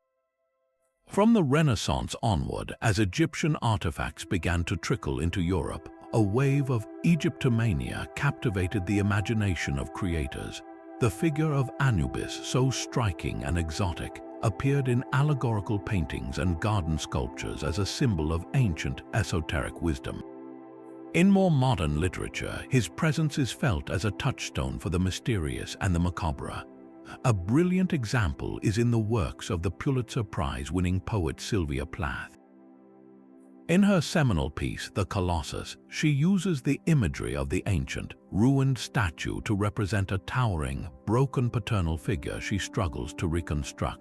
From the Renaissance onward, as Egyptian artifacts began to trickle into Europe, a wave of Egyptomania captivated the imagination of creators. The figure of Anubis, so striking and exotic, appeared in allegorical paintings and garden sculptures as a symbol of ancient, esoteric wisdom. In more modern literature, his presence is felt as a touchstone for the mysterious and the macabre. A brilliant example is in the works of the Pulitzer Prize-winning poet Sylvia Plath. In her seminal piece, The Colossus, she uses the imagery of the ancient, ruined statue to represent a towering, broken paternal figure she struggles to reconstruct.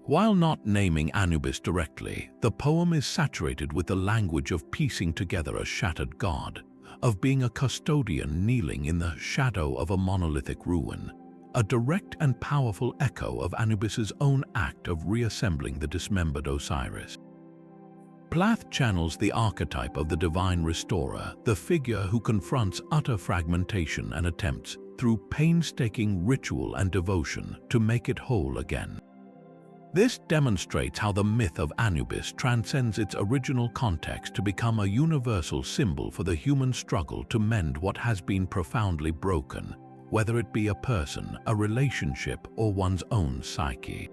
While not naming Anubis directly, the poem is saturated with the language of piecing together a shattered god, of being a custodian kneeling in the shadow of a monolithic ruin, a direct and powerful echo of Anubis's own act of reassembling the dismembered Osiris. Plath channels the archetype of the divine restorer, the figure who confronts utter fragmentation and attempts, through painstaking ritual and devotion, to make it whole again. This demonstrates how the myth of Anubis transcends its original context to become a universal symbol for the human struggle to mend what has been profoundly broken, whether it be a person, a relationship, or one's own psyche.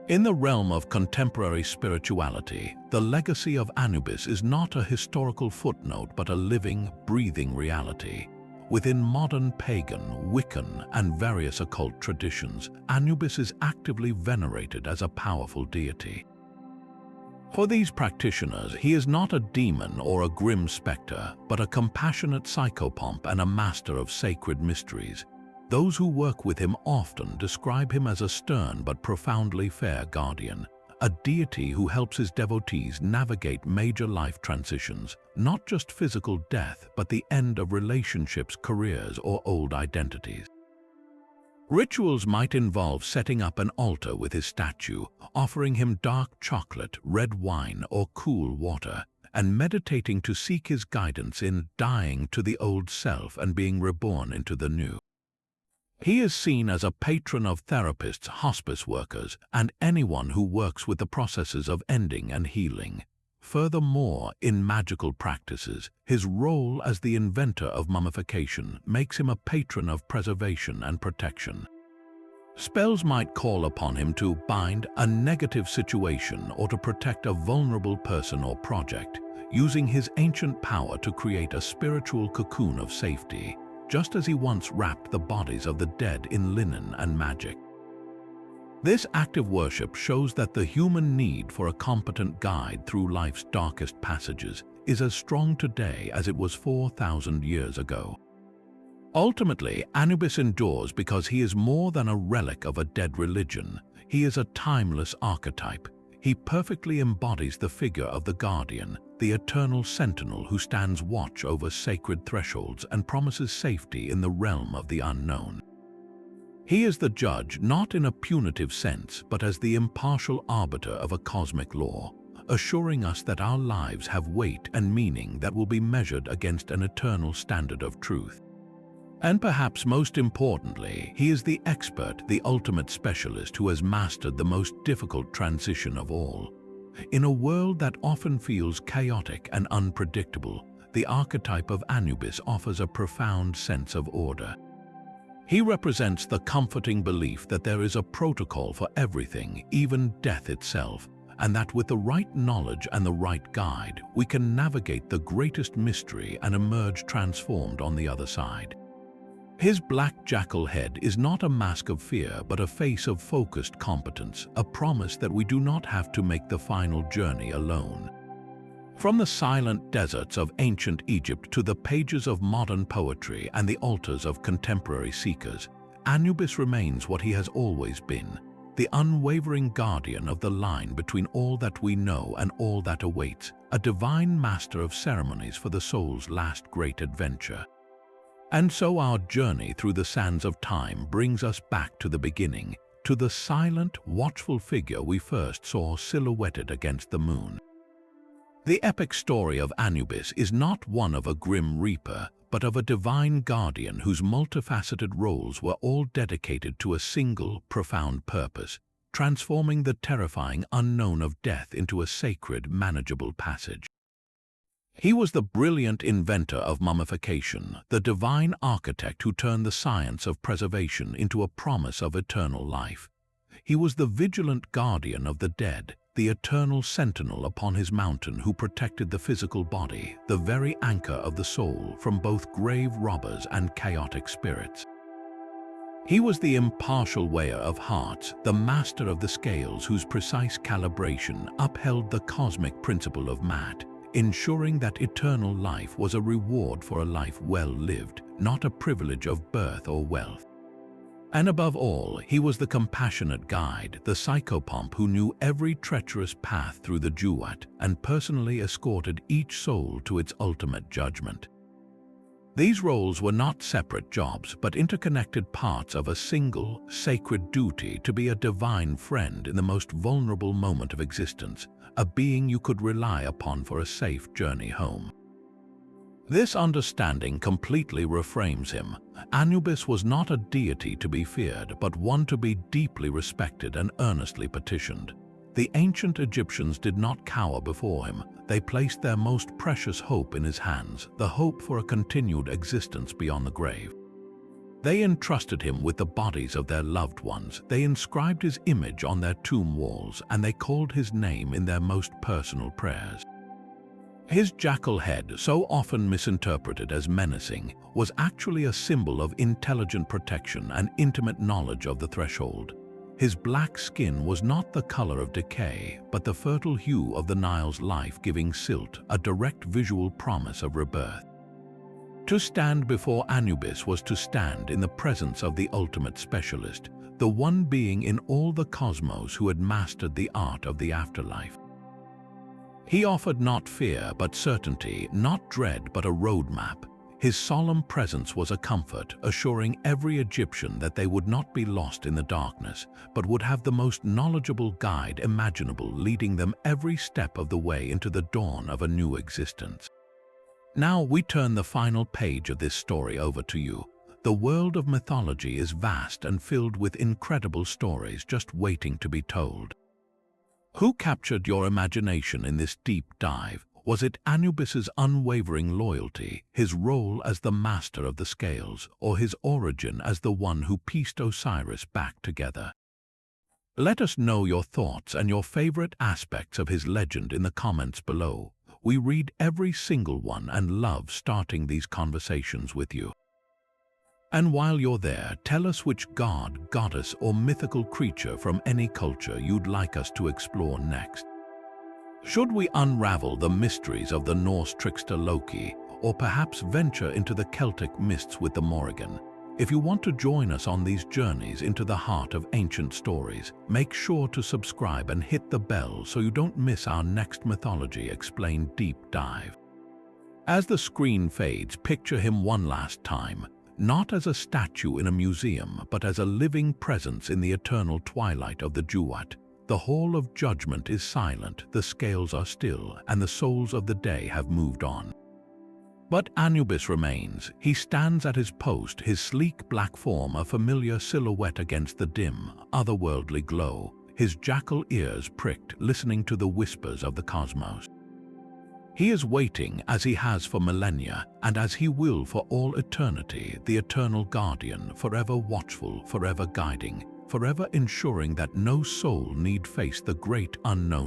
In the realm of contemporary spirituality, the legacy of Anubis is not a historical footnote but a living, breathing reality. Within modern pagan, Wiccan, and various occult traditions, Anubis is actively venerated as a powerful deity. For these practitioners, he is not a demon or a grim specter, but a compassionate psychopomp and a master of sacred mysteries. Those who work with him often describe him as a stern but profoundly fair guardian, a deity who helps his devotees navigate major life transitions, not just physical death, but the end of relationships, careers, or old identities. Rituals might involve setting up an altar with his statue, offering him dark chocolate, red wine, or cool water, and meditating to seek his guidance in dying to the old self and being reborn into the new. He is seen as a patron of therapists, hospice workers, and anyone who works with the processes of ending and healing. Furthermore, in magical practices, his role as the inventor of mummification makes him a patron of preservation and protection. Spells might call upon him to bind a negative situation or to protect a vulnerable person or project, using his ancient power to create a spiritual cocoon of safety, just as he once wrapped the bodies of the dead in linen and magic. This active worship shows that the human need for a competent guide through life's darkest passages is as strong today as it was 4,000 years ago. Ultimately, Anubis endures because he is more than a relic of a dead religion. He is a timeless archetype. He perfectly embodies the figure of the guardian, the eternal sentinel who stands watch over sacred thresholds and promises safety in the realm of the unknown. He is the judge not in a punitive sense, but as the impartial arbiter of a cosmic law, assuring us that our lives have weight and meaning that will be measured against an eternal standard of truth. And perhaps most importantly, he is the expert, the ultimate specialist who has mastered the most difficult transition of all. In a world that often feels chaotic and unpredictable, the archetype of Anubis offers a profound sense of order. He represents the comforting belief that there is a protocol for everything, even death itself, and that with the right knowledge and the right guide, we can navigate the greatest mystery and emerge transformed on the other side. His black jackal head is not a mask of fear, but a face of focused competence, a promise that we do not have to make the final journey alone. From the silent deserts of ancient Egypt to the pages of modern poetry and the altars of contemporary seekers, Anubis remains what he has always been, the unwavering guardian of the line between all that we know and all that awaits, a divine master of ceremonies for the soul's last great adventure. And so our journey through the sands of time brings us back to the beginning, to the silent, watchful figure we first saw silhouetted against the moon. The epic story of Anubis is not one of a grim reaper, but of a divine guardian whose multifaceted roles were all dedicated to a single, profound purpose, transforming the terrifying unknown of death into a sacred, manageable passage. He was the brilliant inventor of mummification, the divine architect who turned the science of preservation into a promise of eternal life. He was the vigilant guardian of the dead, the eternal sentinel upon his mountain who protected the physical body, the very anchor of the soul, from both grave robbers and chaotic spirits. He was the impartial weigher of hearts, the master of the scales whose precise calibration upheld the cosmic principle of Mat, ensuring that eternal life was a reward for a life well lived, not a privilege of birth or wealth. And above all, he was the compassionate guide, the psychopomp who knew every treacherous path through the duat and personally escorted each soul to its ultimate judgment. These roles were not separate jobs, but interconnected parts of a single, sacred duty to be a divine friend in the most vulnerable moment of existence, a being you could rely upon for a safe journey home. This understanding completely reframes him. Anubis was not a deity to be feared, but one to be deeply respected and earnestly petitioned. The ancient Egyptians did not cower before him. They placed their most precious hope in his hands, the hope for a continued existence beyond the grave. They entrusted him with the bodies of their loved ones. They inscribed his image on their tomb walls, and they called his name in their most personal prayers. His jackal head, so often misinterpreted as menacing, was actually a symbol of intelligent protection and intimate knowledge of the threshold. His black skin was not the color of decay, but the fertile hue of the Nile's life-giving silt, a direct visual promise of rebirth. To stand before Anubis was to stand in the presence of the ultimate specialist, the one being in all the cosmos who had mastered the art of the afterlife. He offered not fear but certainty, not dread but a roadmap. His solemn presence was a comfort, assuring every Egyptian that they would not be lost in the darkness, but would have the most knowledgeable guide imaginable, leading them every step of the way into the dawn of a new existence. Now we turn the final page of this story over to you. The world of mythology is vast and filled with incredible stories just waiting to be told. Who captured your imagination in this deep dive? Was it Anubis's unwavering loyalty, his role as the master of the scales, or his origin as the one who pieced Osiris back together? Let us know your thoughts and your favorite aspects of his legend in the comments below. We read every single one and love starting these conversations with you. And while you're there, tell us which god, goddess, or mythical creature from any culture you'd like us to explore next. Should we unravel the mysteries of the Norse trickster Loki, or perhaps venture into the Celtic mists with the Morrigan? If you want to join us on these journeys into the heart of ancient stories, make sure to subscribe and hit the bell so you don't miss our next Mythology Explained deep dive. As the screen fades, picture him one last time, not as a statue in a museum, but as a living presence in the eternal twilight of the Duat. The hall of judgment is silent, the scales are still, and the souls of the day have moved on. But Anubis remains. He stands at his post, his sleek black form a familiar silhouette against the dim, otherworldly glow, his jackal ears pricked, listening to the whispers of the cosmos. He is waiting, as he has for millennia, and as he will for all eternity, the eternal guardian, forever watchful, forever guiding, forever ensuring that no soul need face the great unknown.